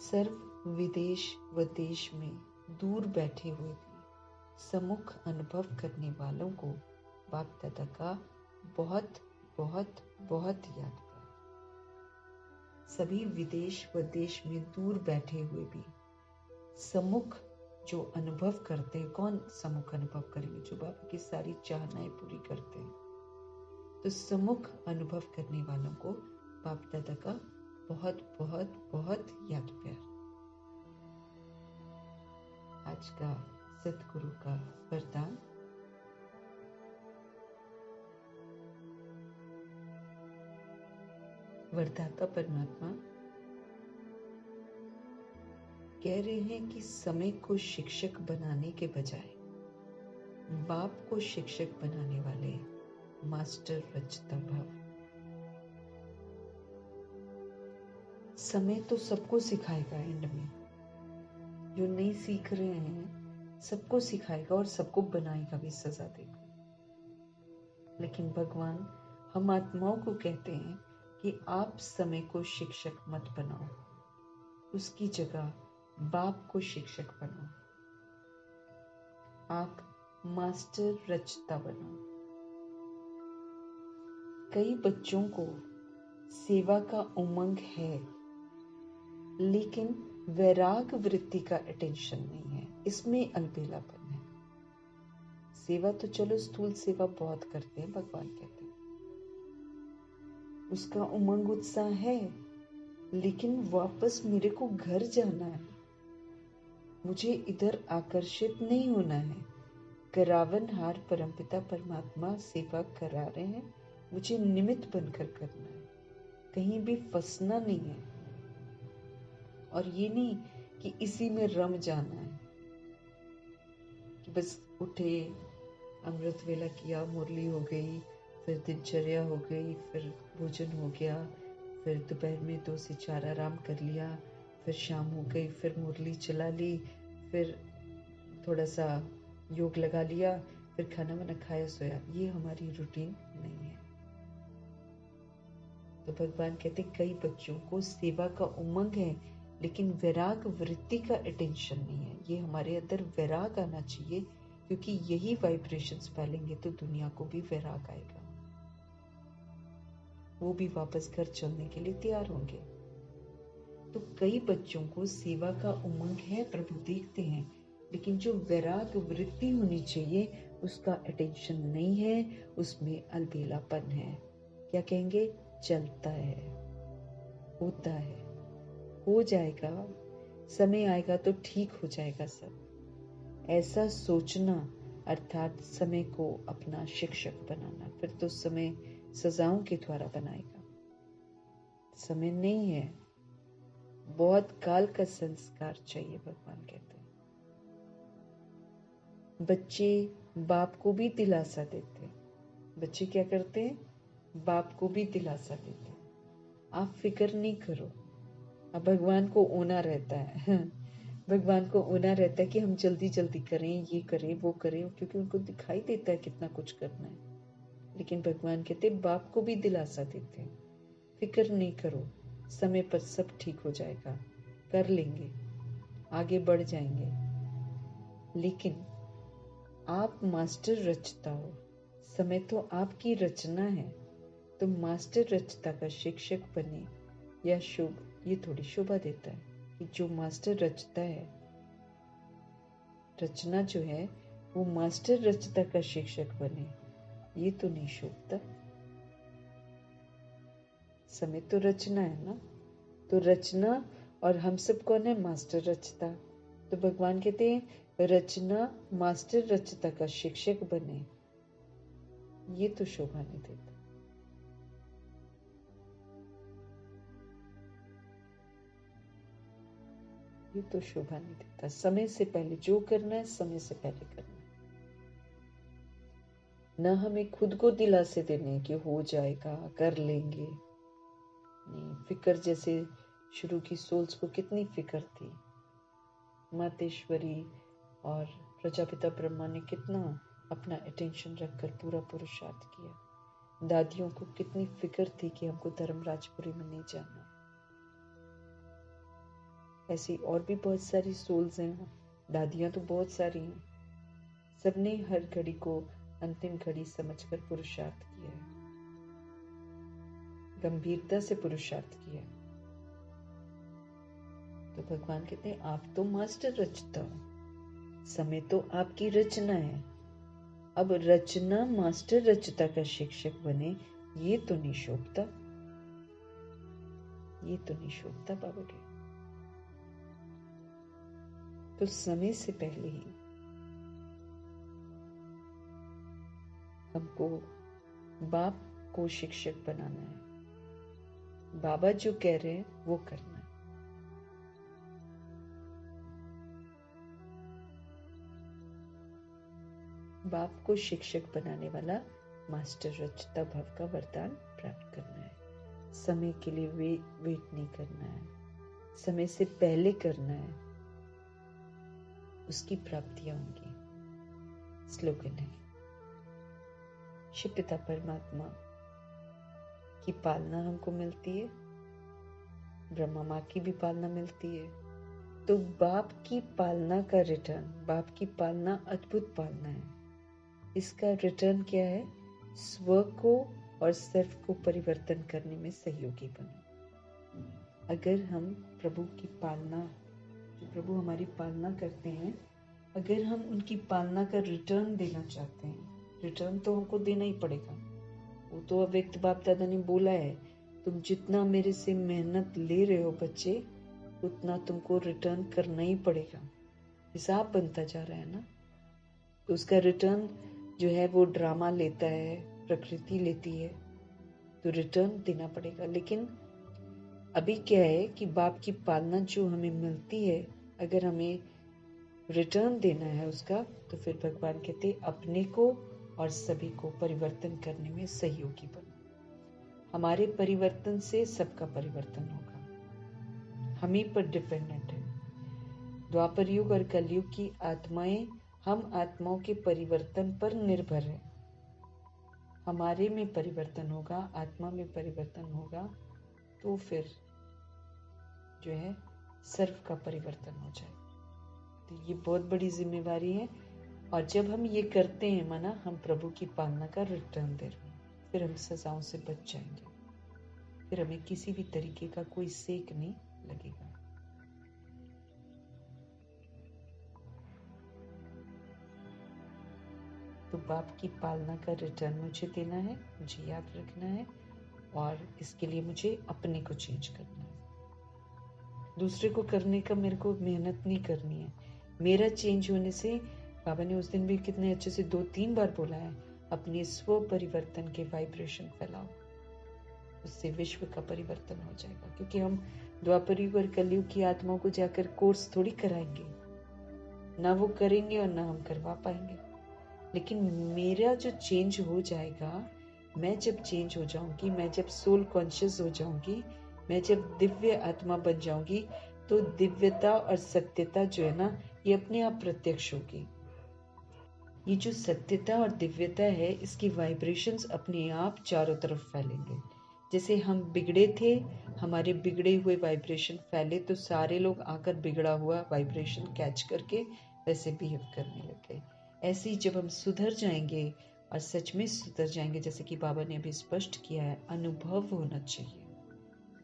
सर्व विदेश व देश में दूर बैठे हुए भी सम्मुख अनुभव करने वालों को बाप दादा का बहुत बहुत बहुत याद प्यार। सभी विदेश व देश में दूर बैठे हुए भी सम्मुख जो अनुभव करते हैं, कौन सम्मुख अनुभव करेंगे? जो बाबा की सारी चाहनाएं पूरी करते हैं। तो सम्मुख अनुभव करने वालों को बाप दादा का बहुत बहुत बहुत याद प्यार। आज का सतगुरु का वरदान, वरदाता परमात्मा कह रहे हैं कि समय को शिक्षक बनाने के बजाय बाप को शिक्षक बनाने वाले मास्टर रचता भव। समय तो सबको सिखाएगा, एंड में जो नहीं सीख रहे हैं सबको सिखाएगा और सबको बनाएगा भी, सजा देगा। लेकिन भगवान हम आत्माओं को कहते हैं कि आप समय को शिक्षक मत बनाओ, उसकी जगह बाप को शिक्षक बनो। आप मास्टर रचता बनो। कई बच्चों को सेवा का उमंग है, लेकिन वैराग वृत्ति का अटेंशन नहीं है, इसमें अलबेलापन है। सेवा तो चलो स्थूल सेवा बहुत करते हैं, भगवान कहते हैं, उसका उमंग उत्साह है, लेकिन वापस मेरे को घर जाना है, मुझे इधर आकर्षित नहीं होना है। करावनहार परमपिता परमात्मा सेवा करा रहे हैं, मुझे निमित्त बनकर करना है, कहीं भी फंसना नहीं है। और ये नहीं कि इसी में रम जाना है कि बस उठे, अमृत वेला किया, मुरली हो गई, फिर दिनचर्या हो गई, फिर भोजन हो गया, फिर दोपहर में 2 से 4 आराम कर लिया, फिर शाम हो गई, फिर मुरली चला ली, फिर थोड़ा सा योग लगा लिया, फिर खाना वाना खाया, सोया। ये हमारी रूटीन नहीं है। तो भगवान कहते कई बच्चों को सेवा का उमंग है, लेकिन वैराग वृत्ति का अटेंशन नहीं है। ये हमारे अंदर वैराग आना चाहिए, क्योंकि यही वाइब्रेशंस फैलेंगे तो दुनिया को भी वैराग आएगा, वो भी वापस घर चलने के लिए तैयार होंगे। तो कई बच्चों को सेवा का उमंग है, प्रभु देखते हैं, लेकिन जो वैराग वृत्ति होनी चाहिए उसका अटेंशन नहीं है, उसमें अलबेलापन है। क्या कहेंगे? चलता है, होता है, हो जाएगा, समय आएगा तो ठीक हो जाएगा सब। ऐसा सोचना अर्थात समय को अपना शिक्षक बनाना, फिर तो समय सजाओं के द्वारा बनाएगा। समय नहीं है, बहुत काल का संस्कार चाहिए, भगवान कहते हैं। बच्चे बाप को भी दिलासा देते हैं। बच्चे क्या करते हैं? बाप को भी दिलासा देते हैं, आप फिक्र नहीं करो। अब भगवान को ओना रहता है भगवान को ओना रहता है कि हम जल्दी जल्दी करें, ये करें, वो करें, क्योंकि उनको दिखाई देता है कितना कुछ करना है। लेकिन भगवान कहते हैं, बाप को भी दिलासा देते हैं, फिक्र नहीं करो, समय पर सब ठीक हो जाएगा, कर लेंगे, आगे बढ़ जाएंगे। लेकिन आप मास्टर रचता हो, समय तो आपकी रचना है, तो मास्टर रचता का शिक्षक बने या शुभ, ये थोड़ी शोभा देता है कि जो मास्टर रचता है, रचना जो है वो मास्टर रचता का शिक्षक बने, ये तो नहीं शोभता। समय तो रचना है ना, तो रचना और हम सब कौन है? मास्टर रचता। तो भगवान कहते हैं रचना मास्टर रचता का शिक्षक बने, ये तो शोभा नहीं देता। ये तो शोभा नहीं देता। समय से पहले जो करना है, समय से पहले करना है। न हमें खुद को दिलासे देने कि हो जाएगा, कर लेंगे। नहीं, फिक्र जैसे शुरू की सोल्स को कितनी फिक्र थी। मातेश्वरी और प्रजापिता ब्रह्मा ने कितना अपना अटेंशन रखकर पूरा पुरुषार्थ किया। दादियों को कितनी फिक्र थी कि हमको धर्मराजपुरी में नहीं जाना। ऐसी और भी बहुत सारी सोल्स हैं, दादियां तो बहुत सारी हैं। सबने हर घड़ी को अंतिम घड़ी समझकर पुरुषार्थ किया है, गंभीरता से पुरुषार्थ किया है। तो भगवान कहते हैं आप तो मास्टर रचता हो, समय तो आपकी रचना है। अब रचना मास्टर रचता का शिक्षक बने, ये तो नहीं शोभता, ये तो नहीं शोभता बाबा के। तो समय से पहले ही हमको बाप को शिक्षक बनाना है। बाबा जो कह रहे हैं वो करना है। बाप को शिक्षक बनाने वाला मास्टर रचता भव का वरदान प्राप्त करना है। समय के लिए वेट नहीं करना है, समय से पहले करना है, उसकी प्राप्तियां होंगी। स्लोगन है, शिव पिता परमात्मा की पालना हमको मिलती है, ब्रह्मा माँ की भी पालना मिलती है। तो बाप की पालना का रिटर्न, बाप की पालना अद्भुत पालना है। इसका रिटर्न क्या है? स्व को और सर्व को परिवर्तन करने में सहयोगी बनो। अगर हम प्रभु की पालना, जो प्रभु हमारी पालना करते हैं, अगर हम उनकी पालना का रिटर्न देना चाहते हैं, रिटर्न तो हमको देना ही पड़ेगा। वो तो अव्यक्त बाप दादा ने बोला है, तुम जितना मेरे से मेहनत ले रहे हो बच्चे, उतना तुमको रिटर्न करना ही पड़ेगा। हिसाब बनता जा रहा है ना, तो उसका रिटर्न जो है वो ड्रामा लेता है, प्रकृति लेती है, तो रिटर्न देना पड़ेगा। लेकिन अभी क्या है कि बाप की पालना जो हमें मिलती है, अगर हमें रिटर्न देना है उसका, तो फिर भगवान कहते अपने को और सभी को परिवर्तन करने में सहयोगी बनो। हमारे परिवर्तन से सबका परिवर्तन होगा, हम ही पर डिपेंडेंट है। द्वापर युग और कलयुग की आत्माएं, हम आत्माओं के परिवर्तन पर निर्भर है। हमारे में परिवर्तन होगा, आत्मा में परिवर्तन होगा, तो फिर जो है सर्व का परिवर्तन हो जाए। तो ये बहुत बड़ी जिम्मेवारी है। और जब हम ये करते हैं माना हम प्रभु की पालना का रिटर्न दे रहे हैं, फिर हम सजाओं से बच जाएंगे, फिर हमें किसी भी तरीके का कोई सेक नहीं लगेगा। तो बाप की पालना का रिटर्न मुझे देना है, मुझे याद रखना है, और इसके लिए मुझे अपने को चेंज करना है। दूसरे को करने का मेरे को मेहनत नहीं करनी है। मेरा चेंज होने से, बाबा ने उस दिन भी कितने अच्छे से 2-3 बार बोला है, अपने स्व परिवर्तन के वाइब्रेशन फैलाओ, उससे विश्व का परिवर्तन हो जाएगा। क्योंकि हम द्वापर युग और कलयुग की आत्माओं को जाकर कोर्स थोड़ी कराएंगे, ना वो करेंगे और ना हम करवा पाएंगे। लेकिन मेरा जो चेंज हो जाएगा, मैं जब चेंज हो जाऊंगी, मैं जब सोल कॉन्शियस हो जाऊंगी, मैं जब दिव्य आत्मा बन जाऊंगी, तो दिव्यता और सत्यता जो है ना, ये अपने आप प्रत्यक्ष होगी। ये जो सत्यता और दिव्यता है, इसकी वाइब्रेशंस अपने आप चारों तरफ फैलेंगे। जैसे हम बिगड़े थे, हमारे बिगड़े हुए वाइब्रेशन फैले, तो सारे लोग आकर बिगड़ा हुआ वाइब्रेशन कैच करके वैसे बिहेव करने लग गए। ऐसे ही जब हम सुधर जाएंगे, और सच में सुधर जाएंगे, जैसे कि बाबा ने अभी स्पष्ट किया है, अनुभव होना चाहिए।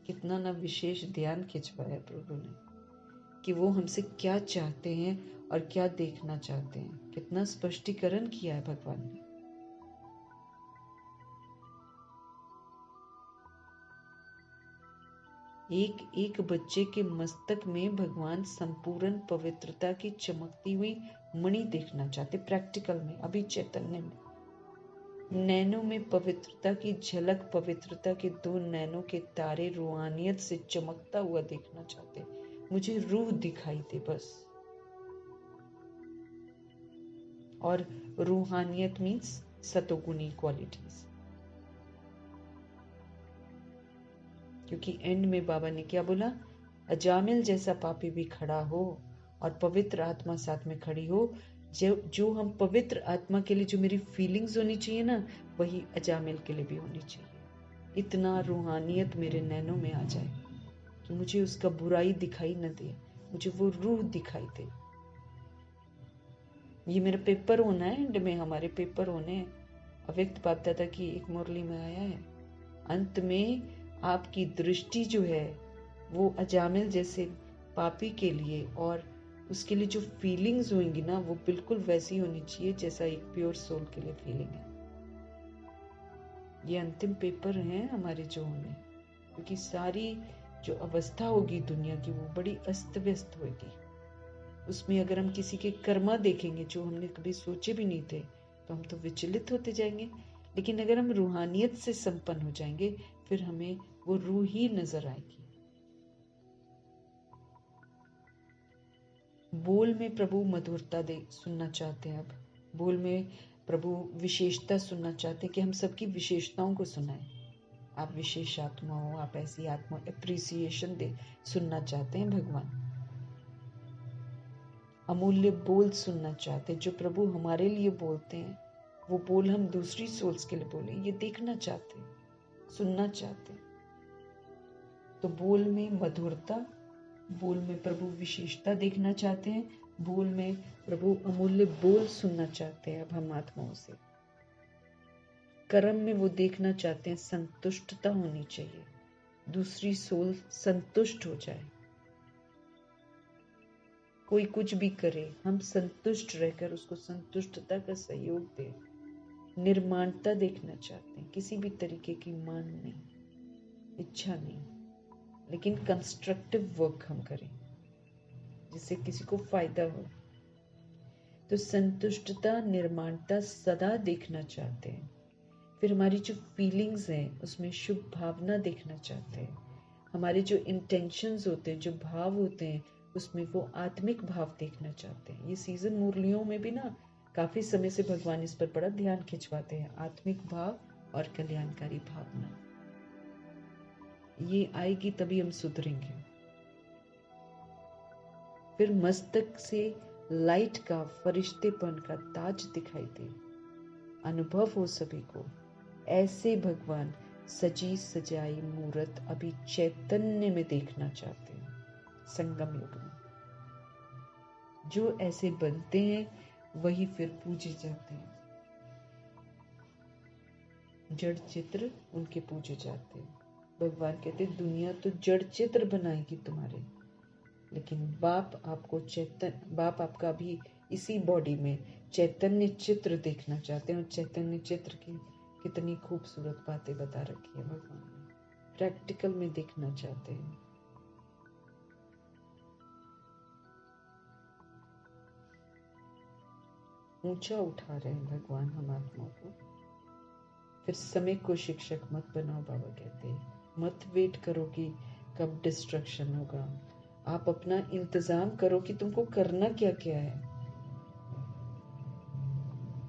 कितना ना विशेष ध्यान खिंचवाया प्रभु ने कि वो हमसे क्या चाहते हैं और क्या देखना चाहते हैं। कितना स्पष्टीकरण किया है भगवान ने। एक एक बच्चे के मस्तक में भगवान संपूर्ण पवित्रता की चमकती हुई मणि देखना चाहते, प्रैक्टिकल में, अभी चैतन्य में। नैनों में पवित्रता की झलक, पवित्रता के 2 नैनों के तारे रूहानियत से चमकता हुआ देखना चाहते। मुझे रूह दिखाई दे बस। और रूहानियत मीन्स सतोगुणी क्वालिटीज। क्योंकि एंड में बाबा ने क्या बोला, अजामिल जैसा पापी भी खड़ा हो और पवित्र आत्मा साथ में खड़ी हो। जो हम पवित्र आत्मा के लिए जो मेरी फीलिंग्स होनी चाहिए ना, वही अजामिल के लिए भी होनी चाहिए। इतना रूहानियत मेरे नैनों में आ जाए कि मुझे उसका बुराई दिखाई न दे, मुझे वो रूह दिखाई दे। ये मेरा पेपर होना है, एंड में हमारे पेपर होने हैं। अव्यक्त बाप दादा की एक मुरली में आया है, अंत में आपकी दृष्टि जो है वो अजामिल जैसे पापी के लिए, और उसके लिए जो फीलिंग्स होंगी ना, वो बिल्कुल वैसी होनी चाहिए जैसा एक प्योर सोल के लिए फीलिंग है। ये अंतिम पेपर है हमारे जो होने, क्योंकि सारी जो अवस्था होगी दुनिया की, वो बड़ी अस्त व्यस्त होगी। उसमें अगर हम किसी के कर्मा देखेंगे जो हमने कभी सोचे भी नहीं थे, तो हम तो विचलित होते जाएंगे। लेकिन अगर हम रूहानियत से संपन्न हो जाएंगे, फिर हमें वो रूह ही नजर आएगी। बोल में प्रभु मधुरता दे सुनना चाहते हैं। अब बोल में प्रभु विशेषता सुनना चाहते हैं कि हम सबकी विशेषताओं को सुनाएं। आप विशेष आत्मा हो, आप ऐसी आत्मा, एप्रिसिएशन दे सुनना चाहते हैं भगवान। अमूल्य बोल सुनना चाहते हैं, जो प्रभु हमारे लिए बोलते हैं, वो बोल हम दूसरी सोल्स के लिए बोले, ये देखना चाहते हैं, सुनना चाहते हैं। तो बोल में मधुरता, बोल में प्रभु विशेषता देखना चाहते हैं, बोल में प्रभु अमूल्य बोल सुनना चाहते हैं। अब हम आत्माओं से कर्म में वो देखना चाहते हैं, संतुष्टता होनी चाहिए, दूसरी सोल संतुष्ट हो जाए। कोई कुछ भी करे, हम संतुष्ट रहकर उसको संतुष्टता का सहयोग दें। निर्माणता देखना चाहते हैं, किसी भी तरीके की मान नहीं, इच्छा नहीं, लेकिन कंस्ट्रक्टिव वर्क हम करें जिससे किसी को फायदा हो। तो संतुष्टता, निर्माणता सदा देखना चाहते हैं। फिर हमारी जो फीलिंग्स हैं उसमें शुभ भावना देखना चाहते हैं। हमारे जो इंटेंशंस होते हैं, जो भाव होते हैं, उसमें वो आत्मिक भाव देखना चाहते हैं। ये सीजन मुरलियों में भी ना काफी समय से भगवान इस पर बड़ा ध्यान खिंचवाते हैं, आत्मिक भाव और कल्याणकारी भावना। ये आएगी तभी हम सुधरेंगे। फिर मस्तक से लाइट का, फरिश्तेपन का ताज दिखाई दे, अनुभव हो सभी को। ऐसे भगवान सजी सजाई मूरत अभी चैतन्य में देखना चाहते हैं। संगम युग में जो ऐसे बनते हैं वही फिर पूजे जाते हैं। जड़ चित्र उनके पूजे जाते हैं। भगवान कहते हैं दुनिया तो जड़ चित्र बनाएगी तुम्हारे, लेकिन बाप आपका भी इसी बॉडी में चैतन्य चित्र देखना चाहते हैं। और चैतन्य चित्र की कितनी खूबसूरत बातें बता रखी है भगवान ने, प्रैक्टिकल में देखना चाहते हैं। ऊंचा उठा रहे हैं भगवान हम आत्मा को। फिर समय को शिक्षक मत बनाओ, बाबा कहते हैं। मत वेट करो कि कब डिस्ट्रक्शन होगा। आप अपना इंतजाम करो कि तुमको करना क्या क्या है।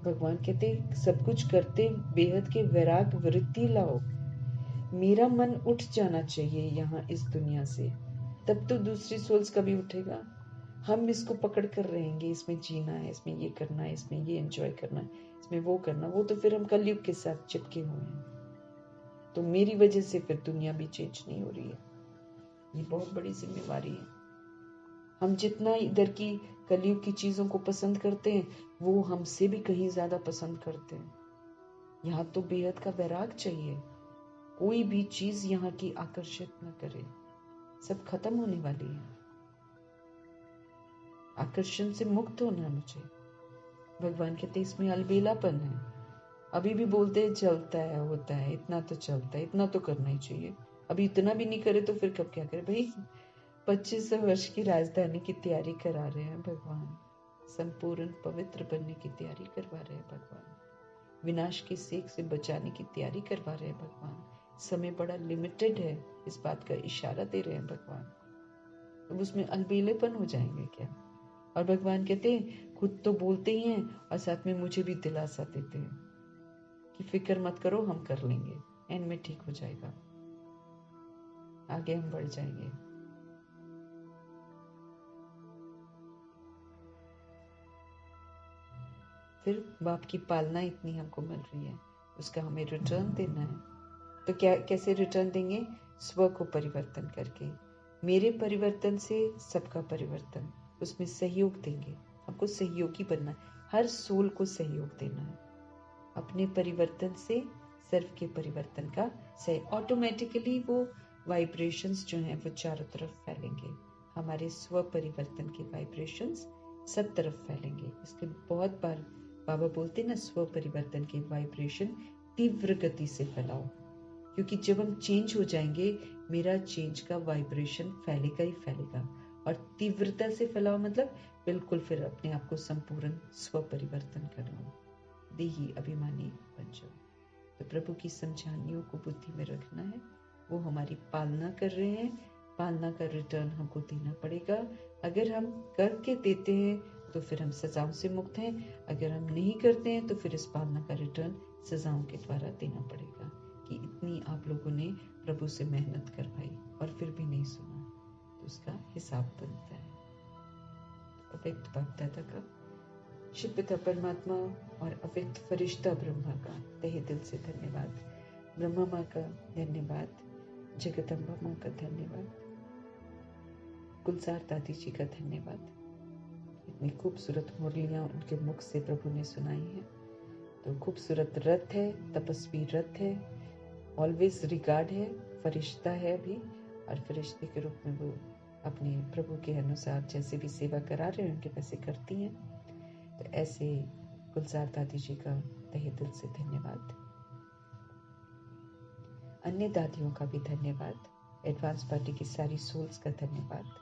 भगवान कहते सब कुछ करते बेहद के वैराग वृत्ति लाओ। मेरा मन उठ जाना चाहिए यहाँ इस दुनिया से, तब तो दूसरी सोल्स का भी उठेगा। हम इसको पकड़ कर रहेंगे, इसमें जीना है, इसमें ये करना है, इसमें ये एंजॉय करना है, इसमें वो करना, वो तो फिर हम कलयुग के साथ चिपके हुए हैं। तो मेरी वजह से फिर दुनिया भी चेंज नहीं हो रही है। ये बहुत बड़ी जिम्मेवारी है। हम जितना इधर की कलयुग की चीजों को पसंद करते हैं, वो हमसे भी कहीं ज्यादा पसंद करते हैं। यहाँ तो बेहद का वैराग चाहिए। कोई भी चीज यहाँ की आकर्षित न करे, सब खत्म होने वाली है। आकर्षण से मुक्त होना मुझे। भगवान कहते इसमें अलबेलापन है। अभी भी बोलते हैं चलता है, होता है, इतना तो चलता है, इतना तो करना ही चाहिए। अभी इतना भी नहीं करे तो फिर कब क्या करे भाई। 2500 वर्ष की राजधानी की तैयारी करा रहे हैं भगवान। संपूर्ण पवित्र बनने की तैयारी करवा रहे हैं भगवान। विनाश की सेक से बचाने की तैयारी करवा रहे हैं भगवान। समय बड़ा लिमिटेड है, इस बात का इशारा दे रहे हैं भगवान। अब उसमें अलबेलेपन हो जाएंगे क्या। और भगवान कहते हैं खुद तो बोलते ही हैं और साथ में मुझे भी दिलासा देते हैं कि फिक्र मत करो, हम कर लेंगे, एंड में ठीक हो जाएगा, आगे हम बढ़ जाएंगे। फिर बाप की पालना इतनी हमको मिल रही है, उसका हमें रिटर्न देना है। तो क्या कैसे रिटर्न देंगे? स्व को परिवर्तन करके। मेरे परिवर्तन से सबका परिवर्तन, उसमें सहयोग देंगे। हमको सहयोगी बनना है, हर सोल को सहयोग देना है। अपने परिवर्तन से सर्व के परिवर्तन का सही, ऑटोमेटिकली वो वाइब्रेशंस जो हैं वो चारों तरफ फैलेंगे। हमारे स्व परिवर्तन के वाइब्रेशंस सब तरफ फैलेंगे। इसके बहुत बार बाबा बोलते ना, स्व परिवर्तन के वाइब्रेशन तीव्र गति से फैलाओ, क्योंकि जब हम चेंज हो जाएंगे मेरा चेंज का वाइब्रेशन फैलेगा ही फैलेगा। और तीव्रता से फैलाओ मतलब बिल्कुल फिर अपने आप को संपूर्ण स्व परिवर्तन करना, देही अभिमानी बन जाओ। तो प्रभु की समझानियों को बुद्धि में रखना है। वो हमारी पालना कर रहे हैं, पालना का रिटर्न हमको देना पड़ेगा। अगर हम करके देते हैं तो फिर हम सजाओं से मुक्त हैं, अगर हम नहीं करते हैं तो फिर इस पालना का रिटर्न सजाओं के द्वारा देना पड़ेगा कि इतनी आप लोगों ने प्रभु से मेहनत करवाई और फिर भी नहीं सुना, तो उसका हिसाब बनता है। अव्यक्त बाप दादा का, शिव पिता परमात्मा और अव्यक्त फरिश्ता ब्रह्मा का तहे दिल से धन्यवाद। ब्रह्मा माँ का धन्यवाद, जगदम्बा माँ का धन्यवाद, गुलजार दादी जी का धन्यवाद। इतनी खूबसूरत मुरलियाँ उनके मुख से प्रभु ने सुनाई हैं। तो खूबसूरत रथ है, तपस्वी रथ है, ऑलवेज रिगार्ड है, फरिश्ता है अभी, और फरिश्ते के रूप में वो अपने प्रभु के अनुसार जैसे भी सेवा करा रहे हैं उनके वैसे करती हैं। तो ऐसे गुलजार दादी जी का तहे दिल से धन्यवाद। अन्य दादियों का भी धन्यवाद। एडवांस पार्टी की सारी सोल्स का धन्यवाद।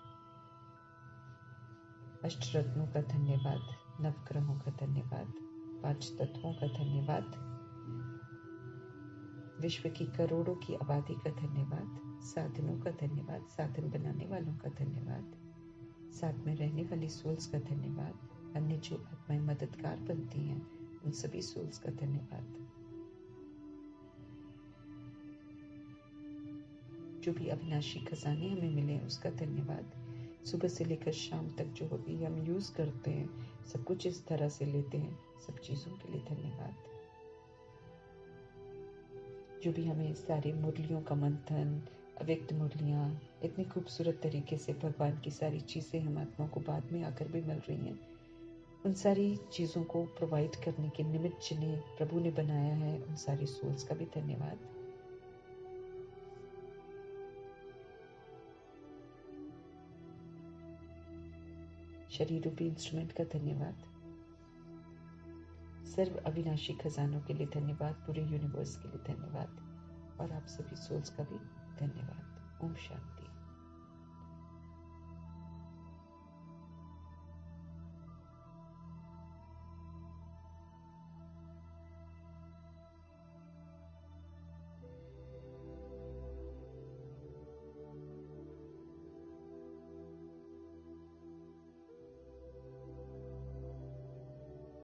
अष्टरत्नों का धन्यवाद, नवग्रहों का धन्यवाद, 5 तत्वों का धन्यवाद, विश्व की करोड़ों की आबादी का धन्यवाद, साधनों का धन्यवाद, साधन बनाने वालों का धन्यवाद, साथ में रहने वाली सोल्स का धन्यवाद, अन्य जो आत्माएं मददगार बनती हैं उन सभी सोल्स का धन्यवाद। जो भी अविनाशी खजाने हमें मिले उसका धन्यवाद। सुबह से लेकर शाम तक जो भी हम यूज करते हैं, सब कुछ इस तरह से लेते हैं, सब चीजों के लिए धन्यवाद। जो भी हमें सारे मुरलियों का मंथन, अव्यक्त मुरलियाँ इतनी खूबसूरत तरीके से भगवान की सारी चीजें हम आत्मा को बाद में आकर भी मिल रही हैं, उन सारी चीज़ों को प्रोवाइड करने के निमित्त जिन्हें प्रभु ने बनाया है, उन सारी सोल्स का भी धन्यवाद। शरीर रूपी इंस्ट्रूमेंट का धन्यवाद। सर्व अविनाशी खजानों के लिए धन्यवाद। पूरे यूनिवर्स के लिए धन्यवाद और आप सभी सोल्स का भी धन्यवाद। ओम शांति।